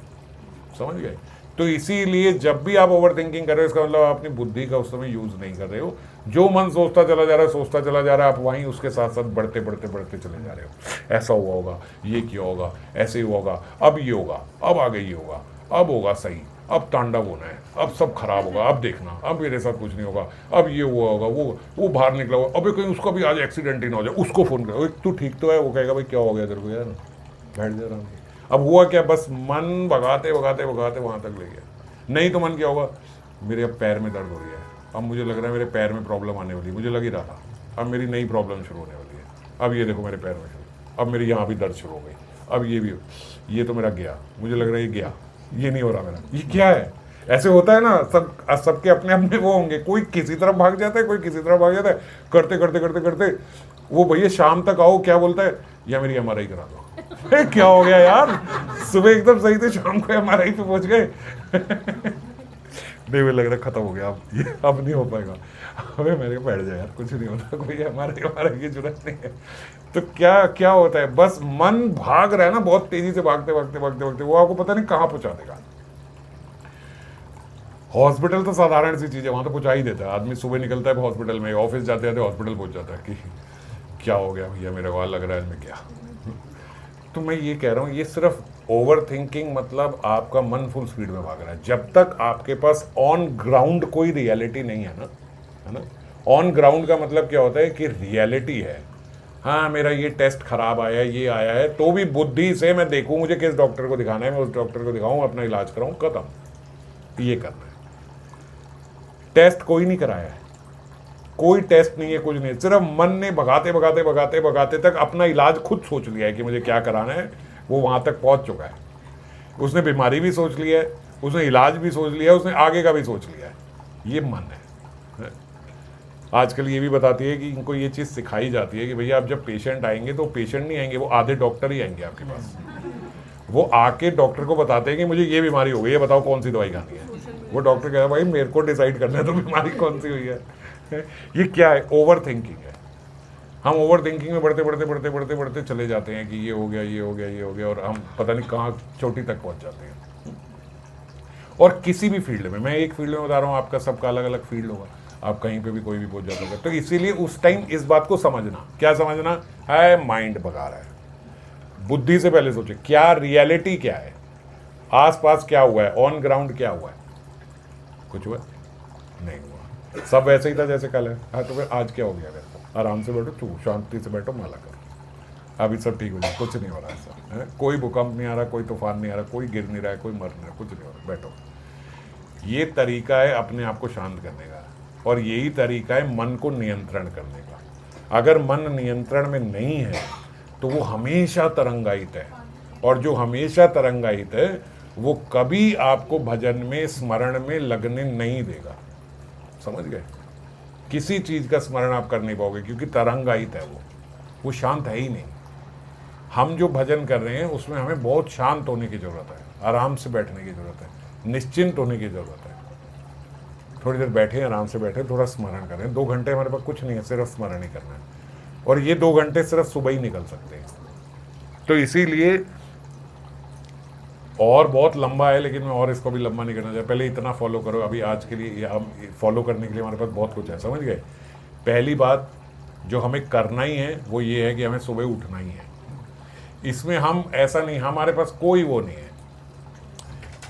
समझ गए? तो इसीलिए जब भी आप ओवर थिंकिंग कर रहे हो इसका मतलब आप अपनी बुद्धि का उस समय यूज नहीं कर रहे हो। जो मन सोचता चला जा रहा है, सोचता चला जा रहा है, आप वहीं उसके साथ साथ बढ़ते बढ़ते बढ़ते चले जा रहे हो। ऐसा हुआ होगा, ये किया होगा, ऐसे ही होगा, अब ये होगा, अब आगे ये होगा, अब होगा सही, अब तांडव होना है, अब सब खराब होगा, अब देखना, अब मेरे साथ कुछ नहीं होगा, अब ये हुआ होगा, वो बाहर निकला होगा, अबे कहीं उसका भी आज एक्सीडेंट ही ना हो जाए, उसको फोन करो, तू ठीक तो है? वो कहेगा भाई क्या हो गया तेरे को यार, बैठ जा रहा। अब हुआ क्या, बस मन भगाते भगाते भगाते वहां तक ले गया। नहीं तो मन क्या होगा, मेरे अब पैर में दर्द हो रही है, अब मुझे लग रहा है मेरे पैर में प्रॉब्लम आने वाली है, मुझे लग ही रहा था, अब मेरी नई प्रॉब्लम शुरू होने वाली है, अब ये देखो मेरे पैर में शुरू, अब मेरी यहाँ भी दर्द शुरू हो गई, अब ये भी, ये तो मेरा गया, मुझे लग रहा है ये गया, ये नहीं हो रहा मेरा, ये क्या है? ऐसे होता है ना, सबके अपने अपने वो होंगे, कोई किसी तरफ भाग जाता है, कोई किसी तरफ भाग जाता है, करते करते करते करते वो भैया शाम तक आओ, क्या बोलता है, या मेरी MRI करा दो। क्या हो गया यार, सुबह एकदम सही थे, शाम को MRI पे पहुंच गए। नहीं, मुझे लग रहा खत्म हो गया, अब नहीं हो पाएगा। अबे मेरे को बैठ जाए यार, कुछ नहीं होता, कोई MRI की जरूरत नहीं है। तो क्या क्या होता है, बस मन भाग रहा है ना, बहुत तेजी से भागते भागते भागते भागते, वो आपको पता नहीं कहाँ पहुंचा देगा। हॉस्पिटल तो साधारण सी चीज है, वहां तो पहुंचा ही देता है आदमी। सुबह निकलता है हॉस्पिटल में, ऑफिस जाते जाते हॉस्पिटल पहुंच जाता है कि क्या हो गया भैया, मेरे को लग रहा है मैं क्या। तो मैं ये कह रहा हूँ, ये सिर्फ ओवर थिंकिंग, मतलब आपका मन फुल स्पीड में भाग रहा है। जब तक आपके पास ऑन ग्राउंड कोई रियलिटी नहीं है ना, ऑन ग्राउंड का मतलब क्या होता है कि रियलिटी है। हाँ, मेरा ये टेस्ट खराब आया है, ये आया है, तो भी बुद्धि से मैं देखूँ मुझे किस डॉक्टर को दिखाना है, मैं उस डॉक्टर को दिखाऊँ, अपना इलाज कराऊँ, खत्म। ये करना है। टेस्ट कोई नहीं कराया है, कोई टेस्ट नहीं है, कुछ नहीं, सिर्फ मन ने भगाते भगाते भगाते भगाते तक अपना इलाज खुद सोच लिया है कि मुझे क्या कराना है। वो वहां तक पहुंच चुका है, उसने बीमारी भी सोच लिया है, उसने इलाज भी सोच लिया है, उसने आगे का भी सोच लिया है। ये मन है। आजकल ये भी बताती है कि इनको ये चीज़ सिखाई जाती है कि भैया आप जब पेशेंट आएंगे तो पेशेंट नहीं आएंगे, वो आधे डॉक्टर ही आएंगे आपके पास। वो आके डॉक्टर को बताते हैं कि मुझे ये बीमारी हो गई है, बताओ कौन सी दवाई खानी है। वो डॉक्टर कहता है भाई मेरे को डिसाइड करना है तो बीमारी कौन सी हुई है। ये क्या है? ओवर थिंकिंग है। हम ओवर थिंकिंग में बढ़ते बढ़ते बढ़ते बढ़ते बढ़ते चले जाते हैं कि ये हो गया, ये हो गया, ये हो गया, और हम पता नहीं कहाँ चोटी तक पहुंच जाते हैं। और किसी भी फील्ड में, मैं एक फील्ड में बता रहा हूँ, आपका सबका अलग अलग फील्ड होगा, आप कहीं पे भी कोई भी पहुंच जाते होगा। तो इसीलिए उस टाइम इस बात को समझना, क्या समझना है, माइंड भगा रहा है। बुद्धि से पहले सोचे क्या रियलिटी क्या है, आसपास क्या हुआ है, ऑन ग्राउंड क्या हुआ है। कुछ हुआ नहीं हुआ, सब वैसे ही था जैसे कल है। हाँ, तो फिर आज क्या हो गया? वैसे आराम से बैठो, चुप शांति से बैठो, माला करो, अभी सब ठीक हो जाए, कुछ नहीं हो रहा ऐसा है। कोई भूकंप नहीं आ रहा, कोई तूफान नहीं आ रहा, कोई गिर नहीं रहा है, कोई मर नहीं रहा, कुछ नहीं हो रहा, बैठो। ये तरीका है अपने आप को शांत करने का, और यही तरीका है मन को नियंत्रण करने का। अगर मन नियंत्रण में नहीं है तो वो हमेशा तरंगायित है, और जो हमेशा तरंगायित है वो कभी आपको भजन में, स्मरण में लगने नहीं देगा। समझ गए? किसी चीज का स्मरण आप कर नहीं पाओगे, क्योंकि तरंगायित है वो शांत है ही नहीं। हम जो भजन कर रहे हैं उसमें हमें बहुत शांत होने की जरूरत है, आराम से बैठने की जरूरत है, निश्चिंत होने की जरूरत है। थोड़ी देर बैठे, आराम से बैठे, थोड़ा स्मरण करें। 2 घंटे हमारे पास कुछ नहीं है, सिर्फ स्मरण ही करना है, और ये 2 घंटे सिर्फ सुबह ही निकल सकते हैं। तो इसीलिए, और बहुत लंबा है लेकिन मैं और इसको भी लंबा नहीं करना चाहता। पहले इतना फॉलो करो, अभी आज के लिए हम फॉलो करने के लिए हमारे पास बहुत कुछ है। समझ गए? पहली बात जो हमें करना ही है वो ये है कि हमें सुबह उठना ही है। इसमें हम ऐसा नहीं, हमारे पास कोई वो नहीं है,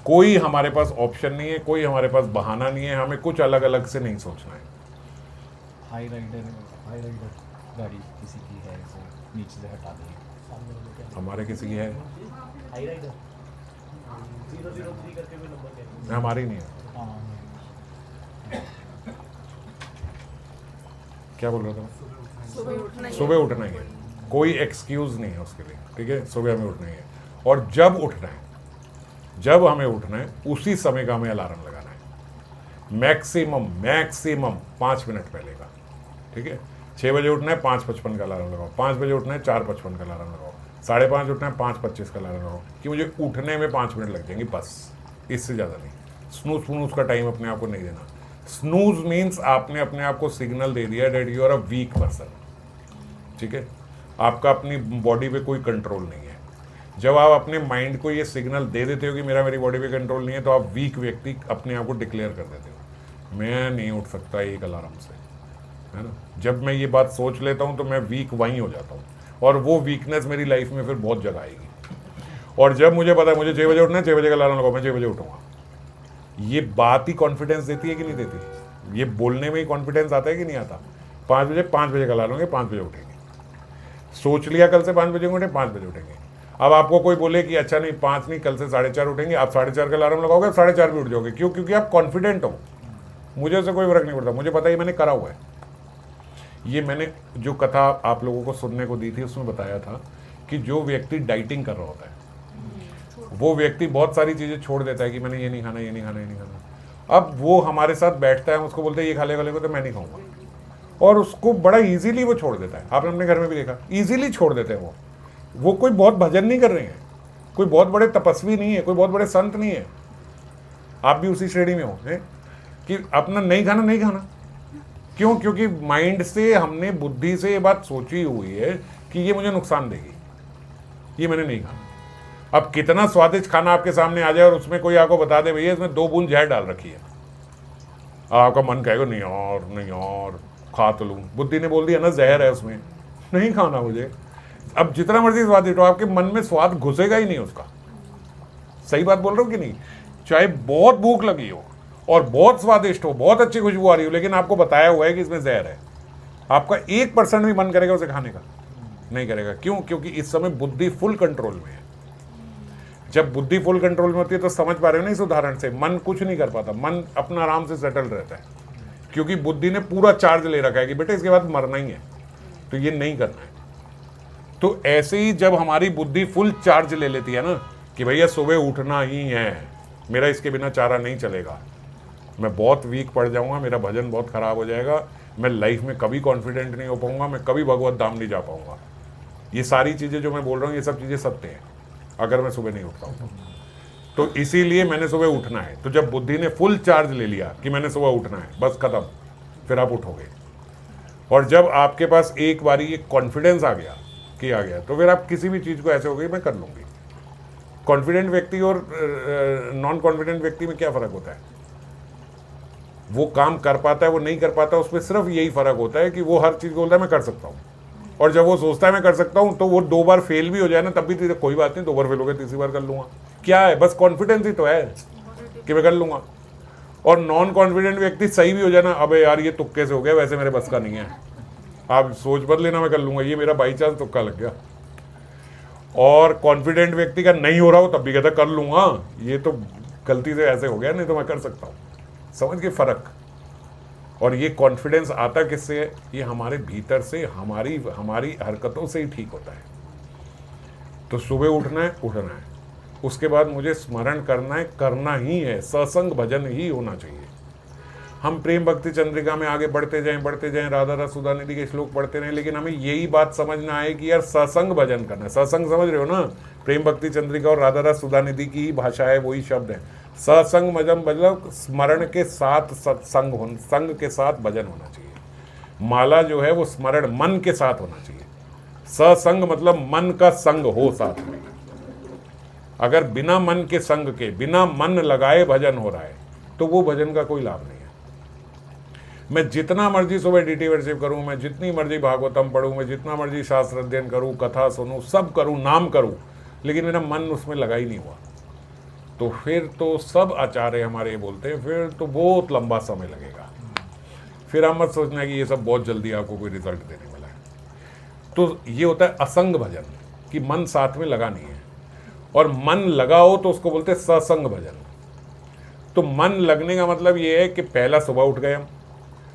कोई हमारे पास ऑप्शन नहीं है, कोई हमारे पास बहाना नहीं है, हमें कुछ अलग अलग से नहीं सोचना है। हाई राइडर गाड़ी किसी की है इसे नीचे से हटा दें सामने वाले के हमारे किसी की है? हाई राइडर 003 करके भी नंबर कह रहे हमारी नहीं है। हैं। हाँ क्या बोल रहा था? सुबह उठना ही है। सुबह उठना ही है, कोई एक्सक्यूज नहीं है उसके लिए, ठीक है? सुबह हमें उठना ही है, और जब उठना है, जब हमें उठना है उसी समय का हमें अलार्म लगाना है, मैक्सिमम 5 मिनट पहले का, ठीक है? 6 बजे उठना है, 5:55 का अलार्म लगाओ, 5 बजे उठना है, 4:55 का अलार्म लगाओ, 5:30 उठना है, 5:25 का अलार्म लगाओ, कि मुझे उठने में 5 मिनट लग जाएंगे बस, इससे ज़्यादा नहीं। स्नूज स्नूज का टाइम अपने आप को नहीं देना। स्नूज मीन्स आपने अपने आप को सिग्नल दे दिया that you are a weak person, ठीक है? आपका अपनी बॉडी पे कोई कंट्रोल नहीं है। जब आप अपने माइंड को ये सिग्नल दे देते हो कि मेरी बॉडी पे कंट्रोल नहीं है, तो आप वीक व्यक्ति अपने आप को डिक्लेयर कर देते हो, मैं नहीं उठ सकता एक अलार्म से, है ना? जब मैं ये बात सोच लेता हूँ तो मैं वीक वहीं हो जाता हूँ, और वो वीकनेस मेरी लाइफ में फिर बहुत जगह आएगी। और जब मुझे पता है मुझे 6 बजे उठना है, 6 बजे का अलार्म लगाओ, मैं 6 बजे उठूंगा। ये बात ही कॉन्फिडेंस देती है कि नहीं देती? ये बोलने में ही कॉन्फिडेंस आता है कि नहीं आता? 5 बजे का अलार्म लगाएंगे, 5 बजे उठेंगे। सोच लिया कल से 5 बजे उठे, 5 बजे उठेंगे। अब आपको कोई बोले कि अच्छा नहीं 5 नहीं, कल से 4:30 उठेंगे, आप 4:30 का अलार्म लगाओगे, 4:30 भी उठ जाओगे। क्यों? क्योंकि आप कॉन्फिडेंट हो। मुझे उससे कोई फर्क नहीं पड़ता, मुझे पता है मैंने करा हुआ है। ये मैंने जो कथा आप लोगों को सुनने को दी थी उसमें बताया था कि जो व्यक्ति डाइटिंग कर रहा होता है, वो व्यक्ति बहुत सारी चीज़ें छोड़ देता है कि मैंने ये नहीं खाना, ये नहीं खाना, ये नहीं खाना। अब वो हमारे साथ बैठता है, हम उसको बोलते हैं ये खा लेगा तो मैं नहीं खाऊंगा, और उसको बड़ा इजीली वो छोड़ देता है। आपने अपने घर में भी देखा, इजीली छोड़ देते हैं वो कोई बहुत भजन नहीं कर रहे हैं, कोई बहुत बड़े तपस्वी नहीं है, कोई बहुत बड़े संत नहीं है। आप भी उसी श्रेणी में हो कि अपना नहीं खाना, नहीं खाना। क्यों? क्योंकि माइंड से हमने, बुद्धि से ये बात सोची हुई है कि ये मुझे नुकसान देगी, ये मैंने नहीं खाना। अब कितना स्वादिष्ट खाना आपके सामने आ जाए और उसमें कोई आपको बता दे भैया इसमें 2 बूंद जहर डाल रखी है, आपका मन कहेगा नहीं और, नहीं और, खा तो लूँ। बुद्धि ने बोल दिया ना जहर है उसमें, नहीं खाना मुझे। अब जितना मर्जी स्वादिष्ट हो, आपके मन में स्वाद घुसेगा ही नहीं उसका। सही बात बोल रहा हूँ कि नहीं? चाहे बहुत भूख लगी हो और बहुत स्वादिष्ट हो, बहुत अच्छी खुशबू आ रही हो, लेकिन आपको बताया हुआ है कि इसमें जहर है, आपका 1% भी मन करेगा उसे खाने का? नहीं करेगा। क्यों? क्योंकि इस समय बुद्धि फुल कंट्रोल में है। जब बुद्धि फुल कंट्रोल में होती है तो समझ पा रहे हो ना इस उदाहरण से, मन कुछ नहीं कर पाता, मन अपना आराम से सेटल रहता है, क्योंकि बुद्धि ने पूरा चार्ज ले रखा है कि बेटे इसके बाद मरना ही है, तो ये नहीं करना है। तो ऐसे ही जब हमारी बुद्धि फुल चार्ज ले लेती है ना कि भैया सुबह उठना ही है, मेरा इसके बिना चारा नहीं चलेगा, मैं बहुत वीक पड़ जाऊंगा, मेरा भजन बहुत खराब हो जाएगा, मैं लाइफ में कभी कॉन्फिडेंट नहीं हो पाऊंगा, मैं कभी भगवत धाम नहीं जा पाऊंगा। ये सारी चीज़ें जो मैं बोल रहा हूँ ये सब चीज़ें सत्य हैं अगर मैं सुबह नहीं उठता हूँ तो इसीलिए मैंने सुबह उठना है। तो जब बुद्धि ने फुल चार्ज ले लिया कि मैंने सुबह उठना है, बस खत्म, फिर आप उठोगे। और जब आपके पास एक बारी ये कॉन्फिडेंस आ गया कि आ गया, तो फिर आप किसी भी चीज़ को ऐसे हो गई मैं कर लूँगी। कॉन्फिडेंट व्यक्ति और नॉन कॉन्फिडेंट व्यक्ति में क्या फ़र्क होता है? वो काम कर पाता है, वो नहीं कर पाता, उसमें सिर्फ यही फ़र्क होता है कि वो हर चीज़ को बोलता है मैं कर सकता हूँ, और जब वो सोचता है मैं कर सकता हूँ तो वो 2 बार फेल भी हो जाए ना तब भी कोई बात नहीं, 2 बार फेल हो गए, तीसरी बार कर लूँगा। क्या है? बस कॉन्फिडेंस ही तो है कि मैं कर लूँगा। और नॉन कॉन्फिडेंट व्यक्ति सही भी हो जाए ना, अबे यार ये तुक्के से हो गया, वैसे मेरे बस का नहीं है, आप सोच बदल लेना, मैं कर लूँगा, ये मेरा बाई चांस तुक्का लग गया। और कॉन्फिडेंट व्यक्ति का नहीं हो रहा हो तब भी कहता कर लूँगा, ये तो गलती से ऐसे हो गया, नहीं तो मैं कर सकता हूँ। समझ के फ़र्क। और ये कॉन्फिडेंस आता किससे है? ये हमारे भीतर से, हमारी हरकतों से ही ठीक होता है। तो सुबह उठना है, उसके बाद मुझे स्मरण करना ही है, सत्संग भजन ही होना चाहिए। हम प्रेम भक्ति चंद्रिका में आगे बढ़ते जाएं, राधा रस सुधा निधि के श्लोक पढ़ते रहें, लेकिन हमें यही बात समझना है कि यार सत्संग भजन करना है। सत्संग समझ रहे हो ना? प्रेम भक्ति चंद्रिका और राधा रस सुधा निधि की ही भाषा है, वही शब्द है। सत्संग भजन मतलब स्मरण के साथ सत्संग हो, संग के साथ भजन होना चाहिए। माला जो है वो स्मरण मन के साथ होना चाहिए। सत्संग मतलब मन का संग हो साथ में। अगर बिना मन के संग के, बिना मन लगाए भजन हो रहा है तो वो भजन का कोई लाभ नहीं है। मैं जितना मर्जी सुबह डीटी वर्शिप करूं, मैं जितनी मर्जी भागवतम पढ़ूं, मैं जितना मर्जी शास्त्र अध्ययन करूं, कथा सुनूं, सब करूं, नाम करूं, लेकिन मेरा मन उसमें लगा ही नहीं हुआ, तो फिर तो सब आचार्य हमारे बोलते हैं फिर तो बहुत लंबा समय लगेगा। फिर आप मत सोचना कि ये सब बहुत जल्दी आपको कोई रिजल्ट देने वाला है। तो ये होता है असंग भजन, कि मन साथ में लगा नहीं है। और मन लगा हो तो उसको बोलते हैं सत्संग भजन। तो मन लगने का मतलब ये है कि पहला सुबह उठ गए हम।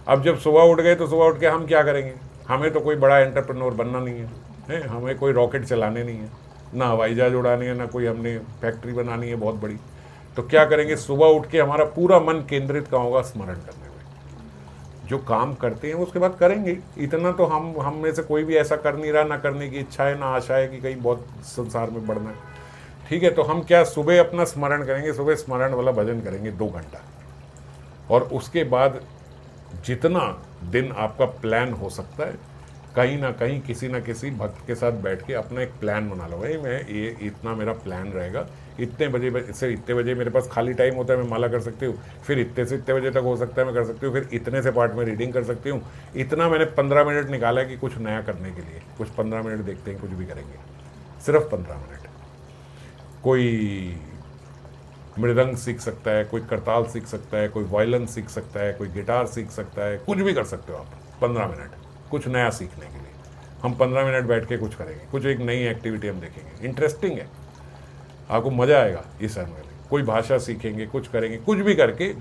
अब जब सुबह उठ गए तो सुबह उठ के हम क्या करेंगे? हमें तो कोई बड़ा एंटरप्रेन्योर बनना नहीं है, हैं? हमें कोई रॉकेट चलाने नहीं है, ना हवाई जहाज उड़ाने है, ना कोई हमने फैक्ट्री बनानी है बहुत बड़ी। तो क्या करेंगे? सुबह उठ के हमारा पूरा मन केंद्रित कहाँ होगा? स्मरण करने में। जो काम करते हैं उसके बाद करेंगे। इतना तो हम में से कोई भी ऐसा कर नहीं रहा, ना करने की इच्छा है, ना आशा है कि कहीं बहुत संसार में बढ़ना है। ठीक है, तो हम क्या सुबह अपना स्मरण करेंगे, सुबह स्मरण वाला भजन करेंगे 2 घंटा। और उसके बाद जितना दिन आपका प्लान हो सकता है, कहीं ना कहीं किसी ना किसी भक्त के साथ बैठ के अपना एक प्लान बना लो। भाई मैं ये इतना मेरा प्लान रहेगा, इतने बजे से इतने बजे मेरे पास खाली टाइम होता है, मैं माला कर सकती हूँ, फिर इतने से इतने बजे तक हो सकता है मैं कर सकती हूँ, फिर इतने से पार्ट में रीडिंग कर सकती हूँ। इतना मैंने 15 मिनट निकाला है कि कुछ नया करने के लिए, कुछ 15 मिनट देखते हैं, कुछ भी करेंगे, सिर्फ 15 मिनट। कोई मृदंग सीख सकता है, कोई करताल सीख सकता है, कोई वायलिन सीख सकता है, कोई गिटार सीख सकता है, कुछ भी कर सकते हो आप 15 मिनट कुछ नया सीखने के लिए। हम 15 मिनट बैठ के कुछ करेंगे, कुछ एक नई एक्टिविटी हम देखेंगे, इंटरेस्टिंग है, आपको मज़ा आएगा इस समय में। कोई भाषा सीखेंगे, कुछ करेंगे, कुछ भी करके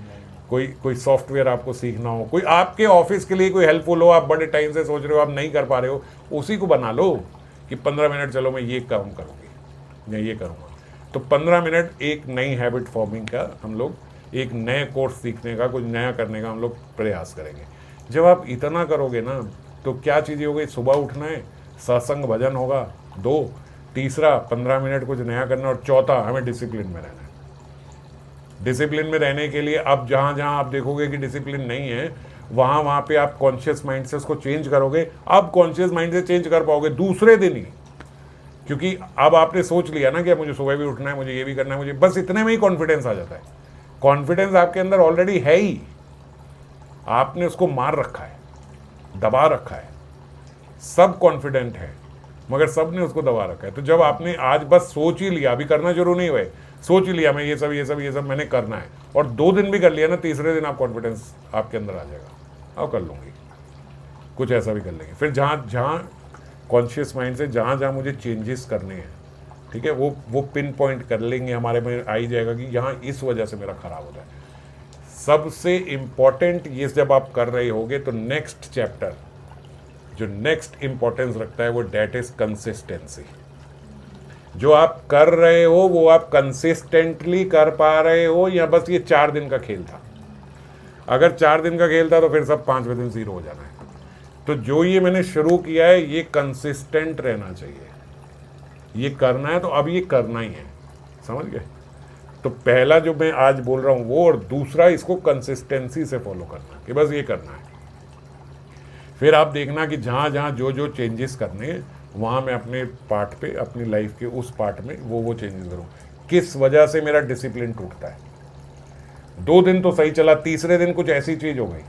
कोई सॉफ्टवेयर आपको सीखना हो, कोई आपके ऑफिस के लिए कोई हेल्पफुल हो, आप बड़े टाइम से सोच रहे हो आप नहीं कर पा रहे हो, उसी को बना लो कि 15 मिनट चलो मैं ये काम करूँगी या ये करूँगा। तो 15 मिनट एक नई हैबिट फॉर्मिंग का हम लोग, एक नए कोर्स सीखने का, कुछ नया करने का हम लोग प्रयास करेंगे। जब आप इतना करोगे ना तो क्या चीज़ें हो गई? सुबह उठना है, सत्संग भजन होगा 2, तीसरा 15 मिनट कुछ नया करना, और चौथा हमें डिसिप्लिन में रहना है। डिसिप्लिन में रहने के लिए अब जहाँ जहाँ आप देखोगे कि डिसिप्लिन नहीं है, वहाँ पे आप कॉन्शियस माइंड से उसको चेंज करोगे। अब कॉन्शियस माइंड से चेंज कर पाओगे दूसरे दिन ही, क्योंकि अब आपने सोच लिया ना कि मुझे सुबह भी उठना है, मुझे ये भी करना है, मुझे बस इतने में ही कॉन्फिडेंस आ जाता है। कॉन्फिडेंस आपके अंदर ऑलरेडी है ही, आपने उसको मार रखा है, दबा रखा है। सब कॉन्फिडेंट है मगर सब ने उसको दबा रखा है। तो जब आपने आज बस सोच ही लिया, अभी करना जरूर नहीं हुआ, सोच ही लिया मैं ये सब मैंने करना है, और 2 दिन भी कर लिया ना, तीसरे दिन आप कॉन्फिडेंस आपके अंदर आ जाएगा, अब कर लूँगी, कुछ ऐसा भी कर लेंगे। फिर जहाँ कॉन्शियस माइंड से जहाँ मुझे चेंजेस करने हैं, ठीक है, वो पिन पॉइंट कर लेंगे, हमारे में आ ही जाएगा कि यहाँ इस वजह से मेरा खराब होता है। सबसे इम्पॉर्टेंट ये जब आप कर रहे होगे तो नेक्स्ट चैप्टर जो नेक्स्ट इंपॉर्टेंस रखता है वो डेट इज कंसिस्टेंसी। जो आप कर रहे हो वो आप कंसिस्टेंटली कर पा रहे हो, या बस ये 4 दिन का खेल था? अगर 4 दिन का खेल था तो फिर सब 5वें दिन 0 हो जाना है। तो जो ये मैंने शुरू किया है ये कंसिस्टेंट रहना चाहिए, ये करना है तो अब ये करना ही है, समझ गए? तो पहला जो मैं आज बोल रहा हूँ वो, और दूसरा इसको कंसिस्टेंसी से फॉलो करना, कि बस ये करना है। फिर आप देखना कि जहाँ जहाँ जो चेंजेस करने हैं वहाँ मैं अपने पार्ट पे, अपनी लाइफ के उस पार्ट में वो चेंजेस करूँ। किस वजह से मेरा डिसिप्लिन टूटता है? 2 दिन तो सही चला, तीसरे दिन कुछ ऐसी चीज़ हो गई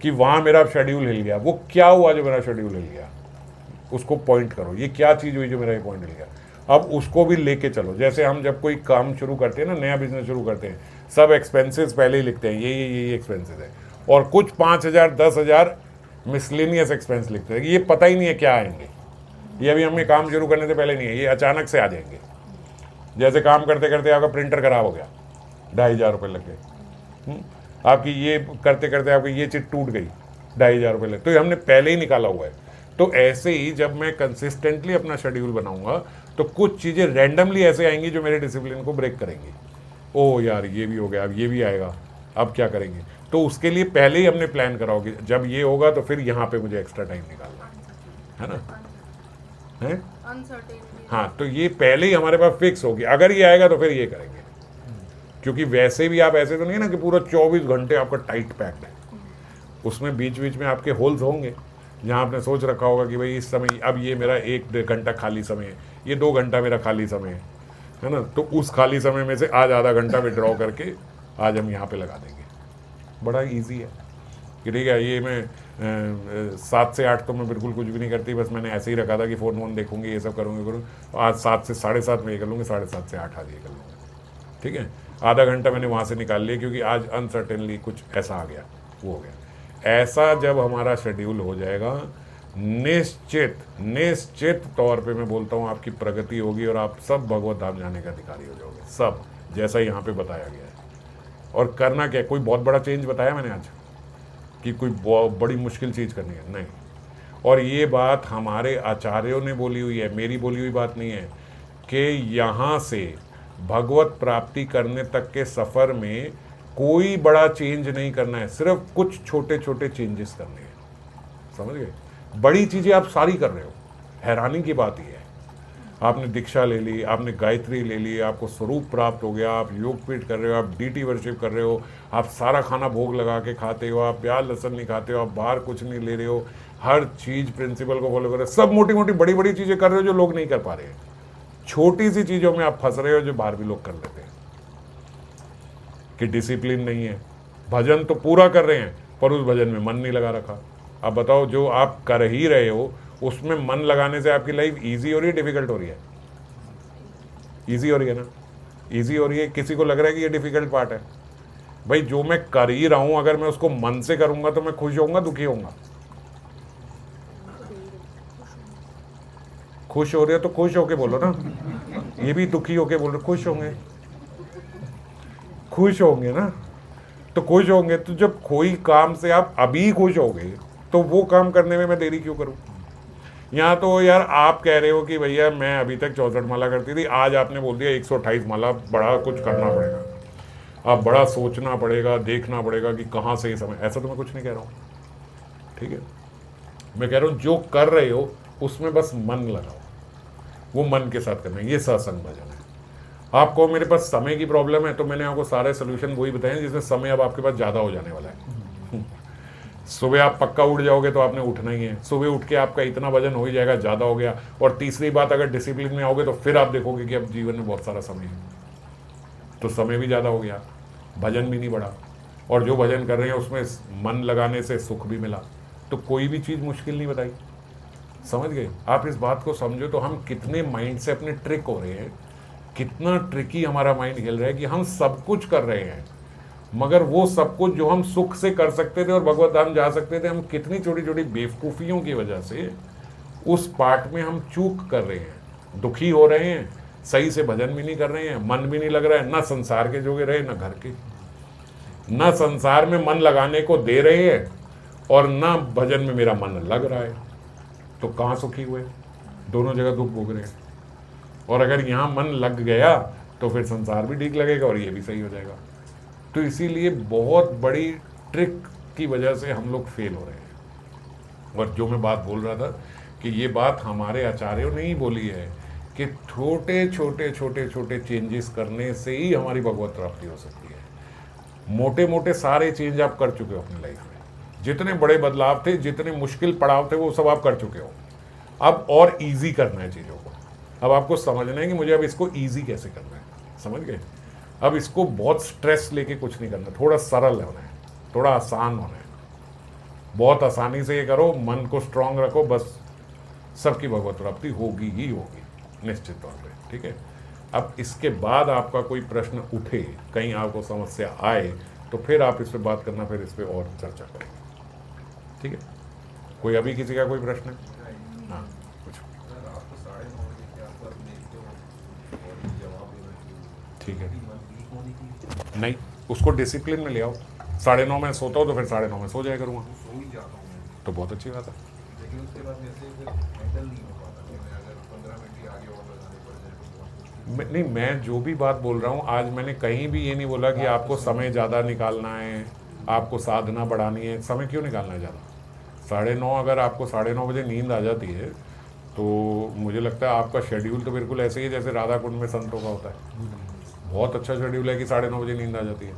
कि वहाँ मेरा शेड्यूल हिल गया। वो क्या हुआ जो मेरा शेड्यूल हिल गया? उसको पॉइंट करो, ये क्या चीज़ हुई जो मेरा ये पॉइंट हिल गया? अब उसको भी लेके चलो। जैसे हम जब कोई काम शुरू करते हैं ना, नया बिजनेस शुरू करते हैं, सब एक्सपेंसेस पहले ही लिखते हैं, ये एक्सपेंसेस है, और कुछ 5,000 10,000 मिसलेनियस एक्सपेंस लिखते हैं, ये पता ही नहीं है क्या आएंगे, ये अभी हमें काम शुरू करने से पहले नहीं है, ये अचानक से आ जाएंगे। जैसे काम करते करते आपका प्रिंटर खराब हो गया, 2,500 रुपये लग गए, आपकी ये करते करते आपकी ये चीज़ टूट गई, 2,500 रुपये लगे, तो ये हमने पहले ही निकाला हुआ है। तो ऐसे ही जब मैं कंसिस्टेंटली अपना शेड्यूल बनाऊंगा तो कुछ चीज़ें रैंडमली ऐसे आएंगी जो मेरे डिसिप्लिन को ब्रेक करेंगी। ओ यार ये भी हो गया, अब ये भी आएगा, अब क्या करेंगे? तो उसके लिए पहले ही हमने प्लान करा होगी, जब ये होगा तो फिर यहाँ पे मुझे एक्स्ट्रा टाइम निकालना है ना, है? हाँ, तो ये पहले ही हमारे पास फिक्स होगी, अगर ये आएगा तो फिर ये करेंगे। क्योंकि वैसे भी आप ऐसे तो नहीं है ना कि पूरा 24 घंटे आपका टाइट पैक्ड है, उसमें बीच बीच में आपके होल्स होंगे जहाँ आपने सोच रखा होगा कि भाई इस समय अब ये मेरा 1 घंटा खाली समय है, ये 2 घंटा मेरा खाली समय है ना, तो उस खाली समय में से आज आधा घंटा विड्रॉ करके आज हम यहाँ पे लगा देंगे। बड़ा इजी है कि ठीक है, ये मैं 7 से 8 तो मैं बिल्कुल कुछ भी नहीं करती, बस मैंने ऐसे ही रखा था कि फ़ोन वोन देखूंगी, ये सब करूँगी, आज 7 से 7:30 में ये कर लूँगी, 7:30 से 8 आज ये कर लूँगी, ठीक है। आधा घंटा मैंने वहाँ से निकाल लिया क्योंकि आज अनसर्टेनली कुछ ऐसा आ गया, वो हो गया। ऐसा जब हमारा शेड्यूल हो जाएगा, निश्चित निश्चित तौर पे मैं बोलता हूँ आपकी प्रगति होगी और आप सब भगवत धाम जाने का अधिकारी हो जाओगे, सब, जैसा यहाँ पे बताया गया है। और करना क्या है, कोई बहुत बड़ा चेंज बताया मैंने आज कि कोई बहुत बड़ी मुश्किल चीज़ करनी है, नहीं। और ये बात हमारे आचार्यों ने बोली हुई है, मेरी बोली हुई बात नहीं है, कि यहाँ से भगवत प्राप्ति करने तक के सफ़र में कोई बड़ा चेंज नहीं करना है, सिर्फ कुछ छोटे छोटे चेंजेस करने हैं, समझ गए। बड़ी चीज़ें आप सारी कर रहे हो, हैरानी की बात यह है, आपने दीक्षा ले ली, आपने गायत्री ले ली, आपको स्वरूप प्राप्त हो गया, आप योगपीठ कर रहे हो, आप डीटी वर्शिप कर रहे हो, आप सारा खाना भोग लगा के खाते हो, आप प्याज लहसुन नहीं खाते हो, आप बाहर कुछ नहीं ले रहे हो, हर चीज़ प्रिंसिपल को फॉलो कर रहे हो, सब मोटी मोटी बड़ी बड़ी चीज़ें कर रहे हो जो लोग नहीं कर पा रहे हैं। छोटी सी चीज़ों में आप फंस रहे हो जो बाहर भी लोग कर लेते हैं, कि डिसिप्लिन नहीं है। भजन तो पूरा कर रहे हैं पर उस भजन में मन नहीं लगा रखा। अब बताओ, जो आप कर ही रहे हो उसमें मन लगाने से आपकी लाइफ इजी हो रही है, डिफिकल्ट हो रही है? इजी हो रही है ना, इजी हो रही है। किसी को लग रहा है कि ये डिफिकल्ट पार्ट है? भाई जो मैं कर ही रहा हूं, अगर मैं उसको मन से करूंगा तो मैं खुश होऊंगा, दुखी होऊंगा? खुश हो रहे हो तो खुश होके बोलो ना, ये भी दुखी होके बोल रहे, खुश होंगे, खुश होंगे ना, तो खुश होंगे। तो जब कोई काम से आप अभी खुश होगे तो वो काम करने में मैं देरी क्यों करूं? यहाँ तो यार आप कह रहे हो कि भैया मैं अभी तक 64 माला करती थी, आज आपने बोल दिया 128 माला, बड़ा कुछ करना पड़ेगा, अब बड़ा सोचना पड़ेगा, देखना पड़ेगा कि कहाँ से ये समय। ऐसा तो मैं कुछ नहीं कह रहा हूँ, ठीक है। मैं कह रहा हूँ जो कर रहे हो उसमें बस मन लगाओ, वो मन के साथ करना है, ये सत्संग भजन है। आपको मेरे पास समय की प्रॉब्लम है तो मैंने आपको सारे सोल्यूशन वही बताए जिसमें समय अब आपके पास ज़्यादा हो जाने वाला है। सुबह आप पक्का उठ जाओगे तो आपने उठना ही है, सुबह उठ के आपका इतना वजन हो ही जाएगा, ज़्यादा हो गया। और तीसरी बात, अगर डिसिप्लिन में आओगे तो फिर आप देखोगे कि अब जीवन में बहुत सारा समय है, तो समय भी ज़्यादा हो गया, भजन भी नहीं बढ़ा, और जो भजन कर रहे हैं उसमें मन लगाने से सुख भी मिला, तो कोई भी चीज़ मुश्किल नहीं बताई। समझ गए आप? इस बात को समझो तो हम कितने माइंड से अपने ट्रिक हो रहे हैं, कितना ट्रिकी हमारा माइंड खेल रहा है कि हम सब कुछ कर रहे हैं, मगर वो सब कुछ जो हम सुख से कर सकते थे और भगवत धाम जा सकते थे, हम कितनी छोटी छोटी बेवकूफ़ियों की वजह से उस पार्ट में हम चूक कर रहे हैं, दुखी हो रहे हैं, सही से भजन भी नहीं कर रहे हैं, मन भी नहीं लग रहा है, ना संसार के जोगे रहे ना घर के, ना संसार में मन लगाने को दे रहे हैं और ना भजन में मेरा मन लग रहा है, तो कहाँ सुखी हुए? दोनों जगह दुख भोग रहे हैं। और अगर यहाँ मन लग गया तो फिर संसार भी ठीक लगेगा और ये भी सही हो जाएगा। तो इसीलिए बहुत बड़ी ट्रिक की वजह से हम लोग फेल हो रहे हैं। और जो मैं बात बोल रहा था कि ये बात हमारे आचार्यों ने ही बोली है कि छोटे छोटे छोटे छोटे चेंजेस करने से ही हमारी भगवत प्राप्ति हो सकती है। मोटे मोटे सारे चेंज आप कर चुके हो अपनी लाइफ में, जितने बड़े बदलाव थे, जितने मुश्किल पड़ाव थे, वो सब आप कर चुके हो। अब और इजी करना है चीज़ों को, अब आपको समझना है कि मुझे अब इसको इजी कैसे करना है, समझ गए? अब इसको बहुत स्ट्रेस लेके कुछ नहीं करना, थोड़ा सरल होना है, थोड़ा आसान होना है, बहुत आसानी से ये करो, मन को स्ट्रांग रखो, बस सबकी भगवत प्राप्ति होगी ही होगी निश्चित तौर पे, ठीक है। अब इसके बाद आपका कोई प्रश्न उठे, कहीं आपको समस्या आए, तो फिर आप इस पर बात करना, फिर इस पर और चर्चा करेंगे, ठीक है। कोई अभी किसी का कोई प्रश्न है? हाँ कुछ, ठीक है। नहीं, उसको डिसिप्लिन में ले आओ। 9:30 में सोता हूँ तो फिर 9:30 में सो जाया करूँगा, तो बहुत अच्छी बात है। नहीं, मैं जो भी बात बोल रहा हूँ आज, मैंने कहीं भी ये नहीं बोला कि आपको समय ज़्यादा निकालना है, आपको साधना बढ़ानी है। समय क्यों निकालना है ज़्यादा? 9:30, अगर आपको 9:30 बजे नींद आ जाती है तो मुझे लगता है आपका शेड्यूल तो बिल्कुल ऐसे ही है जैसे राधा कुंड में संतों का होता है। बहुत अच्छा शेड्यूल है कि 9:30 बजे नींद आ जाती है।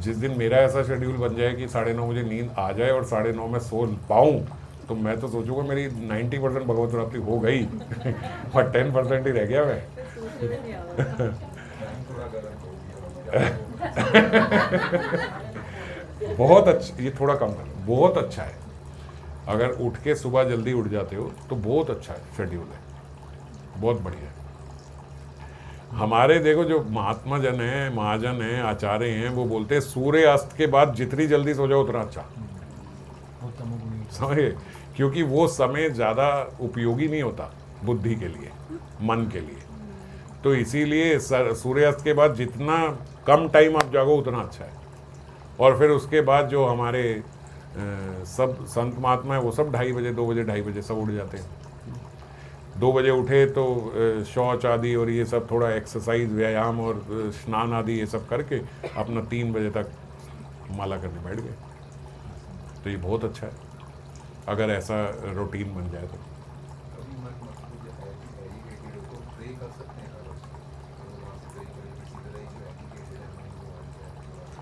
जिस दिन मेरा ऐसा शेड्यूल बन जाए कि 9:30 बजे नींद आ जाए और 9:30 में सो पाऊँ, तो मैं तो सोचूंगा मेरी 90% भगवत प्राप्ति हो गई और 10% ही रह गया मैं। बहुत अच्छा, ये थोड़ा कम कर, बहुत अच्छा है। अगर उठ के सुबह जल्दी उठ जाते हो तो बहुत अच्छा है, शेड्यूल है, बहुत बढ़िया है। हमारे देखो जो महात्मा जन हैं, महाजन हैं, आचार्य हैं, वो बोलते हैं सूर्य अस्त के बाद जितनी जल्दी सो जाओ उतना अच्छा। बहुत तमोगुणी समझे, क्योंकि वो समय ज़्यादा उपयोगी नहीं होता बुद्धि के लिए, मन के लिए। तो इसीलिए सूर्यास्त के बाद जितना कम टाइम आप जागो उतना अच्छा है। और फिर उसके बाद जो हमारे सब संत महात्मा है वो सब 2:30 बजे 2 बजे 2:30 बजे सब उठ जाते हैं। 2 बजे उठे तो शौच आदि और ये सब थोड़ा एक्सरसाइज व्यायाम और स्नान आदि ये सब करके अपना 3 बजे तक माला करने बैठ गए। तो ये बहुत अच्छा है अगर ऐसा रूटीन बन जाए तो। अभी मन मस्जिद है कि एजुकेटेड हो तो प्रे कर सकते हैं अगर तो वहाँ से प्रे करें किसी तरह की जो एजुकेटेड है नहीं वो आ जाए।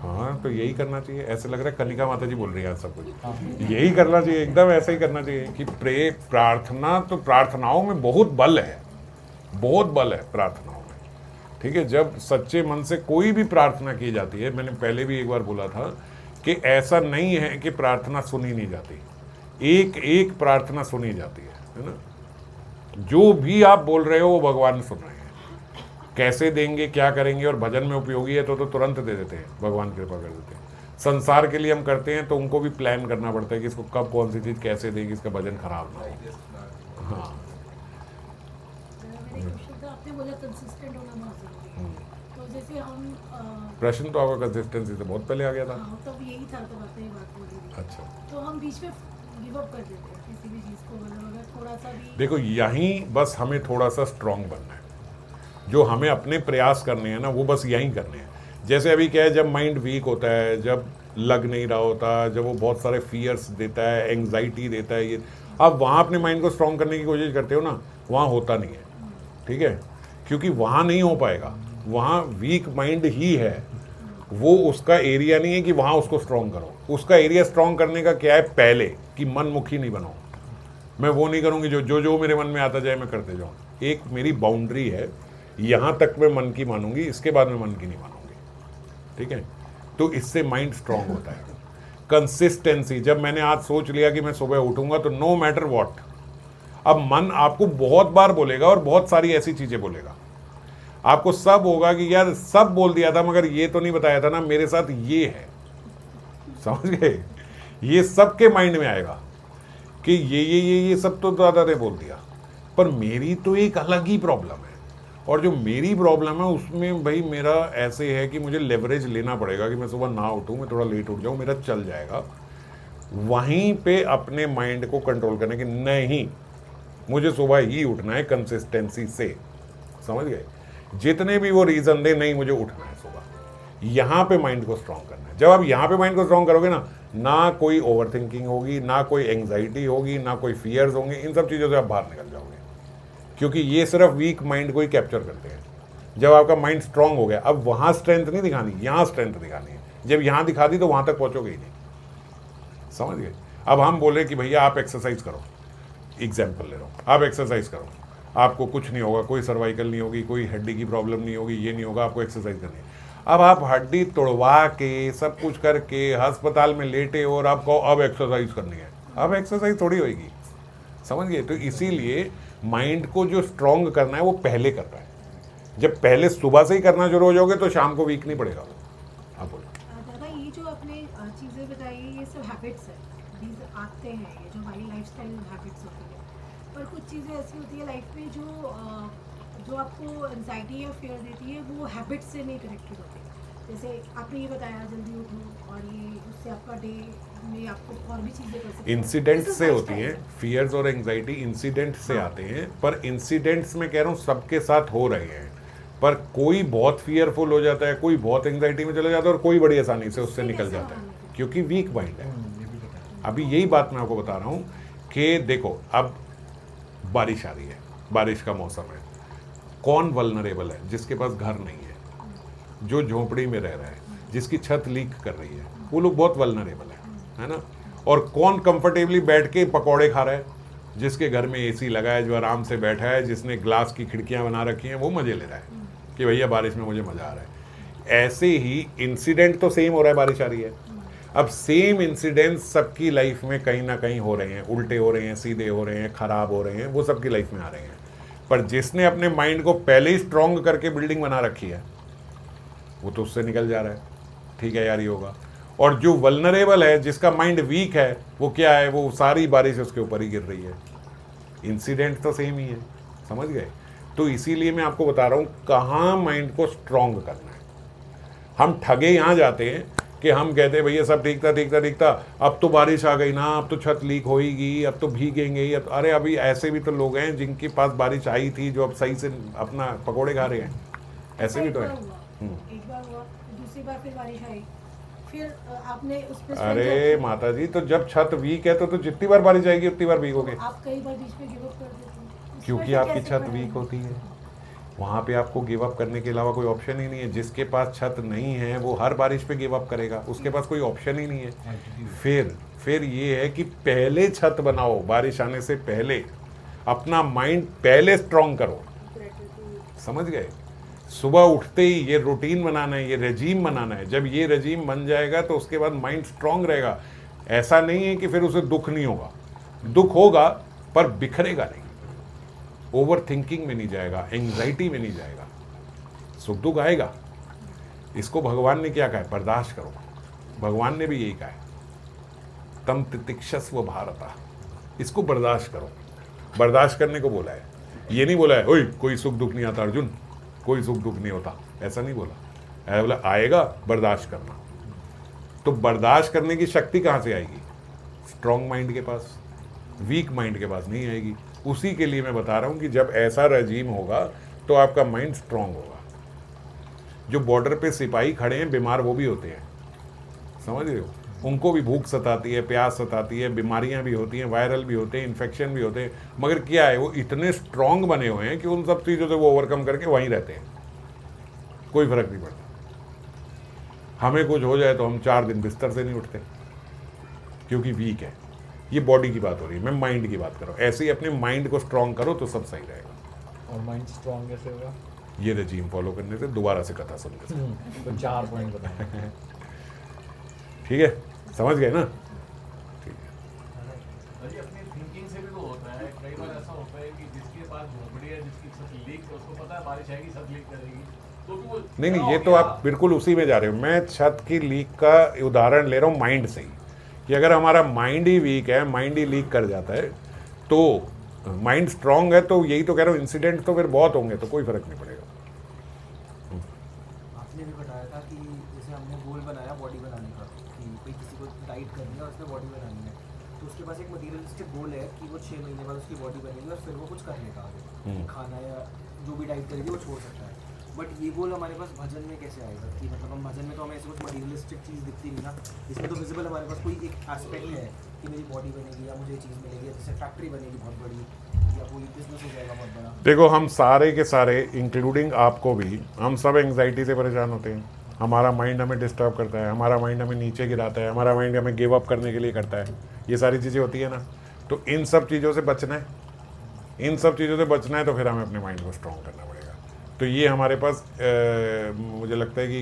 हाँ तो यही करना चाहिए। ऐसे लग रहा है कनिका माता जी बोल रही है सब कुछ। हाँ यही करना चाहिए, एकदम ऐसा ही करना चाहिए कि प्रार्थना, तो प्रार्थनाओं में बहुत बल है, बहुत बल है प्रार्थनाओं में। ठीक है, जब सच्चे मन से कोई भी प्रार्थना की जाती है, मैंने पहले भी एक बार बोला था कि ऐसा नहीं है कि प्रार्थना सुनी नहीं जाती, एक एक प्रार्थना सुनी जाती है ना। जो भी आप बोल रहे हो वो भगवान सुन रहे हैं। कैसे देंगे, क्या करेंगे, और भजन में उपयोगी है तो तुरंत दे देते हैं, भगवान कृपा कर देते हैं। संसार के लिए हम करते हैं तो उनको भी प्लान करना पड़ता है कि इसको कब कौन सी चीज़ कैसे देगी, इसका भजन खराब ना हो। हाँ मेरा क्वेश्चन था, आपने बोला कंसिस्टेंट होना बहुत जरूरी है। तो जैसे हम प्रश्न तो आपका कंसिस्टेंसी से बहुत पहले आ गया था। हाँ, तब यही था, तो आपने ये बात बोली थी। अच्छा, तो हम बीच में गिव अप कर देते हैं किसी भी चीज़ को, मतलब अगर थोड़ा सा भी देखो यहीं बस हमें थोड़ा सा स्ट्रांग बनना है। जो हमें अपने प्रयास करने हैं ना वो बस यहीं करने हैं। जैसे अभी क्या है, जब माइंड वीक होता है, जब लग नहीं रहा होता, जब वो बहुत सारे फियर्स देता है, एंग्जाइटी देता है, ये आप वहाँ अपने माइंड को स्ट्रांग करने की कोशिश करते हो ना, वहाँ होता नहीं है। ठीक है, क्योंकि वहाँ नहीं हो पाएगा, वहाँ वीक माइंड ही है, वो उसका एरिया नहीं है कि वहाँ उसको स्ट्रांग करो। उसका एरिया स्ट्रांग करने का क्या है, पहले कि मनमुखी नहीं बनाओ। मैं वो नहीं करूँगी जो मेरे मन में आता जाए मैं करते जाऊँ। एक मेरी बाउंड्री है, यहाँ तक मैं मन की मानूंगी, इसके बाद मैं मन की नहीं मानूंगी। ठीक है, तो इससे माइंड स्ट्रांग होता है। कंसिस्टेंसी, जब मैंने आज सोच लिया कि मैं सुबह उठूंगा तो नो मैटर व्हाट, अब मन आपको बहुत बार बोलेगा और बहुत सारी ऐसी चीजें बोलेगा, आपको सब होगा कि यार सब बोल दिया था मगर ये तो नहीं बताया था ना, मेरे साथ ये है। समझ गए, ये सबके माइंड में आएगा कि ये सब तो दादा ने बोल दिया, पर मेरी तो एक अलग ही प्रॉब्लम है। और जो मेरी प्रॉब्लम है उसमें भाई मेरा ऐसे है कि मुझे लेवरेज लेना पड़ेगा कि मैं सुबह ना उठूं, मैं थोड़ा लेट उठ जाऊं, मेरा चल जाएगा। वहीं पे अपने माइंड को कंट्रोल करने की, नहीं मुझे सुबह ही उठना है कंसिस्टेंसी से। समझ गए, जितने भी वो रीजन दे, नहीं मुझे उठना है सुबह, यहाँ पे माइंड को स्ट्रांग करना है। जब आप यहाँ पे माइंड को स्ट्रांग करोगे ना कोई ओवर थिंकिंग होगी, ना कोई एंग्जाइटी होगी, ना कोई फियर्स होंगे, इन सब चीज़ों से आप बाहर निकल जाओगे, क्योंकि ये सिर्फ वीक माइंड को ही कैप्चर करते हैं। जब आपका माइंड स्ट्रांग हो गया, अब वहाँ स्ट्रेंथ नहीं दिखानी, यहाँ स्ट्रेंथ दिखानी है। जब यहाँ दिखा दी तो वहाँ तक पहुँचोगे ही नहीं। समझ गए, अब हम बोले कि भैया आप एक्सरसाइज करो, एग्जाम्पल ले रहा हूँ, आप एक्सरसाइज करो, आपको कुछ नहीं होगा, कोई सर्वाइकल नहीं होगी, कोई हड्डी की प्रॉब्लम नहीं होगी, ये नहीं होगा, आपको एक्सरसाइज करनी है। अब आप हड्डी तोड़वा के सब कुछ करके अस्पताल में लेटे और आपको अब एक्सरसाइज करनी है, अब एक्सरसाइज थोड़ी होगी। समझ गए, तो इसीलिए माइंड को जो स्ट्रांग करना है वो पहले करना है। जब पहले सुबह से ही करना शुरू हो जाओगे तो शाम को वीक नहीं पड़ेगा। आप बोलो। दादा, ये जो आपने चीज़ें बताई ये सब हैबिट्स है, these आते हैं, ये जो हमारी लाइफस्टाइल हैबिट्स होती है। पर कुछ चीज़ें ऐसी होती है लाइफ में जो आपको एंजाइटी या फियर देती है, वो हैबिट से नहीं कनेक्टेड होती। जैसे आपने ये बताया जल्दी उठो, और ये उससे आपका डे में आपको और भी चीज़ें कर सकते हैं। इंसिडेंट This is से होती lifestyle. हैं, फियर्स और एंग्जाइटी इंसिडेंट से आते हैं, पर इंसिडेंट्स में कह रहा हूँ सबके साथ हो रहे हैं, पर कोई बहुत फियरफुल हो जाता है, कोई बहुत एंग्जाइटी में चला जाता है और कोई बड़ी आसानी से उससे निकल जाता है, क्योंकि वीक माइंड है। ये भी पता है। अभी यही बात मैं आपको बता रहा हूँ कि देखो अब बारिश आ रही है, बारिश का मौसम है, कौन वल्नरेबल है, जिसके पास घर नहीं है, जो झोंपड़ी में रह रहा है, जिसकी छत लीक कर रही है, वो लोग बहुत वल्नरेबल है ना। और कौन कंफर्टेबली बैठ के पकौड़े खा रहा है, जिसके घर में एसी लगा है, जो आराम से बैठा है, जिसने ग्लास की खिड़कियां बना रखी हैं, वो मजे ले रहा है कि भैया बारिश में मुझे मजा आ रहा है। ऐसे ही इंसिडेंट तो सेम हो रहा है, बारिश आ रही है। अब सेम इंसिडेंट सबकी लाइफ में कहीं ना कहीं हो रहे हैं, उल्टे हो रहे हैं, सीधे हो रहे हैं, खराब हो रहे हैं, वो सबकी लाइफ में आ रहे हैं। पर जिसने अपने माइंड को पहले ही स्ट्रांग करके बिल्डिंग बना रखी है, वो तो उससे निकल जा रहा है, ठीक है यार ये होगा। और जो वल्नरेबल है, जिसका माइंड वीक है, वो क्या है, वो सारी बारिश उसके ऊपर ही गिर रही है। इंसिडेंट तो सेम ही है, समझ गए। तो इसीलिए मैं आपको बता रहा हूँ कहाँ माइंड को स्ट्रांग करना है। हम ठगे यहाँ जाते हैं कि हम कहते हैं भैया सब ठीक था ठीक था ठीक था, अब तो बारिश आ गई ना, अब तो छत लीक होएगी, अब तो भीगेंगे ही। अब अरे अभी ऐसे भी तो लोग हैं जिनके पास बारिश आई थी, जो अब सही से अपना पकोड़े खा रहे हैं, ऐसे भी एक तो बार है। हुआ, एक बार हुआ, दूसरी बार फिर बारिश आई, फिर आपने उस पर अरे माता जी, तो जब छत वीक है तो जितनी बार बारिश आएगी उतनी बार भीगोगे, आप कई बार बीच में गिव अप कर देते हैं। उस क्योंकि पर आपकी कैसे छत खड़े वीक हैं? होती है। वहाँ पे आपको गिव अप करने के अलावा कोई ऑप्शन ही नहीं है। जिसके पास छत नहीं है वो हर बारिश पे गिव अप करेगा, उसके पास कोई ऑप्शन ही नहीं है। एल्टीट्यूड। फिर ये है कि पहले छत बनाओ, बारिश आने से पहले अपना माइंड पहले स्ट्रांग करो, समझ गए। सुबह उठते ही ये रूटीन बनाना है, ये रेजीम बनाना है। जब ये रेजीम बन जाएगा तो उसके बाद माइंड स्ट्रांग रहेगा। ऐसा नहीं है कि फिर उसे दुख नहीं होगा, दुख होगा पर बिखरेगा नहीं, ओवर थिंकिंग में नहीं जाएगा, एंग्जाइटी में नहीं जाएगा। सुख दुख आएगा, इसको भगवान ने क्या कहा है, बर्दाश्त करो। भगवान ने भी यही कहा है, तम तितिक्षस्व भारता, इसको बर्दाश्त करो। बर्दाश्त करने को बोला है, ये नहीं बोला है ओए कोई सुख दुख नहीं आता अर्जुन, कोई सुख दुख नहीं होता, ऐसा नहीं बोला। ऐसा बोला आएगा, बर्दाश्त करना। तो बर्दाश्त करने की शक्ति कहाँ से आएगी, स्ट्रॉन्ग माइंड के पास, वीक माइंड के पास नहीं आएगी। उसी के लिए मैं बता रहा हूँ कि जब ऐसा रजीम होगा तो आपका माइंड स्ट्रांग होगा। जो बॉर्डर पे सिपाही खड़े हैं बीमार, वो भी होते हैं, समझ रहे हो, उनको भी भूख सताती है, प्यास सताती है, बीमारियां भी होती हैं, वायरल भी होते हैं, इन्फेक्शन भी होते हैं, मगर क्या है, वो इतने स्ट्रांग बने हुए हैं कि उन सब चीज़ों से वो ओवरकम करके वहीं रहते हैं, कोई फर्क नहीं पड़ता। हमें कुछ हो जाए तो हम 4 दिन बिस्तर से नहीं उठते, क्योंकि वीक है। ये बॉडी की बात हो रही है, मैं माइंड की बात कर रहा हूँ। ऐसे ही अपने माइंड को स्ट्रांग करो तो सब सही रहेगा। और माइंड स्ट्रांग कैसे होगा? ये रजीम फॉलो करने से, दोबारा से कथा सुनने से। तो 4 पॉइंट बताएं। ठीक है, समझ गए ना। ठीक है, अरे अपनी थिंकिंग से भी तो होता है। कई बार ऐसा होता है कि जिसके पास झोपड़ी है, जिसकी छत लीक है, उसको पता है बारिश आएगी, छत लीक करेगी, तो भी वो नहीं, ये तो आप बिल्कुल उसी में जा रहे हो। मैं छत की लीक का उदाहरण ले रहा हूँ माइंड से ही, कि अगर हमारा माइंड ही वीक है, माइंड ही लीक कर जाता है, तो माइंड स्ट्रांग है, तो यही तो कह रहा हूँ, इंसिडेंट तो फिर बहुत होंगे, तो कोई फर्क नहीं पड़ेगा। आपने भी बताया था कि जैसे हमने गोल बनाया बॉडी बनाने का, कि भाई किसी को डाइट करनी है और उसमें बॉडी बनानी है, तो उसके पास एक मटीरियलिस्टिक गोल है कि वो 6 महीने बाद उसकी बॉडी बनेगी और फिर वो कुछ कर लेगा आगे, कि खाना या जो भी डाइट करेगी वो छोड़ सकता है। बट ये गोल हमारे पास भजन में कैसे आएगा, कि मतलब हम भजन में तो हमें ऐसे कुछ मटीरियलिस्टिक चीज़ दिखती नहीं ना, इसमें तो विजिबल हमारे पास कोई एक एस्पेक्ट है कि मेरी बॉडी बनेगी या मुझे ये चीज़ मिलेगी, या जैसे फैक्ट्री बनेगी बहुत बड़ी, या कोई बिजनेस हो जाएगा बहुत बड़ा। देखो, हम सारे के सारे, इंक्लूडिंग आपको भी, हम सब एंग्जाइटी से परेशान होते हैं। हमारा माइंड हमें डिस्टर्ब करता है, हमारा माइंड हमें नीचे गिराता है, हमारा माइंड हमें गिव अप करने के लिए करता है। ये सारी चीज़ें होती है ना, तो इन सब चीज़ों से बचना है। इन सब चीज़ों से बचना है तो फिर हमें अपने माइंड को स्ट्रॉन्ग करना पड़ेगा। तो ये हमारे पास मुझे लगता है कि